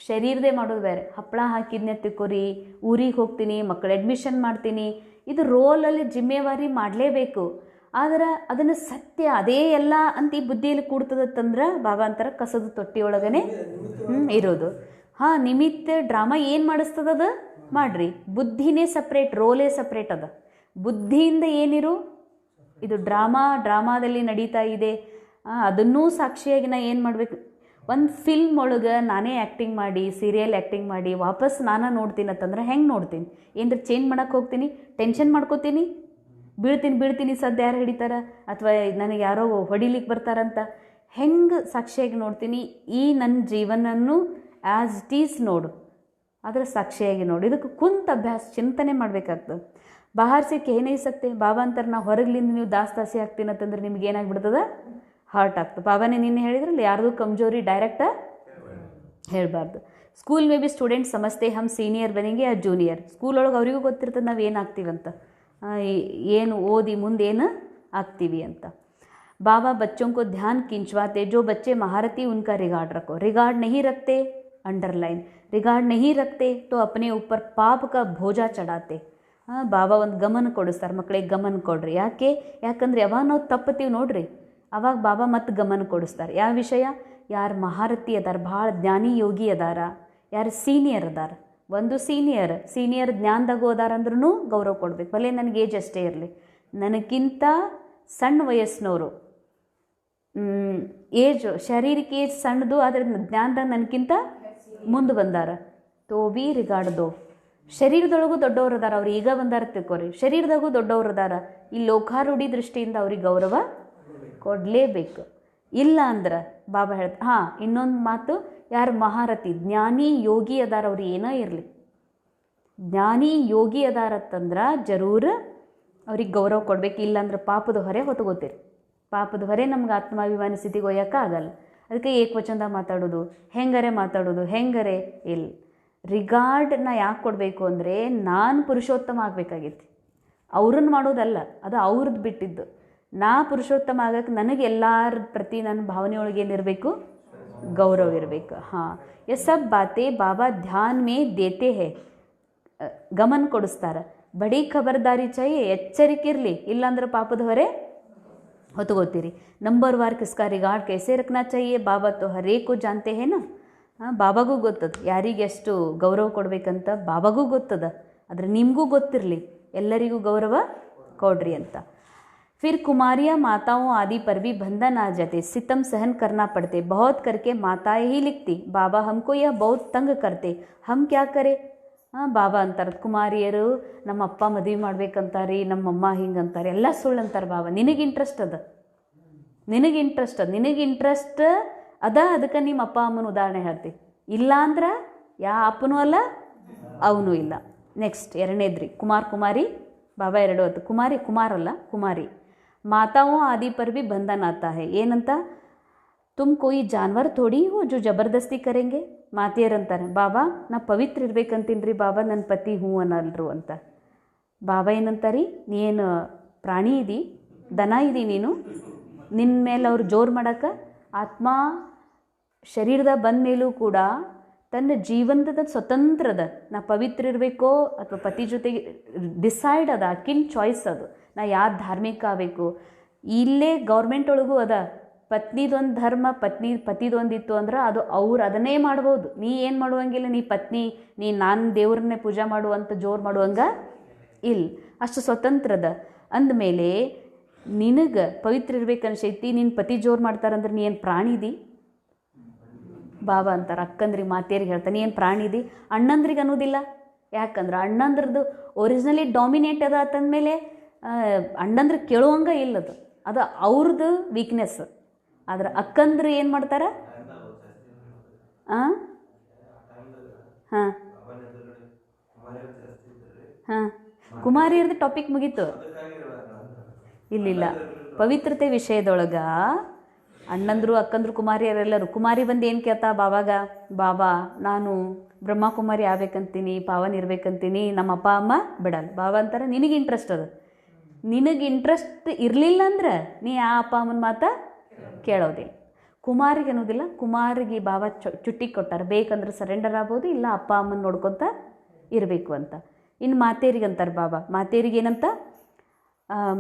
ಶರೀರದೇ ಮಾಡೋದು ಬೇರೆ. ಹಪ್ಪಳ ಹಾಕಿದ್ನೆ ತಿಕ್ಕೋರಿ, ಊರಿಗೆ ಹೋಗ್ತೀನಿ, ಮಕ್ಕಳು ಅಡ್ಮಿಷನ್ ಮಾಡ್ತೀನಿ, ಇದು ರೋಲಲ್ಲಿ ಜಿಮ್ಮೆವಾರಿ ಮಾಡಲೇಬೇಕು. ಆದ್ರೆ ಅದನ್ನು ಸತ್ಯ ಅದೇ ಎಲ್ಲ ಅಂತ ಈ ಬುದ್ಧಿಯಲ್ಲಿ ಕೂಡ್ತದತ್ತಂದ್ರೆ ಬಾಬಾ ಅಂತಾರೆ ಕಸದ ತೊಟ್ಟಿಯೊಳಗನೆ ಇರೋದು. ಹಾಂ, ನಿಮಿತ್ತ ಡ್ರಾಮಾ ಏನು ಮಾಡಿಸ್ತದ ಮಾಡ್ರಿ. ಬುದ್ಧಿನೇ ಸಪ್ರೇಟ್, ರೋಲೇ ಸಪ್ರೇಟ್ ಅದ. ಬುದ್ಧಿಯಿಂದ ಏನಿರು, ಇದು ಡ್ರಾಮಾದಲ್ಲಿ ನಡೀತಾ ಇದೆ, ಅದನ್ನೂ ಸಾಕ್ಷಿಯಾಗಿ ನಾ ಏನು ಮಾಡಬೇಕು. ಒಂದು ಫಿಲ್ಮ್ ಒಳಗೆ ನಾನೇ ಆ್ಯಕ್ಟಿಂಗ್ ಮಾಡಿ, ಸೀರಿಯಲ್ ಆ್ಯಕ್ಟಿಂಗ್ ಮಾಡಿ ವಾಪಸ್ ನಾನು ನೋಡ್ತೀನಿ ಅಂತಂದ್ರೆ ಹೆಂಗೆ ನೋಡ್ತೀನಿ? ಏನರ ಚೇಂಜ್ ಮಾಡೋಕ್ಕೆ ಹೋಗ್ತೀನಿ, ಟೆನ್ಷನ್ ಮಾಡ್ಕೋತೀನಿ, ಬೀಳ್ತೀನಿ ಸದ್ಯ ಯಾರು ಹಿಡಿತಾರ, ಅಥವಾ ನನಗೆ ಯಾರೋ ಹೊಡಿಲಿಕ್ಕೆ ಬರ್ತಾರಂತ ಹೆಂಗೆ ಸಾಕ್ಷಿಯಾಗಿ ನೋಡ್ತೀನಿ? ಈ ನನ್ನ ಜೀವನನ್ನು ಆ್ಯಸ್ ಇಟ್ ಈಸ್ ನೋಡು, ಅದರ ಸಾಕ್ಷಿಯಾಗಿ ನೋಡು. ಇದಕ್ಕೆ ಕುಂತ ಅಭ್ಯಾಸ ಚಿಂತನೆ ಮಾಡಬೇಕಾಗ್ತದೆ. ಬಾಹರ್ ಸೆ ಕಹ ನಹೀ ಸಕ್ತೆ. ಬಾಬಾ ಅಂತಾರೆ, ನಾ ಹೊರಗ್ಲಿಂದ ನೀವು ದಾಸಿ ಆಗ್ತೀನಿ ಅಂತಂದ್ರೆ ನಿಮ್ಗೆ ಏನಾಗ್ಬಿಡ್ತದ? ಹರ್ಟ್ ಆಗ್ತದೆ. ಬಾಬಾನೇ ನಿನ್ನೆ ಹೇಳಿದ್ರಲ್ಲ, ಯಾರ್ದು ಕಮ್ಜೋರಿ ಡೈರೆಕ್ಟ ಹೇಳಬಾರ್ದು. ಸ್ಕೂಲ್ ಮೇ ಬಿ ಸ್ಟೂಡೆಂಟ್ ಸಮಸ್ತೆ ಹಮ್ ಸೀನಿಯರ್ ಬನೆಂಗೆ ಯಾ ಜೂನಿಯರ್. ಸ್ಕೂಲೊಳಗೆ ಅವರಿಗೂ ಗೊತ್ತಿರ್ತದೆ ನಾವು ಏನು ಆಗ್ತೀವಂತ, ಏನು ಓದಿ ಮುಂದೆ ಏನು ಆಗ್ತೀವಿ ಅಂತ. बाबा बच्चों को ध्यान खिंचवाते. जो बच्चे महारथी उनका रिगार्ड रखो. रिगार्ड नहीं रखते, अंडरलाइन, रिगार्ड नहीं रखते तो अपने ऊपर पाप का भोजा चढ़ाते. ಬಾಬಾ ಒಂದು ಗಮನ ಕೊಡಿಸ್ತಾರೆ, ಮಕ್ಕಳಿಗೆ ಗಮನ ಕೊಡ್ರಿ. ಯಾಕಂದ್ರೆ ಯಾವಾಗ ನಾವು ತಪ್ಪತ್ತೀವಿ ನೋಡ್ರಿ, ಅವಾಗ ಬಾಬಾ ಮತ್ತೆ ಗಮನ ಕೊಡಿಸ್ತಾರೆ. ಯಾವ ವಿಷಯ? ಯಾರು ಮಹಾರಥಿ ಅದಾರ, ಭಾಳ ಜ್ಞಾನಿ ಯೋಗಿ ಅದಾರ, ಯಾರು ಸೀನಿಯರ್ ಅದಾರ. ಒಂದು ಸೀನಿಯರ್ ಜ್ಞಾನದಾಗ ಹೋದಾರ ಅಂದ್ರೂ ಗೌರವ ಕೊಡ್ಬೇಕು. ಭಲೆ ನನಗೆ ಏಜ್ ಅಷ್ಟೇ ಇರಲಿ, ನನಗಿಂತ ಸಣ್ಣ ವಯಸ್ಸಿನವರು, ಏಜ್ ಶಾರೀರಿಕ ಏಜ್ ಸಣ್ಣದು, ಆದರೆ ಜ್ಞಾನದಾಗ ನನಗಿಂತ ಮುಂದೆ ಬಂದಾರ, ತೋ ಬಿ ರಿಗಾರ್ಡ್ ದೋ. ಶರೀರದೊಳಗೂ ದೊಡ್ಡವ್ರು ಅದಾರ, ಅವ್ರು ಈಗ ಬಂದಾರ ತಿಳ್ಕೊರಿ, ಶರೀರದಾಗೂ ದೊಡ್ಡವ್ರು ಅದಾರ. ಈ ಲೋಕಾರೂಢಿ ದೃಷ್ಟಿಯಿಂದ ಅವ್ರಿಗೆ ಗೌರವ ಕೊಡಲೇಬೇಕು. ಇಲ್ಲ ಅಂದ್ರೆ ಬಾಬಾ ಹೇಳ್ತಾರೆ. ಹಾಂ, ಇನ್ನೊಂದು ಮಾತು, ಯಾರು ಮಹಾರಥಿ ಜ್ಞಾನಿ ಯೋಗಿ ಅದಾರ, ಅವ್ರು ಏನೋ ಇರಲಿ, ಜ್ಞಾನಿ ಯೋಗಿ ಅದಾರತ್ತಂದ್ರೆ ಜರೂರ್ ಅವ್ರಿಗೆ ಗೌರವ ಕೊಡ್ಬೇಕು. ಇಲ್ಲಾಂದ್ರೆ ಪಾಪದ ಹೊರೆ ಹೊತ್ಕೋತೀರಿ. ಪಾಪದ ಹೊರೆ ನಮ್ಗೆ ಆತ್ಮಾಭಿಮಾನಿ ಸ್ಥಿತಿಗೆ ಒಯ್ಯೋಕ್ಕಾಗಲ್ಲ. ಅದಕ್ಕೆ ಏಕವಚನದಾಗ ಮಾತಾಡೋದು, ಹೆಂಗರೆ ಇಲ್ಲ. ರಿಗಾರ್ಡ್ನ ಯಾಕೆ ಕೊಡಬೇಕು ಅಂದರೆ, ನಾನು ಪುರುಷೋತ್ತಮ ಆಗಬೇಕಾಗಿತ್ತು, ಅವ್ರನ್ನ ಮಾಡೋದಲ್ಲ, ಅದು ಅವ್ರದ್ದು ಬಿಟ್ಟಿದ್ದು. ನಾ ಪುರುಷೋತ್ತಮ ಆಗಕ್ಕೆ ನನಗೆ ಎಲ್ಲರ ಪ್ರತಿ ನನ್ನ ಭಾವನೆಯೊಳಗೆ ಏನಿರಬೇಕು? ಗೌರವ ಇರಬೇಕು. ಹಾಂ, ये सब बातें बाबा ध्यान में देते हैं, ಗಮನ ಕೊಡಿಸ್ತಾರೆ. ಬಡಿ ಖಬರ್ದಾರಿ ಚಾಹಿಯೆ, ಎಚ್ಚರಿಕೆ ಇರಲಿ, ಇಲ್ಲಾಂದ್ರೆ ಪಾಪದ ಹೊರೆ ಹೊತ್ಕೋತೀರಿ. ನಂಬರ್ ವಾರ್ ಕಿಸ್ಕಾ ರಿಗಾರ್ಡ್ ಕೈಸೆ ರಖನಾ ಚಾಹಿಯೆ, ಬಾಬಾ ತೋ ಹರೇಕು ಜಾನ್ತೆ ಹೇ ನಾ. ಬಾಬಾಗೂ ಗೊತ್ತದ ಯಾರಿಗೆ ಎಷ್ಟು ಗೌರವ ಕೊಡಬೇಕಂತ, ಬಾಬಾಗೂ ಗೊತ್ತದ. ಆದರೆ ನಿಮಗೂ ಗೊತ್ತಿರಲಿ, ಎಲ್ಲರಿಗೂ ಗೌರವ ಕೊಡ್ರಿ ಅಂತ. फिर कुमारियाँ माताओं आदि पर भी बंधन आ जाते, सितम सहन करना पड़ते. बहुत करके माताएं ही लिखती, बाबा हमको यह बहुत तंग करते, हम क्या करें. ಬಾಬಾ ಅಂತಾರೆ, ಕುಮಾರಿಯರು ನಮ್ಮ ಅಪ್ಪ ಮದುವೆ ಮಾಡ್ಬೇಕಂತಾರೆ, ನಮ್ಮಮ್ಮ ಹಿಂಗಂತಾರೆ, ಎಲ್ಲ ಸುಳ್ಳು ಅಂತಾರೆ ಬಾಬಾ. ನಿನಗೆ ಇಂಟ್ರೆಸ್ಟ್ ಅದ, ಅದಕ್ಕೆ ನಿಮ್ಮ ಅಪ್ಪ ಅಮ್ಮನ ಉದಾಹರಣೆ ಹೇಳ್ತಿ. ಇಲ್ಲ ಅಂದ್ರೆ ಯಾ ಅಪ್ಪನೂ ಅಲ್ಲ ಅವನೂ ಇಲ್ಲ. ನೆಕ್ಸ್ಟ್ ಎರಡನೇದ್ರಿ ಕುಮಾರಿ ಬಾಬಾ 2 ಹೊತ್ತು ಕುಮಾರಲ್ಲ ಕುಮಾರಿ ಮಾತಾओं आदि पर भी बंधन आता है ಏನಂತ तुम कोई जानवर थोड़ी हो जो ಜಬರ್ದಸ್ತಿ ಕರೆಂಗೆ ಮಾತೆಯರಂತಾರೆ ಬಾಬಾ ನಾ ಪವಿತ್ರ ಇರ್ಬೇಕಂತೀನಿ ರೀ ಬಾಬಾ ನನ್ನ ಪತಿ ಹ್ಞೂ ಅನ್ನಲ್ರು ಅಂತ. ಬಾಬಾ ಏನಂತಾರಿ ನೀನು ಪ್ರಾಣಿ ಇದಿ ದನ ಇದಿ ನೀನು ನಿನ್ನ ಮೇಲೆ ಅವ್ರು ಜೋರು ಮಾಡಕ್ಕೆ ಆತ್ಮ ಶರೀರದ ಬಂದ ಮೇಲೂ ಕೂಡ ತನ್ನ ಜೀವನದ ಸ್ವತಂತ್ರದ ನಾ ಪವಿತ್ರ ಇರಬೇಕೋ ಅಥವಾ ಪತಿ ಜೊತೆಗೆ ಡಿಸೈಡ್ ಅದ ಆಕಿನ ಚಾಯ್ಸ್ ಅದು ನಾ ಯಾರು ಧಾರ್ಮಿಕ ಆಗಬೇಕು. ಇಲ್ಲೇ ಗೌರ್ಮೆಂಟ್ ಒಳಗೂ ಅದ ಪತ್ನಿದೊಂದು ಧರ್ಮ ಪತಿದೊಂದಿತ್ತು ಅಂದ್ರೆ ಅದು ಅವ್ರು ಅದನ್ನೇ ಮಾಡ್ಬೋದು. ನೀ ಏನು ಮಾಡುವಂಗಿಲ್ಲ, ನೀ ಪತ್ನಿ ನಾನು ದೇವ್ರನ್ನೇ ಪೂಜೆ ಮಾಡುವಂಥ ಜೋರು ಮಾಡುವಂಗ ಇಲ್ಲ, ಅಷ್ಟು ಸ್ವತಂತ್ರದ ಅಂದಮೇಲೆ ನಿನಗೆ ಪವಿತ್ರ ಇರ್ಬೇಕನ್ಸೈತಿ. ನಿನ್ನ ಪತಿ ಜೋರು ಮಾಡ್ತಾರಂದ್ರೆ ನೀ ಏನು ಪ್ರಾಣಿ ಇದಿ ಬಾಬಾ ಅಂತಾರೆ. ಅಕ್ಕಂದ್ರಿಗೆ ಮಾತೇರಿಗೆ ಹೇಳ್ತಾನೆ ನೀ ಏನು ಪ್ರಾಣಿ ಇದಿ. ಅಣ್ಣಂದ್ರಿಗೆ ಅನ್ನೋದಿಲ್ಲ, ಯಾಕಂದ್ರೆ ಅಣ್ಣಂದ್ರದ್ದು ಒರಿಜಿನಲಿ ಡಾಮಿನೇಟ್ ಅದ ಅಂತಂದಮೇಲೆ ಅಣ್ಣಂದ್ರೆ ಕೇಳುವಂಗ ಇಲ್ಲದು, ಅದು ಅವ್ರದ್ದು ವೀಕ್ನೆಸ್. ಆದ್ರೆ ಅಕ್ಕಂದ್ರೆ ಏನು ಮಾಡ್ತಾರೆ ಹಾಂ ಹಾಂ ಹಾಂ ಕುಮಾರಿಯರ್ದು ಟಾಪಿಕ್ ಮುಗೀತು. ಇಲ್ಲಿಲ್ಲ, ಪವಿತ್ರತೆ ವಿಷಯದೊಳಗೆ ಅಣ್ಣಂದ್ರು ಅಕ್ಕಂದ್ರು ಕುಮಾರಿಯರೆಲ್ಲರೂ ಕುಮಾರಿ ಬಂದು ಏನು ಕೇಳ್ತಾ ಬಾವಾಗ ಬಾಬಾ ನಾನು ಬ್ರಹ್ಮಕುಮಾರಿ ಆಗ್ಬೇಕಂತೀನಿ, ಪಾವನ ಇರ್ಬೇಕಂತೀನಿ, ನಮ್ಮ ಅಪ್ಪ ಅಮ್ಮ ಬಿಡಲ್ಲ. ಬಾಬಾ ಅಂತಾರೆ ನಿನಗೆ ಇಂಟ್ರೆಸ್ಟ್ ಅದು, ನಿನಗೆ ಇಂಟ್ರೆಸ್ಟ್ ಇರಲಿಲ್ಲ ಅಂದ್ರೆ ನೀ ಆ ಅಪ್ಪ ಅಮ್ಮನ ಮಾತಾ ಕೇಳೋದಿಲ್ಲ. ಕುಮಾರಿಗೆ ಅನ್ನೋದಿಲ್ಲ, ಕುಮಾರಿಗೆ ಬಾಬಾ ಚುಟ್ಟಿ ಕೊಟ್ಟಾರೆ ಬೇಕಂದ್ರೆ ಸರೆಂಡರ್ ಆಗ್ಬೋದು, ಇಲ್ಲ ಅಪ್ಪ ಅಮ್ಮನ ನೋಡ್ಕೊತ ಇರಬೇಕು ಅಂತ. ಇನ್ನು ಮಾತೇರಿಗೆ ಅಂತಾರೆ ಬಾಬಾ, ಮಾತೇರಿಗೆ ಏನಂತ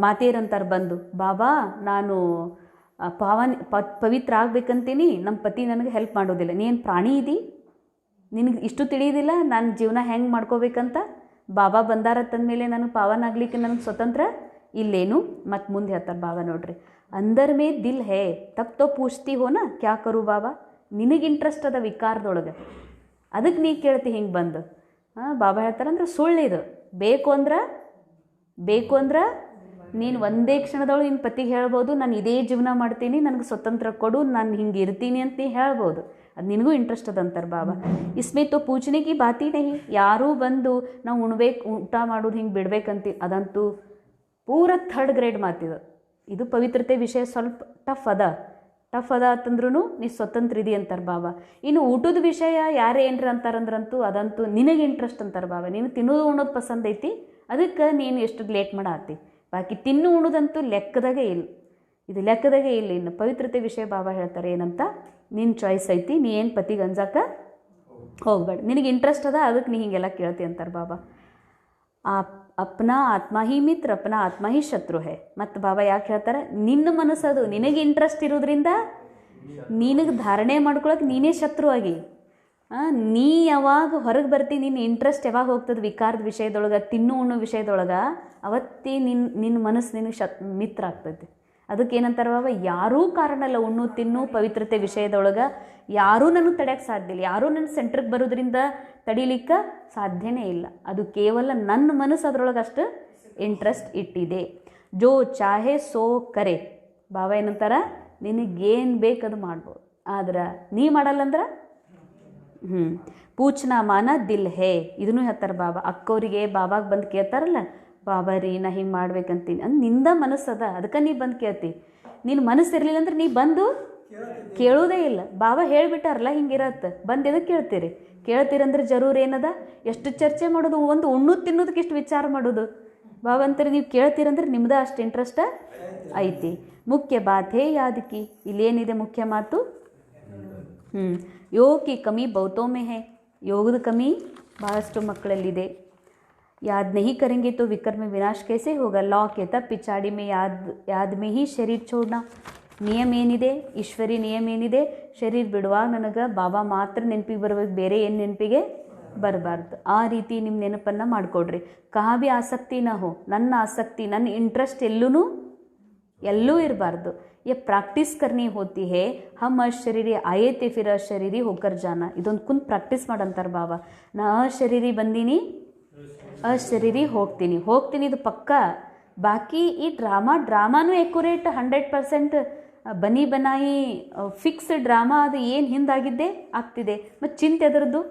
ಮಾತೇರಂತಾರೆ ಬಂದು ಬಾಬಾ ನಾನು ಪವಿತ್ರ ಆಗ್ಬೇಕಂತೀನಿ, ನಮ್ಮ ಪತಿ ನನಗೆ ಹೆಲ್ಪ್ ಮಾಡೋದಿಲ್ಲ. ನೀನು ಪ್ರಾಣಿ ಇದಿ, ನಿನಗೆ ಇಷ್ಟು ತಿಳಿಯೋದಿಲ್ಲ ನಾನು ಜೀವನ ಹೆಂಗೆ ಮಾಡ್ಕೋಬೇಕಂತ. ಬಾಬಾ ಬಂದಾರತ್ತಂದಮೇಲೆ ನನಗೆ ಪಾವನ ಆಗಲಿಕ್ಕೆ ನನಗೆ ಸ್ವತಂತ್ರ ಇಲ್ಲೇನು. ಮತ್ತು ಮುಂದೆ ಹೇಳ್ತಾರೆ ಬಾಬಾ ನೋಡ್ರಿ ಅಂದರ್ ಮೇ ದಿಲ್ ಹೇ ತಪ್ ತೋ ಪೂಚ್ತಿ ಹೋನಾ ಕ್ಯಾ ಕರು ಬಾಬಾ. ನಿನಗೆ ಇಂಟ್ರೆಸ್ಟ್ ಅದ ವಿಕಾರದೊಳಗೆ, ಅದಕ್ಕೆ ನೀ ಕೇಳ್ತಿ ಹಿಂಗೆ ಬಂದು. ಬಾಬಾ ಹೇಳ್ತಾರಂದ್ರೆ ಸುಳ್ಳಿದು. ಬೇಕು ಅಂದ್ರೆ ನೀನು ಒಂದೇ ಕ್ಷಣದೊಳಗೆ ನಿನ್ನ ಪತಿಗೆ ಹೇಳ್ಬೋದು ನಾನು ಇದೇ ಜೀವನ ಮಾಡ್ತೀನಿ, ನನಗೆ ಸ್ವತಂತ್ರ ಕೊಡು, ನಾನು ಹಿಂಗೆ ಇರ್ತೀನಿ ಅಂತ ನೀ ಹೇಳ್ಬೋದು. ಅದು ನಿನಗೂ ಇಂಟ್ರೆಸ್ಟ್ ಅದ ಅಂತಾರೆ ಬಾಬಾ. ಇಸ್ಮೇ ತೋ ಪೂಚನೆಗೆ ಬಾತಿ ನಹಿ. ಯಾರೂ ಬಂದು ನಾವು ಊಟ ಮಾಡೋದು ಹಿಂಗೆ ಬಿಡ್ಬೇಕಂತ ಅದಂತೂ ಪೂರ ಥರ್ಡ್ ಗ್ರೇಡ್ ಮಾತಿದು. ಇದು ಪವಿತ್ರತೆ ವಿಷಯ ಸ್ವಲ್ಪ ಟಫ್ ಅದ ಅಂತಂದ್ರೂ ನೀ ಸ್ವತಂತ್ರ ಇದಿ ಅಂತಾರೆ ಬಾಬಾ. ಇನ್ನು ಊಟದ ವಿಷಯ ಯಾರೇ ಏನ್ರ ಅಂತಾರಂದ್ರಂತೂ ಅದಂತೂ ನಿನಗೆ ಇಂಟ್ರೆಸ್ಟ್ ಅಂತಾರೆ ಬಾಬಾ. ನೀನು ತಿನ್ನೋದು ಉಣ್ಣೋದು ಪಸಂದ್ ಐತಿ, ಅದಕ್ಕೆ ನೀನು ಎಷ್ಟು ಲೇಟ್ ಮಾಡಾತಿ. ಬಾಕಿ ತಿನ್ನು ಉಣ್ಣೋದಂತೂ ಲೆಕ್ಕದಾಗೆ ಇಲ್ಲ, ಇದು ಲೆಕ್ಕದಾಗೆ ಇಲ್ಲ. ಇನ್ನು ಪವಿತ್ರತೆ ವಿಷಯ ಬಾಬಾ ಹೇಳ್ತಾರೆ ಏನಂತ ನಿನ್ನ ಚಾಯ್ಸ್ ಐತಿ, ನೀ ಏನು ಪತಿಗೆ ಅಂಜಾಕ ಹೋಗ್ಬೇಡ, ನಿನಗೆ ಇಂಟ್ರೆಸ್ಟ್ ಅದ ಅದಕ್ಕೆ ನೀ ಹೀಗೆಲ್ಲ ಕೇಳ್ತಿ ಅಂತಾರೆ ಬಾಬಾ. ಅಪ್ನಾ ಆತ್ಮ ಹಿ ಮಿತ್ರ ಅಪ್ನಾ ಆತ್ಮ ಹಿ ಶತ್ರು ಹೇ. ಮತ್ತು ಬಾಬಾ ಯಾಕೆ ಹೇಳ್ತಾರೆ ನಿನ್ನ ಮನಸ್ಸದು ನಿನಗೆ ಇಂಟ್ರೆಸ್ಟ್ ಇರೋದ್ರಿಂದ ನಿನಗೆ ಧಾರಣೆ ಮಾಡ್ಕೊಳಕ್ಕೆ ನೀನೇ ಶತ್ರು ಆಗಿ. ನೀ ಯಾವಾಗ ಹೊರಗೆ ಬರ್ತಿ, ನಿನ್ನ ಇಂಟ್ರೆಸ್ಟ್ ಯಾವಾಗ ಹೋಗ್ತದೆ ವಿಕಾರದ ವಿಷಯದೊಳಗೆ, ತಿನ್ನು ಉಣ್ಣೋ ವಿಷಯದೊಳಗೆ, ಅವತ್ತೇ ನಿನ್ನ ಮನಸ್ಸು ನಿನಗೆ ಮಿತ್ರ ಆಗ್ತೈತಿ. ಅದಕ್ಕೆ ಏನಂತಾರೆ ಬಾಬಾ ಯಾರೂ ಕಾರಣ ಇಲ್ಲ, ಉಣ್ಣು ತಿನ್ನು ಪವಿತ್ರತೆ ವಿಷಯದೊಳಗೆ ಯಾರೂ ನನಗೆ ತಡೆಯೋಕ್ಕೆ ಸಾಧ್ಯ ಇಲ್ಲ, ಯಾರೂ ನನ್ನ ಸೆಂಟ್ರಿಗೆ ಬರೋದ್ರಿಂದ ತಡಿಲಿಕ್ಕೆ ಸಾಧ್ಯನೇ ಇಲ್ಲ. ಅದು ಕೇವಲ ನನ್ನ ಮನಸ್ಸು ಅದರೊಳಗೆ ಅಷ್ಟು ಇಂಟ್ರೆಸ್ಟ್ ಇಟ್ಟಿದೆ. ಜೋ ಚಾಹೆ ಸೋ ಕರೆ. ಬಾಬಾ ಏನಂತಾರೆ ನಿನಗೇನು ಬೇಕು ಅದು ಮಾಡ್ಬೋದು, ಆದ್ರೆ ನೀ ಮಾಡಲ್ಲಂದ್ರೆ ಪೂಚ್ನಾ ಮಾನ ದಿಲ್ ಹೇ. ಇದನ್ನು ಹೇಳ್ತಾರೆ ಬಾಬಾ. ಅಕ್ಕವರಿಗೆ ಬಾಬಾಗೆ ಬಂದು ಕೇಳ್ತಾರಲ್ಲ ಬಾಬಾ ರೀ ನಾ ಹಿಂಗೆ ಮಾಡ್ಬೇಕಂತೀನಿ ಅಂದ್ರೆ ನಿಂದ ಮನಸ್ಸದ, ಅದಕ್ಕೆ ನೀ ಬಂದು ಕೇಳ್ತಿ. ನಿನ್ನ ಮನಸ್ಸು ಇರಲಿಲ್ಲ ಅಂದ್ರೆ ನೀ ಬಂದು ಕೇಳೋದೇ ಇಲ್ಲ. ಬಾಬಾ ಹೇಳಿಬಿಟ್ಟಾರಲ್ಲ ಹಿಂಗಿರತ್ತೆ, ಬಂದು ಎದಕ್ಕೆ ಕೇಳ್ತೀರಂದ್ರೆ ಜರೂರು ಏನದ, ಎಷ್ಟು ಚರ್ಚೆ ಮಾಡೋದು, ಒಂದು ಉಣ್ಣೋದು ತಿನ್ನೋದಕ್ಕೆ ಎಷ್ಟು ವಿಚಾರ ಮಾಡೋದು. ಬಾಬಾ ಅಂತಾರೆ ನೀವು ಕೇಳ್ತೀರಂದ್ರೆ ನಿಮ್ದು ಅಷ್ಟು ಇಂಟ್ರೆಸ್ಟ್ ಐತಿ. ಮುಖ್ಯ ಬಾತ್ ಹೇ ಯಾದಕಿ. ಇಲ್ಲೇನಿದೆ ಮುಖ್ಯ ಮಾತು, ಯೋಗ ಕಿ ಕಮಿ ಬಹುತೋಮೆ ಹೇ. ಯೋಗದ ಕಮಿ ಬಹಳಷ್ಟು ಮಕ್ಕಳಲ್ಲಿದೆ. याद नहीं करेंगे तो विकर्म विनाश कैसे होगा. लॉ कहता पिछाड़ी में याद में ही शरीर छोड़ना. ನಿಯಮ ಏನಿದೆ, ಈಶ್ವರಿ ನಿಯಮ ಏನಿದೆ, ಶರೀರ ಬಿಡುವಾಗ ನನಗೆ ಬಾಬಾ ಮಾತ್ರ ನೆನಪಿಗೆ ಬರಬೇಕು, ಬೇರೆ ಏನು ನೆನಪಿಗೆ ಬರಬಾರ್ದು. ಆ ರೀತಿ ನಿಮ್ಮ ನೆನಪನ್ನು ಮಾಡಿಕೊಡ್ರಿ. ಕಹಾ ಭಿ ಆಸಕ್ತಿ ನಾ ಹೋ, ನನ್ನ ಆಸಕ್ತಿ ನನ್ನ ಇಂಟ್ರೆಸ್ಟ್ ಎಲ್ಲೂ ಇರಬಾರ್ದು. ये प्रैक्टिस करनी होती है. हम अशरीरी आए थे फिर अशरीरी होकर जाना. ಇದೊಂದು ಕುಂತ್ ಪ್ರಾಕ್ಟೀಸ್ ಮಾಡಂತಾರೆ ಬಾಬಾ. ನಾ ಅಶರೀರಿ ಬಂದೀನಿ, ಅಶರೀರಿ ಹೋಗ್ತೀನಿ ಇದು ಪಕ್ಕ. ಬಾಕಿ ಈ ಡ್ರಾಮಾನೂ ಎಕ್ಯುರೇಟ್ 100% ಬನಿ ಬನಾಯಿ ಫಿಕ್ಸ್ ಡ್ರಾಮಾ ಅದು ಏನು ಹಿಂದಾಗಿದ್ದೇ ಆಗ್ತಿದೆ. ಮತ್ತು ಚಿಂತೆ ಅದರದ್ದು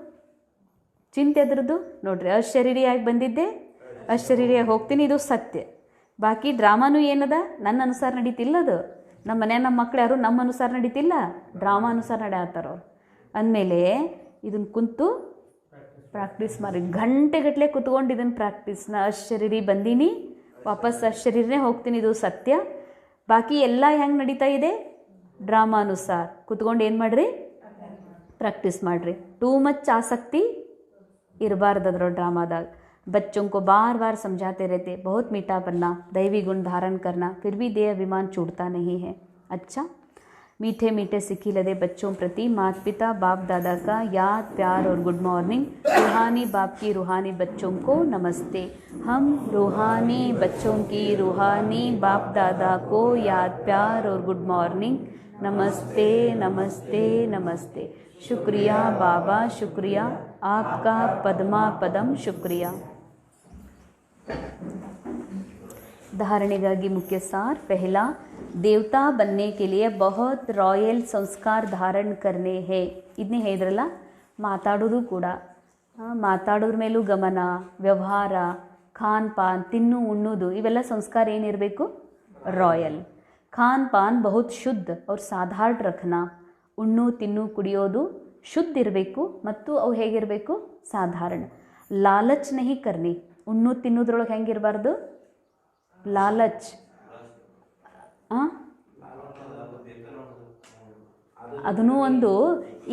ಚಿಂತೆ ಅದ್ರದ್ದು ನೋಡ್ರಿ, ಅಶರೀರಿಯಾಗಿ ಬಂದಿದ್ದೆ, ಅಶರೀರಿಯಾಗಿ ಹೋಗ್ತೀನಿ, ಇದು ಸತ್ಯ. ಬಾಕಿ ಡ್ರಾಮಾನು ಏನದ, ನನ್ನ ಅನುಸಾರ ನಡೀತಿಲ್ಲ. ಅದು ನಮ್ಮ ಮನೆ ನಮ್ಮ ಮಕ್ಳು ಯಾರು ನಮ್ಮ ಅನುಸಾರ ನಡೀತಿಲ್ಲ, ಡ್ರಾಮಾ ಅನುಸಾರ ನಡೆಯತ್ತಾರ ಅವ್ರು. ಅಂದಮೇಲೆ ಇದನ್ನು ಕುಂತು ಪ್ರಾಕ್ಟೀಸ್ ಮಾಡಿ, ಗಂಟೆಗಟ್ಟಲೆ ಕುತ್ಕೊಂಡು ಇದನ್ನು ಪ್ರಾಕ್ಟೀಸ್ನ, ಅಶರೀರಿ ಬಂದೀನಿ, ವಾಪಸ್ ಅಶರೀರನೇ ಹೋಗ್ತೀನಿ, ಇದು ಸತ್ಯ. ಬಾಕಿ ಎಲ್ಲ ಹೆಂಗೆ ನಡೀತಾ ಇದೆ, ಡ್ರಾಮಾ ಅನುಸಾರ ಕುತ್ಕೊಂಡು ಏನು ಮಾಡಿರಿ, ಪ್ರಾಕ್ಟೀಸ್ ಮಾಡಿರಿ. ಟೂ ಮಚ್ ಆಸಕ್ತಿ इरबार्द ड्रामा दाग। बच्चों को बार बार समझाते रहते, बहुत मीठा बनना, दैवी गुण धारण करना, फिर भी देह अभिमान छूटता नहीं है। अच्छा, मीठे मीठे सिखी लदे बच्चों प्रति माता पिता बाप दादा का याद प्यार और गुड मॉर्निंग। रूहानी बाप की रूहानी बच्चों को नमस्ते। हम रूहानी बच्चों की रूहानी बाप दादा को याद प्यार और गुड मॉर्निंग। नमस्ते नमस्ते नमस्ते। शुक्रिया बाबा, शुक्रिया आपका पद्मा पदम शुक्रिया। धारणेಗಾಗಿ मुख्य सार। पहला, देवता बनने के लिए बहुत रॉयल संस्कार धारण करने हैं। ಇದನ್ನೇ ಹೇಳಿದ್ರಲ್ಲ, ಮಾತಾಡೋದು ಕೂಡ, ಮಾತಾಡೋದ್ರ ಮೇಲೂ ಗಮನ, ವ್ಯವಹಾರ, ಖಾನ್ ಪಾನ್, ತಿನ್ನು ಉಣ್ಣೋದು, ಇವೆಲ್ಲ ಸಂಸ್ಕಾರ ಏನಿರಬೇಕು, ರಾಯಲ್। ಖಾನ್ ಪಾನ್ ಬಹುತ್ ಶುದ್ಧ और साधारण रखना। ಉಣ್ಣು ತಿನ್ನು ಕುಡಿಯೋದು ಶುದ್ಧ ಇರಬೇಕು ಮತ್ತು ಅವು ಹೇಗಿರಬೇಕು, ಸಾಧಾರಣ। ಲಾಲಚ್ ನಹಿ ಕರ್ನಿ, ಉಣ್ಣು ತಿನ್ನೋದ್ರೊಳಗೆ ಹೆಂಗಿರಬಾರ್ದು, ಲಾಲಚ್, ಅದೂ ಒಂದು.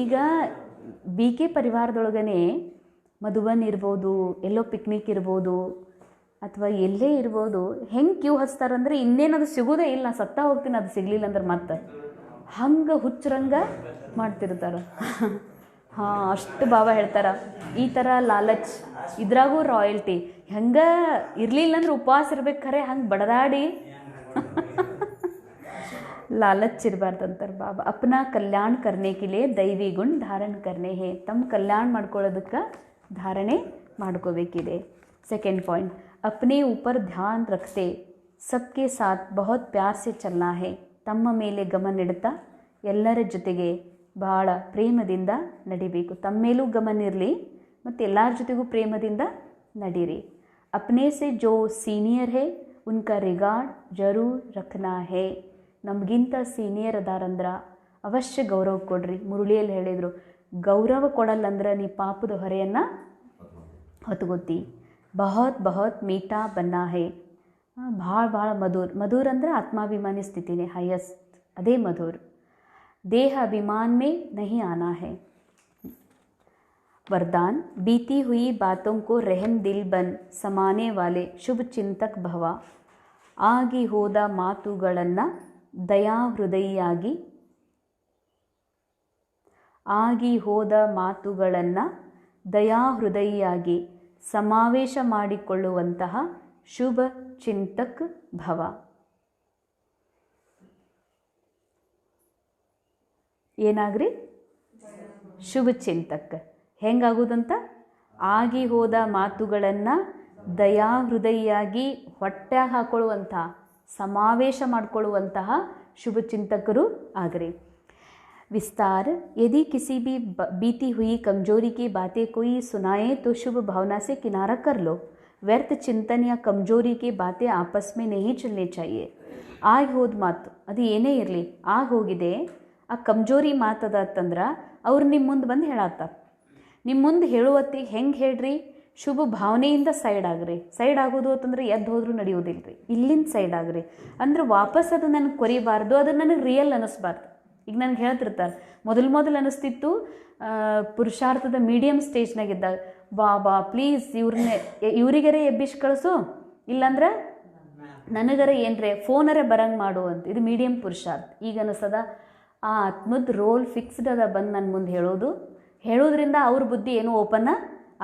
ಈಗ ಬಿ ಕೆ ಪರಿವಾರದೊಳಗನೆ ಮಧುಬನ್ ಇರ್ಬೋದು, ಎಲ್ಲೋ ಪಿಕ್ನಿಕ್ ಇರ್ಬೋದು, ಅಥವಾ ಎಲ್ಲೇ ಇರ್ಬೋದು, ಹೆಂಗೆ ಕ್ಯೂ ಹಚ್ತಾರಂದ್ರೆ ಇನ್ನೇನದು ಸಿಗೋದೇ ಇಲ್ಲ, ನಾ ಸತ್ತಾ ಹೋಗ್ತೀನಿ ಅದು ಸಿಗಲಿಲ್ಲ ಅಂದ್ರೆ ಮತ್ತೆ ಹಂಗೆ ಹುಚ್ಚರಂಗೆ ಮಾಡ್ತಿರ್ತಾರೆ. ಹಾಂ, ಅಷ್ಟು ಬಾಬಾ ಹೇಳ್ತಾರೆ, ಈ ಥರ ಲಾಲಚ್ ಇದ್ರಾಗೂ ರಾಯಲ್ಟಿ, ಹೆಂಗೆ ಇರಲಿಲ್ಲ ಅಂದ್ರೆ ಉಪವಾಸ ಇರ್ಬೇಕು, ಖರೆ ಹಂಗೆ ಬಡದಾಡಿ लालच ಇರಬಾರ್ದು ಅಂತಾರೆ ಬಾಬಾ। अपना कल्याण करने के लिए दैवी गुण धारण करने हैं। ತಮ್ಮ ಕಲ್ಯಾಣ ಮಾಡ್ಕೊಳ್ಳೋದಕ್ಕೆ ಧಾರಣೆ ಮಾಡ್ಕೋಬೇಕಿದೆ। सेकंड पॉइंट, अपने ऊपर ध्यान रखते सबके साथ बहुत प्यार से चलना है। ತಮ್ಮ ಮೇಲೆ ಗಮನ ಇಡ್ತಾ ಎಲ್ಲರ ಜೊತೆಗೆ ಭಾಳ ಪ್ರೇಮದಿಂದ ನಡಿಬೇಕು। ತಮ್ಮ ಮೇಲೂ ಗಮನ ಇರಲಿ ಮತ್ತು ಎಲ್ಲರ ಜೊತೆಗೂ ಪ್ರೇಮದಿಂದ ನಡೀರಿ। अपने से जो सीनियर है उनका रिगार्ड जरूर रखना है। ನಮಗಿಂತ ಸೀನಿಯರ್ ಅದಾರಂದ್ರೆ ಅವಶ್ಯ ಗೌರವ ಕೊಡ್ರಿ। ಮುರುಳಿಯಲ್ಲಿ ಹೇಳಿದರು, ಗೌರವ ಕೊಡಲ್ಲಂದ್ರೆ ನೀ ಪಾಪದ ಹೊರೆಯನ್ನು ಹೊತ್ಕೋತಿ। ಬಹುತ್ ಬಹುತ್ ಮೀಠಾ ಬನ್ನಾ ಹೇ, ಭಾಳ ಭಾಳ ಮಧುರ್, ಮಧುರ್ ಅಂದರೆ ಆತ್ಮಾಭಿಮಾನಿ ಸ್ಥಿತಿನೇ ಹೈಯೆಸ್ಟ್, ಅದೇ ಮಧುರ್। ದೇಹ ಅಭಿಮಾನ್ ಮೇ ನಹಿ ಆನಾ ಹೈ। वरदान, बीती हुई बातों को रहम दिल बन समाने वाले शुभ चिंतक भव। ಆಗಿ ಹೋದ ಮಾತುಗಳನ್ನು ದಯಾಹೃದಯಿಯಾಗಿ, ಆಗಿ ಹೋದ ಮಾತುಗಳನ್ನು ದಯಾಹೃದಯಿಯಾಗಿ ಸಮಾವೇಶ ಮಾಡಿಕೊಳ್ಳುವಂತಹ ಶುಭ ಚಿಂತಕ್ ಭವ। ಏನಾಗ್ರಿ, ಶುಭ ಚಿಂತಕ್ ಹೆಂಗಾಗೋದಂತ, ಆಗಿ ಹೋದ ಮಾತುಗಳನ್ನು ದಯಾಹೃದಯಿಯಾಗಿ ಹೊಟ್ಟೆಗೆ ಹಾಕೊಳ್ಳುವಂಥ, ಸಮಾವೇಶ ಮಾಡಿಕೊಳ್ಳುವಂತಹ ಶುಭ ಚಿಂತಕರು ಆಗ್ರಿ। विस्तार, यदि किसी भी बीती हुई कमजोरी की बातें कोई सुनाए तो शुभ भावना से किनारा कर लो। व्यर्थ चिंतन या कमजोरी की बातें आपस में नहीं चलनी चाहिए। ಆಗಿ ಹೋದ ಮಾತು ಅದು ಏನೇ ಇರಲಿ, ಆಗಿ ಹೋಗಿದೆ, ಆ ಕಮ್ಜೋರಿ ಮಾತದ ಅಂತಂದ್ರೆ ಅವ್ರು ನಿಮ್ಮ ಮುಂದೆ ಬಂದು ಹೇಳತ್ತಾರೆ। ನಿಮ್ಮ ಮುಂದೆ ಹೇಳುವತ್ತಿಗೆ ಹೆಂಗೆ ಹೇಳ್ರಿ, ಶುಭ ಭಾವನೆಯಿಂದ ಸೈಡ್ ಆಗ್ರಿ। ಸೈಡ್ ಆಗೋದು ಅಂತಂದ್ರೆ ಎದ್ದು ಹೋದ್ರೂ ನಡೆಯೋದಿಲ್ಲ ರೀ, ಇಲ್ಲಿಂದ ಸೈಡ್ ಆಗ್ರಿ ಅಂದ್ರೆ ವಾಪಸ್ ಅದು ನನಗೆ ಕೊರಿಬಾರ್ದು, ಅದು ನನಗೆ ರಿಯಲ್ ಅನ್ನಿಸ್ಬಾರ್ದು। ಈಗ ನನಗೆ ಹೇಳ್ತಿರ್ತಾರೆ, ಮೊದಲು ಅನ್ನಿಸ್ತಿತ್ತು ಪುರುಷಾರ್ಥದ ಮೀಡಿಯಮ್ ಸ್ಟೇಜ್ನಾಗಿದ್ದಾಗ, ಬಾಬಾ ಪ್ಲೀಸ್ ಇವ್ರಿಗರೇ ಎಬ್ಬಿಸಿ ಕಳಿಸು, ಇಲ್ಲಾಂದ್ರೆ ನನಗರ ಏನ್ರೆ ಫೋನರೇ ಬರಂಗೆ ಮಾಡು ಅಂತ, ಇದು ಮೀಡಿಯಮ್ ಪುರುಷಾರ್ಥ। ಈಗ ಅನ್ನಿಸ್ತದ ಆ ಆತ್ಮದ ರೋಲ್ ಫಿಕ್ಸ್ಡ್ ಅದ ಬಂದು ನನ್ನ ಮುಂದೆ ಹೇಳೋದ್ರಿಂದ ಅವ್ರ ಬುದ್ಧಿ ಏನೋ ಓಪನ್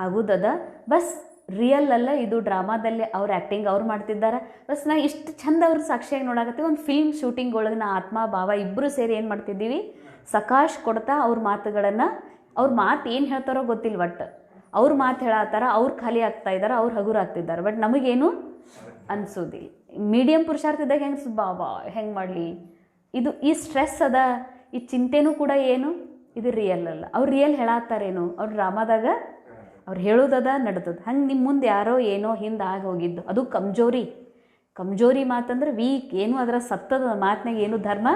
ಆಗೋದದ, ಬಸ್ ರಿಯಲ್ ಅಲ್ಲ ಇದು, ಡ್ರಾಮಾದಲ್ಲಿ ಅವ್ರ ಆ್ಯಕ್ಟಿಂಗ್ ಅವ್ರು ಮಾಡ್ತಿದ್ದಾರೆ, ಬಸ್ ನಾ ಇಷ್ಟು ಚಂದ ಅವ್ರ ಸಾಕ್ಷಿಯಾಗಿ ನೋಡಾಕತ್ತೀವಿ। ಒಂದು ಫಿಲ್ಮ್ ಶೂಟಿಂಗ್ ಒಳಗೆ ನಾ ಆತ್ಮ ಭಾವ ಇಬ್ಬರು ಸೇರಿ ಏನು ಮಾಡ್ತಿದ್ದೀವಿ, ಸಕಾಶ್ ಕೊಡ್ತಾ ಅವ್ರ ಮಾತುಗಳನ್ನು, ಅವ್ರ ಮಾತು ಏನು ಹೇಳ್ತಾರೋ ಗೊತ್ತಿಲ್ಲ, ಬಟ್ ಅವ್ರ ಮಾತು ಹೇಳತ್ತಾರ, ಅವ್ರು ಖಾಲಿ ಆಗ್ತಾ ಇದ್ದಾರೆ, ಅವ್ರು ಹಗುರ ಆಗ್ತಿದ್ದಾರೆ, ಬಟ್ ನಮಗೇನು ಅನಿಸೋದಿಲ್ಲ। ಮೀಡಿಯಮ್ ಪುರುಷಾರ್ಥದಾಗ ಹೆಂಗೆ ಬಾಬಾ ಹೆಂಗೆ ಮಾಡಲಿ, ಇದು ಈ ಸ್ಟ್ರೆಸ್ ಅದ, ಈ ಚಿಂತೆನೂ ಕೂಡ ಏನು, ಇದು ರಿಯಲ್ ಅಲ್ಲ। ಅವ್ರು ರಿಯಲ್ ಹೇಳತ್ತಾರೇನು, ಅವ್ರು ಡ್ರಾಮಾದಾಗ ಅವ್ರು ಹೇಳೋದದ ನಡ್ದದ. ಹಂಗೆ ನಿಮ್ಮ ಮುಂದೆ ಯಾರೋ ಏನೋ ಹಿಂದೆ ಆಗಿ ಹೋಗಿದ್ದು ಅದು ಕಮ್ಜೋರಿ ಮಾತಂದ್ರೆ ವೀಕ್, ಏನು ಅದರ ಸತ್ತದ ಮಾತಿನಾಗ ಏನು ಧರ್ಮ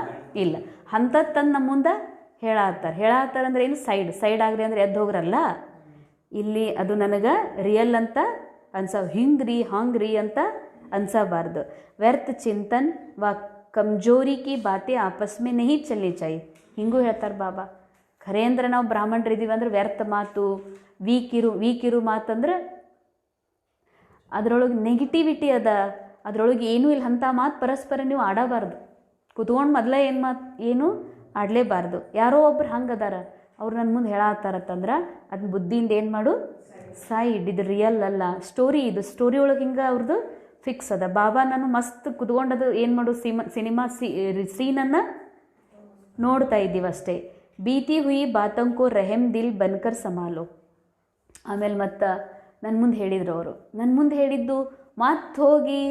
ಇಲ್ಲ. ಅಂಥದ್ದು ತಂದು ನಮ್ಮ ಮುಂದೆ ಹೇಳತ್ತಾರೆ ಅಂದ್ರೆ ಏನು ಸೈಡ್ ಆಗ್ರಿ ಅಂದ್ರೆ ಎದ್ದು ಹೋಗ್ರಲ್ಲ. ಇಲ್ಲಿ ಅದು ನನಗೆ ರಿಯಲ್ ಅಂತ ಹಿಂಗ್ರಿ ಹಾಂಗ್ರಿ ಅಂತ ಅನ್ಸಬಾರ್ದು. ವ್ಯರ್ಥ ಚಿಂತನ್ ವ ಕಮ್ಜೋರಿ ಕಿ ಬಾತೆ ಆಪಸ್ ಮೇ ನಹಿ ಚಲ್ನಿ ಚಾಹಿ. ಹಿಂಗೂ ಹೇಳ್ತಾರೆ ಬಾಬಾ. ಖರೆ ಅಂದ್ರೆ ನಾವು ಬ್ರಾಹ್ಮಣರಿದ್ದೀವಿ ಅಂದ್ರೆ ವ್ಯರ್ಥ ಮಾತು, ವೀಕಿರು ಮಾತಂದ್ರೆ ಅದರೊಳಗೆ ನೆಗೆಟಿವಿಟಿ ಅದ, ಅದರೊಳಗೆ ಏನೂ ಇಲ್ಲ. ಅಂಥ ಮಾತು ಪರಸ್ಪರ ನೀವು ಆಡಬಾರ್ದು. ಕುತ್ಕೊಂಡು ಮೊದಲೇ ಏನು ಆಡಲೇಬಾರ್ದು. ಯಾರೋ ಒಬ್ರು ಹಂಗದಾರ, ಅವ್ರು ನನ್ನ ಮುಂದೆ ಹೇಳತ್ತಾರತ್ತಂದ್ರೆ ಅದನ್ನ ಬುದ್ಧಿಯಿಂದ ಏನು ಮಾಡು, ಸೈಡ್. ಇದು ರಿಯಲ್ ಅಲ್ಲ, ಇದು ಸ್ಟೋರಿ ಒಳಗೆ ಹಿಂಗೆ ಅವ್ರದ್ದು ಫಿಕ್ಸ್ ಅದ. ಬಾಬಾ ನಾನು ಮಸ್ತ್ ಕುತ್ಕೊಂಡದು ಏನು ಮಾಡು, ಸಿನಿಮಾ ಸೀನನ್ನು ನೋಡ್ತಾ ಇದ್ದೀವಿ ಅಷ್ಟೇ. ಬೀತಿ ಹುಯಿ ಬಾತಂಕೋ ರೆಹಮ್ ದಿಲ್ ಬನ್ಕರ್ ಸಮಾಲೋ. ಆಮೇಲೆ ಮತ್ತು ನನ್ನ ಮುಂದೆ ಹೇಳಿದ್ದು ಮತ್ತೆ ಹೋಗಿ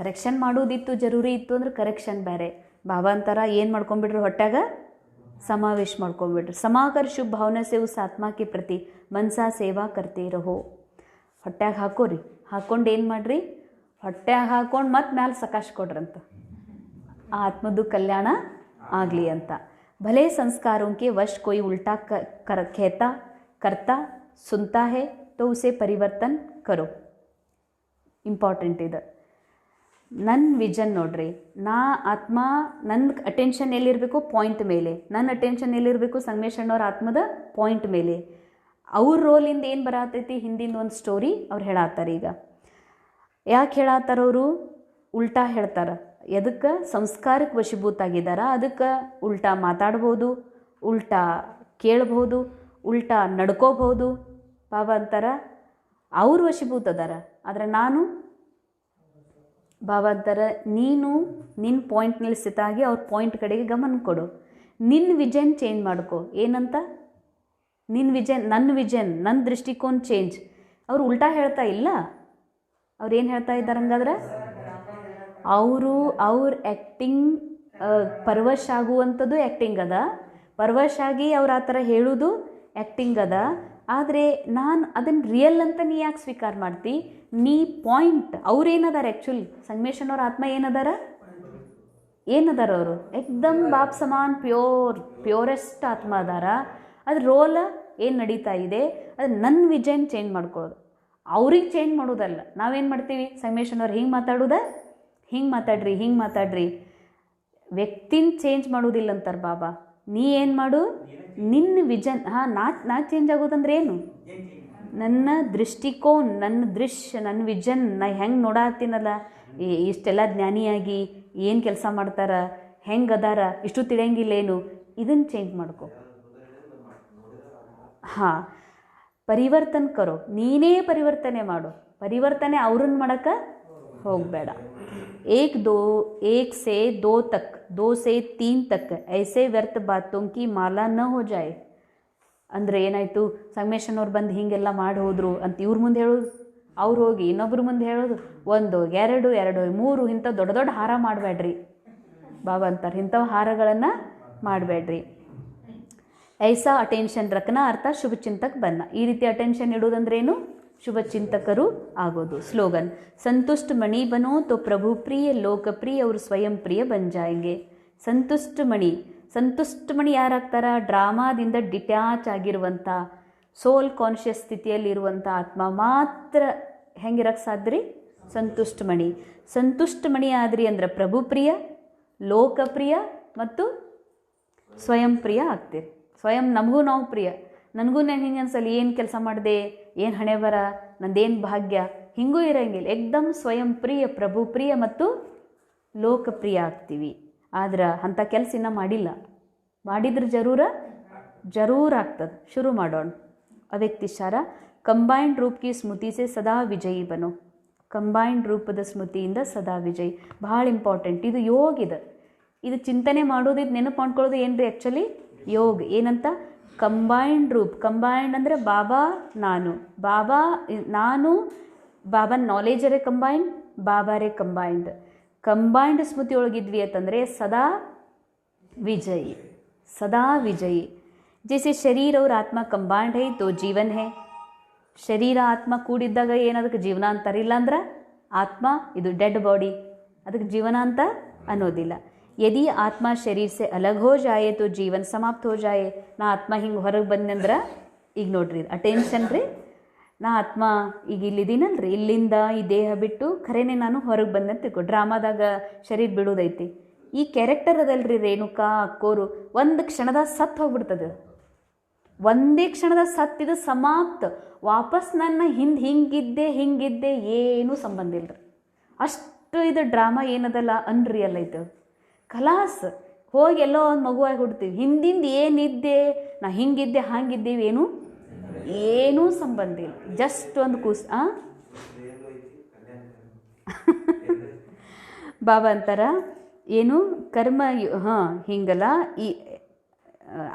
ಕರೆಕ್ಷನ್ ಮಾಡೋದಿತ್ತು, ಜರೂರಿ ಇತ್ತು ಅಂದ್ರೆ ಕರೆಕ್ಷನ್ ಬೇರೆ. ಬಾಬಾ ಅಂತಾರ ಏನು ಮಾಡ್ಕೊಂಬಿಟ್ರು, ಹೊಟ್ಯಾಗ ಸಮಾವೇಶ ಮಾಡ್ಕೊಂಬಿಟ್ರು. ಸಮಾಕರ್ ಶುಭ ಭಾವನೆ ಸೇ ಉಸ್ ಆತ್ಮಕ್ಕೆ ಪ್ರತಿ ಮನ್ಸಾ ಸೇವಾ ಕರ್ತೆ ರಹೋ. ಹೊಟ್ಯಾಗ ಹಾಕೋರಿ, ಹಾಕ್ಕೊಂಡು ಏನು ಮಾಡಿರಿ, ಹೊಟ್ಯಾಗ ಹಾಕ್ಕೊಂಡು ಮತ್ತೆ ಮ್ಯಾಲೆ ಸಕಾಶ್ ಕೊಡ್ರಂತ, ಆ ಆತ್ಮದ್ದು ಕಲ್ಯಾಣ ಆಗಲಿ ಅಂತ. ಭಲೆ ಸಂಸ್ಕಾರೋಂಕೆ ವಶ್ ಕೊಯ್ ಉಲ್ಟಾ ಖೇತಾ ಕರ್ತಾ ಸುನ್ತಾ ಹೇ ತೋ ಉಸೆ ಪರಿವರ್ತನ್ ಕರೋ. ಇಂಪಾರ್ಟೆಂಟ್ ಇದು. ನನ್ನ ವಿಜನ್ ನೋಡ್ರಿ, ನಾ ಆತ್ಮ ನನ್ನ ಅಟೆನ್ಷನ್ ಎಲ್ಲಿರಬೇಕು, ಪಾಯಿಂಟ್ ಮೇಲೆ. ನನ್ನ ಅಟೆನ್ಷನ್ ಎಲ್ಲಿರಬೇಕು, ಸಂಗಮೇಶಣ್ಣವ್ರ ಆತ್ಮದ ಪಾಯಿಂಟ್ ಮೇಲೆ. ಅವ್ರ ರೋಲಿಂದ ಏನು ಬರತೈತಿ, ಹಿಂದಿಂದ ಒಂದು ಸ್ಟೋರಿ ಅವ್ರು ಹೇಳತ್ತಾರೆ. ಈಗ ಯಾಕೆ ಹೇಳತ್ತಾರವರು, ಉಲ್ಟಾ ಹೇಳ್ತಾರೆ. ಎದಕ್ಕೆ, ಸಂಸ್ಕಾರಕ್ಕೆ ವಶೀಭೂತ ಆಗಿದ್ದಾರ, ಅದಕ್ಕೆ ಉಲ್ಟಾ ಮಾತಾಡ್ಬೋದು, ಉಲ್ಟಾ ಕೇಳ್ಬೋದು, ಉಲ್ಟಾ ನಡ್ಕೋಬಹುದು. ಬಾಬಾ ಅಂತಾರ ಅವ್ರು ವಶೀಭೂತ ಅದಾರ, ಆದರೆ ನಾನು ಬಾಬಾ ಅಂತಾರೆ ನೀನು ನಿನ್ನ ಪಾಯಿಂಟ್ನಲ್ಲಿ ಸ್ಥಿತಾಗಿ ಅವ್ರ ಪಾಯಿಂಟ್ ಕಡೆಗೆ ಗಮನ ಕೊಡು. ನಿನ್ನ ವಿಜನ್ ಚೇಂಜ್ ಮಾಡ್ಕೊ. ಏನಂತ, ನನ್ನ ವಿಜನ್ ನನ್ನ ದೃಷ್ಟಿಕೋನ ಚೇಂಜ್. ಅವ್ರು ಉಲ್ಟಾ ಹೇಳ್ತಾ ಇಲ್ಲ. ಅವ್ರು ಏನು ಹೇಳ್ತಾ ಇದ್ದಾರೆ ಹಂಗಾದ್ರೆ, ಅವ್ರ ಆ್ಯಕ್ಟಿಂಗ್ ಪರವಶ ಆಗುವಂಥದ್ದು ಆ್ಯಕ್ಟಿಂಗ್ ಅದ, ಪರವಶ ಆಗಿ ಅವ್ರು ಆ ಥರ ಹೇಳೋದು ಆ್ಯಕ್ಟಿಂಗ್ ಅದ. ಆದರೆ ನಾನು ಅದನ್ನು ರಿಯಲ್ ಅಂತ ನೀ ಯಾಕೆ ಸ್ವೀಕಾರ ಮಾಡ್ತಿ, ನೀ ಪಾಯಿಂಟ್. ಅವ್ರೇನದಾರ ಆ್ಯಕ್ಚುಲಿ, ಸಂಗಮೇಶಣ್ಣವ್ರ ಆತ್ಮ ಏನದಾರ ಅವರು ಏಕ್ದಮ್ ಬಾಪ್ ಸಮಾನ್ ಪ್ಯೂರೆಸ್ಟ್ ಆತ್ಮ ಅದಾರ. ಅದ್ರ ರೋಲ್ ಏನು ನಡೀತಾ ಇದೆ, ಅದು ನನ್ನ ವಿಜನ್ ಚೇಂಜ್ ಮಾಡ್ಕೊಳ್ಳೋದು, ಅವ್ರಿಗೆ ಚೇಂಜ್ ಮಾಡೋದಲ್ಲ. ನಾವೇನು ಮಾಡ್ತೀವಿ, ಸಂಗಮೇಶಣ್ಣವ್ರು ಹಿಂಗೆ ಮಾತಾಡ್ರಿ, ವ್ಯಕ್ತಿನ ಚೇಂಜ್ ಮಾಡೋದಿಲ್ಲ ಅಂತಾರೆ ಬಾಬಾ. ನೀ ಏನು ಮಾಡು, ನಿನ್ನ ವಿಜನ್. ನಾ ಚೇಂಜ್ ಆಗೋದಂದ್ರೆ ಏನು, ನನ್ನ ದೃಷ್ಟಿಕೋನ, ನನ್ನ ವಿಜನ್, ನಾ ಹೆಂಗೆ ನೋಡತ್ತೀನಲ್ಲ, ಇಷ್ಟೆಲ್ಲ ಜ್ಞಾನಿಯಾಗಿ ಏನು ಕೆಲಸ ಮಾಡ್ತಾರ, ಹೆಂಗೆ ಅದಾರ, ಇಷ್ಟು ತಿಳಿಯಂಗಿಲ್ಲೇನು, ಇದನ್ನು ಚೇಂಜ್ ಮಾಡ್ಕೊ. ಪರಿವರ್ತನೆ ಕರೋ, ನೀನೇ ಪರಿವರ್ತನೆ ಮಾಡು. ಪರಿವರ್ತನೆ ಅವ್ರನ್ನ ಮಾಡೋಕ್ಕೆ ಹೋಗಬೇಡ. एक से दो तक, 2 से 3 तक ऐसे व्यर्थ बातों की माला न हो जाए. ಅಂದರೆ ಏನಾಯಿತು, ಸಂಗಮೇಶನವ್ರು ಬಂದು ಹೀಗೆಲ್ಲ ಮಾಡಿ ಹೋದ್ರು ಅಂತ ಇವ್ರ ಮುಂದೆ ಹೇಳೋದು, ಅವ್ರು ಹೋಗಿ ಇನ್ನೊಬ್ರ ಮುಂದೆ ಹೇಳೋದು, 1 2 3 ಇಂಥ ದೊಡ್ಡ ಹಾರ ಮಾಡಬೇಡ್ರಿ. ಬಾಬಾ ಅಂತಾರೆ ಇಂಥವು ಹಾರಗಳನ್ನು ಮಾಡಬೇಡ್ರಿ. ಐಸಾ ಅಟೆನ್ಷನ್ ರಖನಾ ಅರ್ಥ ಶುಭ ಚಿಂತಕ್ ಬನ್ನ. ಈ ರೀತಿ ಅಟೆನ್ಷನ್ ಇಡೋದಂದ್ರೇನು, ಶುಭ ಚಿಂತಕರು ಆಗೋದು. ಸ್ಲೋಗನ್, ಸಂತುಷ್ಟ ಮಣಿ ಬನೋ ತೋ ಪ್ರಭು ಪ್ರಿಯ ಲೋಕಪ್ರಿಯ ಅವರು ಸ್ವಯಂ ಪ್ರಿಯ ಬನ್ ಜಾಯಂಗೆ. ಸಂತುಷ್ಟ ಮಣಿ ಯಾರಾಗ್ತಾರ, ಡ್ರಾಮಾದಿಂದ ಡಿಟ್ಯಾಚ್ ಆಗಿರುವಂಥ ಸೋಲ್ ಕಾನ್ಷಿಯಸ್ ಸ್ಥಿತಿಯಲ್ಲಿರುವಂಥ ಆತ್ಮ ಮಾತ್ರ ಹೆಂಗಿರಕ್ಕೆ ಸಾಧ್ಯ, ಸಂತುಷ್ಟ ಮಣಿ ಆದ್ರಿ ಅಂದ್ರೆ ಪ್ರಭು ಪ್ರಿಯ, ಲೋಕಪ್ರಿಯ ಮತ್ತು ಸ್ವಯಂ ಪ್ರಿಯ ಆಗ್ತೀರಿ. ಸ್ವಯಂ ನಮಗೂ ನಾವು ಪ್ರಿಯ, ನನಗೂ ನಾನು ಹಿಂಗೆ ಅನ್ಸಲ್ಲಿ, ಏನು ಕೆಲಸ ಮಾಡಿದೆ, ಏನು ಹಣೆ ಬರ, ನಂದೇನು ಭಾಗ್ಯ, ಹಿಂಗೂ ಇರೋಂಗಿಲ್ಲ. ಏಕ್ದಮ್ ಸ್ವಯಂ ಪ್ರಿಯ, ಪ್ರಭು ಪ್ರಿಯ ಮತ್ತು ಲೋಕಪ್ರಿಯ ಆಗ್ತೀವಿ. ಆದ್ರೆ ಅಂಥ ಕೆಲಸ ಇನ್ನೂ ಮಾಡಿದ್ರೆ ಜರೂರ ಆಗ್ತದೆ. ಶುರು ಮಾಡೋಣ. ಅವ್ಯಕ್ತಿಶಾರ, ಕಂಬೈನ್ಡ್ ರೂಪ್ ಕಿ ಸ್ಮೃತಿ ಸೇ ಸದಾ ವಿಜಯಿ ಬನೋ. ಕಂಬೈನ್ಡ್ ರೂಪದ ಸ್ಮೃತಿಯಿಂದ ಸದಾ ವಿಜಯಿ ಭಾಳ ಇಂಪಾರ್ಟೆಂಟ್. ಇದು ಯೋಗ. ಇದು ಚಿಂತನೆ ಮಾಡೋದು, ಇದು ನೆನಪು ಮಾಡ್ಕೊಳ್ಳೋದು ಏನ್ರಿ ಆ್ಯಕ್ಚುಲಿ ಯೋಗ. ಏನಂತ, ಕಂಬೈನ್ಡ್ ರೂಪ್. ಕಂಬೈನ್ಡ್ ಅಂದರೆ ಬಾಬಾ ನಾನು, ಬಾಬಾ ನಾಲೆಜರೇ ಕಂಬೈನ್ಡ್, ಬಾಬಾರೇ ಕಂಬೈನ್ಡ್ ಸ್ಮೃತಿ ಒಳಗಿದ್ವಿ ಅಂತಂದರೆ ಸದಾ ವಿಜಯಿ. ಜೈಸೆ ಶರೀರ और आत्मा कंबाइंड है तो जीवन है. ಶರೀರ ಆತ್ಮ ಕೂಡಿದ್ದಾಗ ಏನದಕ್ಕೆ ಜೀವನ ಅಂತಾರೆ, ಇಲ್ಲಾಂದ್ರೆ ಆತ್ಮ ಇದು ಡೆಡ್ ಬಾಡಿ, ಅದಕ್ಕೆ ಜೀವನ ಅಂತ ಅನ್ನೋದಿಲ್ಲ. ಯದಿ ಆತ್ಮ ಶರೀರ ಸೆ ಅಲಗ್ ಹೋ ಜಾಯೆ ತೋ ಜೀವನ್ ಸಮಾಪ್ತ ಹೋ ಜಾಯೆ. ನಾ ಆತ್ಮ ಹಿಂಗೆ ಹೊರಗೆ ಬಂದಂದ್ರೆ ಈಗ ನೋಡ್ರಿ ಅಟೆನ್ಷನ್ ರೀ, ನಾ ಆತ್ಮ ಈಗ ಇಲ್ಲಿದ್ದೀನಲ್ರಿ, ಇಲ್ಲಿಂದ ಈ ದೇಹ ಬಿಟ್ಟು ಖರೇನೆ ನಾನು ಹೊರಗೆ ಬಂದೆ ಅಂತ ತಿಳ್ಕೊ. ಡ್ರಾಮಾದಾಗ ಶರೀರ ಬಿಡೋದೈತಿ, ಈ ಕ್ಯಾರೆಕ್ಟರ್ ಅದಲ್ರಿ ರೇಣುಕಾ ಅಕ್ಕೋರು, ಒಂದು ಕ್ಷಣದಾಗ ಸತ್ತು ಹೋಗ್ಬಿಡ್ತದೆ, ಒಂದೇ ಕ್ಷಣದಾಗ ಸತ್ತಿದು ಸಮಾಪ್ತ. ವಾಪಸ್ ನನ್ನ ಹಿಂಗಿದ್ದೆ ಏನೂ ಸಂಬಂಧ ಇಲ್ಲ ರೀ. ಅಷ್ಟು ಇದು ಡ್ರಾಮಾ ಏನದಲ್ಲ ಅನ್ರಿಯಲ್ ಐತೆ, ಖಲಾಸ್ ಹೋಗಿ ಎಲ್ಲೋ ಒಂದು ಮಗುವಾಗಿ ಹುಡ್ತೀವಿ. ಹಿಂದಿಂದ ಏನಿದ್ದೆ, ನಾ ಹಿಂಗಿದ್ದೆ ಹಾಂಗಿದ್ದೀವಿ ಏನೂ ಸಂಬಂಧ ಇಲ್ಲ, ಜಸ್ಟ್ ಒಂದು ಬಾಬಾ ಅಂತಾರ ಏನು ಕರ್ಮ ಹಿಂಗಲ್ಲ. ಈ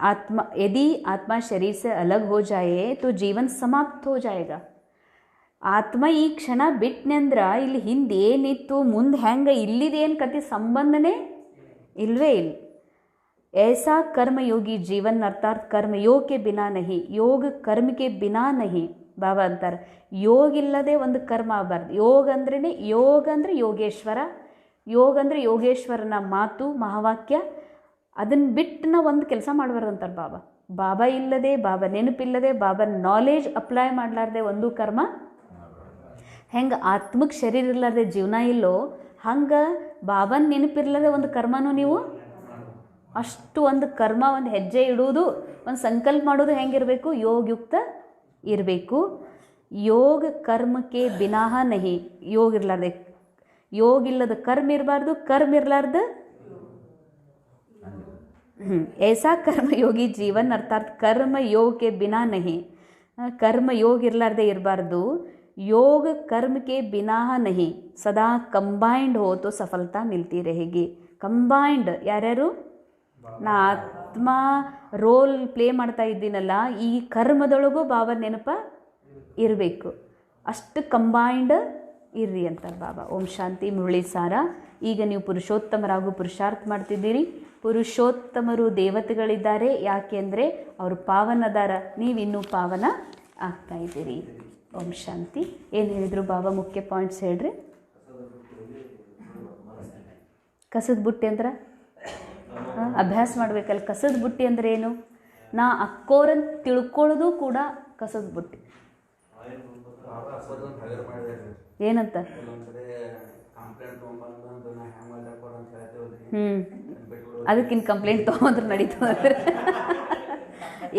ಆತ್ಮ ಯದಿ ಆತ್ಮ ಶರೀರ ಸೆ ಅಲಗ್ ಹೋ ಜಾಯೆ ತೋ ಜೀವನ್ ಸಮಾಪ್ತ ಹೋ ಜಾಯೇಗಾ. ಆತ್ಮ ಈ ಕ್ಷಣ ಬಿಟ್ನಂದ್ರೆ ಇಲ್ಲಿ ಹಿಂದೆ ಏನಿತ್ತು ಮುಂದೆ ಹೆಂಗೆ ಇಲ್ಲಿದೇನು ಕತೆ ಸಂಬಂಧನೇ ಇಲ್ವೇ ಇಲ್ಲ. ऐसा कर्मयोगी जीवन अर्थात कर्मयोग के बिना नहीं, योग कर्म के बिना नहीं. ಬಾಬಾ ಅಂತಾರೆ ಯೋಗ ಇಲ್ಲದೆ ಒಂದು ಕರ್ಮ ಆಗಬಾರ್ದು. ಯೋಗ ಅಂದರೆ ಯೋಗೇಶ್ವರ, ಯೋಗ ಅಂದರೆ ಯೋಗೇಶ್ವರನ ಮಾತು ಮಹಾವಾಕ್ಯ, ಅದನ್ನು ಬಿಟ್ಟು ನಾವು ಒಂದು ಕೆಲಸ ಮಾಡಬಾರ್ದು ಅಂತಾರೆ ಬಾಬಾ. ಬಾಬಾ ಇಲ್ಲದೆ, ಬಾಬಾ ನೆನಪಿಲ್ಲದೆ, ಬಾಬಾ ನಾಲೆಜ್ ಅಪ್ಲೈ ಮಾಡಲಾರ್ದೆ ಒಂದು ಕರ್ಮ. ಹೆಂಗೆ ಆತ್ಮಕ್ಕೆ ಶರೀರ ಇರಲಾರ್ದೆ ಜೀವನ ಇಲ್ಲೋ, ಹಂಗೆ ಬಾಬನ ನೆನಪಿರ್ಲದೆ ಒಂದು ಕರ್ಮನೂ ನೀವು ಅಷ್ಟು ಒಂದು ಕರ್ಮ, ಒಂದು ಹೆಜ್ಜೆ ಇಡುವುದು, ಒಂದು ಸಂಕಲ್ಪ ಮಾಡೋದು ಹೆಂಗಿರಬೇಕು, ಯೋಗಯುಕ್ತ ಇರಬೇಕು. ಯೋಗ ಕರ್ಮಕ್ಕೆ ಬಿನಾಹ ನಹಿ, ಯೋಗ ಇರಲಾರ್ದೆ ಯೋಗ ಇಲ್ಲದ ಕರ್ಮ ಇರಬಾರ್ದು, ಕರ್ಮ ಇರಲಾರ್ದ ऐसा कर्मयोगी जीवन अर्थात कर्म योग के बिना नहीं, कर्म योग ಇರಲಾರ್ದೆ ಇರಬಾರ್ದು. योग कर्म के बिना नहीं, सदा कंबाइंड हो तो सफलता मिलती रहेगी. ಕಂಬೈಂಡ್ ಯಾರ್ಯಾರು, ನಾ ಆತ್ಮ ರೋಲ್ ಪ್ಲೇ ಮಾಡ್ತಾ ಇದ್ದೀನಲ್ಲ, ಈ ಕರ್ಮದೊಳಗೂ ಬಾಬಾ ನೆನಪ ಇರಬೇಕು, ಅಷ್ಟು ಕಂಬೈಂಡ್ ಇರ್ರಿ ಅಂತಾರೆ ಬಾಬಾ. ಓಂ ಶಾಂತಿ. ಮುರಳಿ ಸಾರ. ಈಗ ನೀವು ಪುರುಷೋತ್ತಮರಾಗೂ ಪುರುಷಾರ್ಥ ಮಾಡ್ತಿದ್ದೀರಿ. ಪುರುಷೋತ್ತಮರು ದೇವತೆಗಳಿದ್ದಾರೆ, ಯಾಕೆಂದರೆ ಅವರು ಪಾವನದಾರ, ನೀವಿನ್ನೂ ಪಾವನ ಆಗ್ತಾ ಇದ್ದೀರಿ. ಓಂ ಶಾಂತಿ. ಏನು ಹೇಳಿದರು ಬಾಬಾ, ಮುಖ್ಯ ಪಾಯಿಂಟ್ಸ್ ಹೇಳ್ರಿ. ಕಸದ ಬುಟ್ಟಿ ಅಂದ್ರೆ ಅಭ್ಯಾಸ ಮಾಡಬೇಕಲ್ಲ. ಕಸದ ಬುಟ್ಟಿ ಅಂದ್ರೆ ಏನು, ನಾ ಅಕ್ಕೋರಂತ ತಿಳ್ಕೊಳ್ಳೋದು ಕೂಡ ಕಸದ ಬುಟ್ಟಿ. ಏನಂತ ಅದಕ್ಕಿಂತ ಕಂಪ್ಲೇಂಟ್ ತೊಗೊಂಡ್ರೆ ನಡೀತದೆ.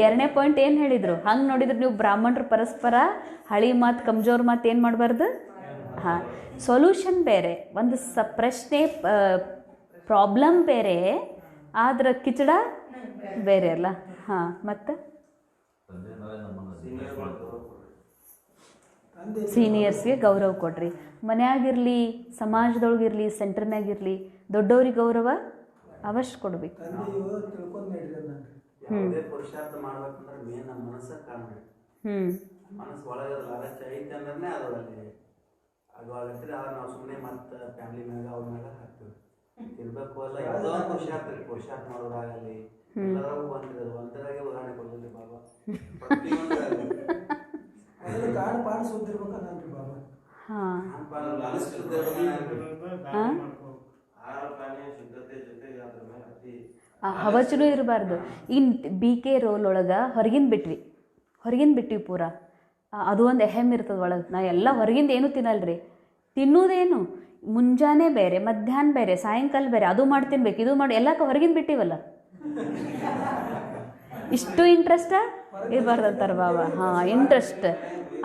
ಎರಡನೇ ಪಾಯಿಂಟ್ ಏನು ಹೇಳಿದರು, ಹಂಗೆ ನೋಡಿದ್ರೆ ನೀವು ಬ್ರಾಹ್ಮಣರು ಪರಸ್ಪರ ಹಳಿ ಮಾತು ಕಮ್ಜೋರ್ ಮಾತು ಏನು ಮಾಡಬಾರ್ದು. ಹಾಂ, ಸೊಲ್ಯೂಷನ್ ಬೇರೆ, ಒಂದು ಪ್ರಶ್ನೆ ಪ್ರಾಬ್ಲಮ್ ಬೇರೆ, ಆದ್ರೆ ಕಿಚಡ ಬೇರೆ ಅಲ್ಲ. ಹಾಂ, ಮತ್ತು ಸೀನಿಯರ್ಸ್ಗೆ ಗೌರವ ಕೊಡ್ರಿ. ಮನೆಯಾಗಿರಲಿ, ಸಮಾಜದೊಳಗಿರಲಿ, ಸೆಂಟರ್ನಾಗಿರಲಿ, ದೊಡ್ಡವ್ರಿಗೆ ಗೌರವ ಅವಶ್ಯ ಕೊಡ್ಬೇಕು. ಪುರುಷಾರ್ಥ ಮಾಡ್ಬೇಕಂದ್ರೆ ಮೇನ್ ನಮ್ಮ ಮನಸ್ಸ ಕಾರಣ. ಮನಸ್ಸು ಒಳಗೆ ಐತೆ ಅಂದ್ರೆ ಅದು ಅಲ್ಲಿ ಅದು ಆಗತ್ತೆ. ಆದ್ರೆ ನಾವು ಸುಮ್ಮನೆ ಮತ್ತೆ ಫ್ಯಾಮಿಲಿ ಮ್ಯಾಗ ಅವ್ರ ಮ್ಯಾಗ ಹಾಕ್ತೀವಿ. ಇರ್ಬೇಕು ಅಲ್ಲ, ಯಾವುದೋ ಒಂದು ಪುರುಷಾರ್ಥ ಮಾಡೋದಾಗಲಿ ಎಲ್ಲರೂ ಬಂದಿರೋದು ಒಂದರಾಗೆ ಉದಾಹರಣೆ ಕೊಡ್ತಿದ್ದೆ ಬಾಬಾ. ಹವಚನೂ ಇರಬಾರ್ದು. ಇನ್ನು BK ರೋಲ್ ಒಳಗೆ ಹೊರಗಿಂದ ಬಿಟ್ವಿ ಪೂರ. ಅದು ಒಂದು ಎಹೆಮ್ ಇರ್ತದೆ ಒಳಗೆ. ನಾ ಎಲ್ಲ ಹೊರಗಿಂದ ಏನೂ ತಿನ್ನಲ್ರಿ. ತಿನ್ನೋದೇನು ಮುಂಜಾನೆ ಬೇರೆ, ಮಧ್ಯಾಹ್ನ ಬೇರೆ, ಸಾಯಂಕಾಲ ಬೇರೆ, ಅದು ಮಾಡಿ ತಿನ್ಬೇಕು, ಇದು ಮಾಡಿ, ಎಲ್ಲಕ್ಕೆ ಹೊರಗಿಂದ ಬಿಟ್ಟಿವಲ್ಲ. ಇಷ್ಟು ಇಂಟ್ರೆಸ್ಟ ಇರಬಾರ್ದು ಅಂತಾರೆ ಬಾಬಾ. ಹಾಂ, ಇಂಟ್ರೆಸ್ಟ್.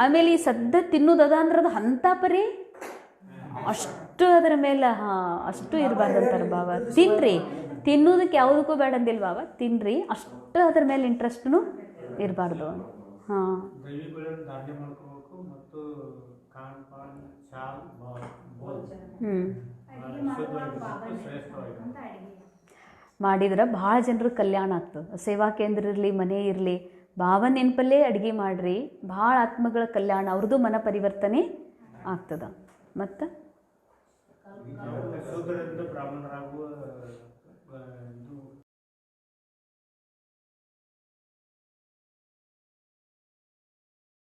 ಆಮೇಲೆ ಈ ಸದ್ದ ತಿನ್ನೋದದ ಅಂದ್ರೆ ಅದು ಅಂಥ ಪರಿ ಅಷ್ಟು ಅದರ ಮೇಲೆ, ಹಾಂ, ಅಷ್ಟು ಇರಬಾರ್ದು ಅಂತಾರೆ ಬಾಬಾ. ತಿನ್ನಿರಿ, ತಿನ್ನೋದಕ್ಕೆ ಯಾವುದಕ್ಕೂ ಬೇಡ ಅಂದಿಲ್ಲ ಬಾಬಾ, ತಿನ್ನಿರಿ, ಅಷ್ಟು ಅದ್ರ ಮೇಲೆ ಇಂಟ್ರೆಸ್ಟೂ ಇರಬಾರ್ದು. ಹಾಂ, ಮಾಡಿದ್ರೆ ಭಾಳ ಜನರ ಕಲ್ಯಾಣ ಆಗ್ತದೆ. ಸೇವಾ ಕೇಂದ್ರ ಇರಲಿ, ಮನೆ ಇರಲಿ, ಬಾಬಾ ನೆನಪಲ್ಲೇ ಅಡುಗೆ ಮಾಡಿರಿ, ಭಾಳ ಆತ್ಮಗಳ ಕಲ್ಯಾಣ, ಅವ್ರದ್ದು ಮನ ಪರಿವರ್ತನೆ ಆಗ್ತದೆ. ಮತ್ತು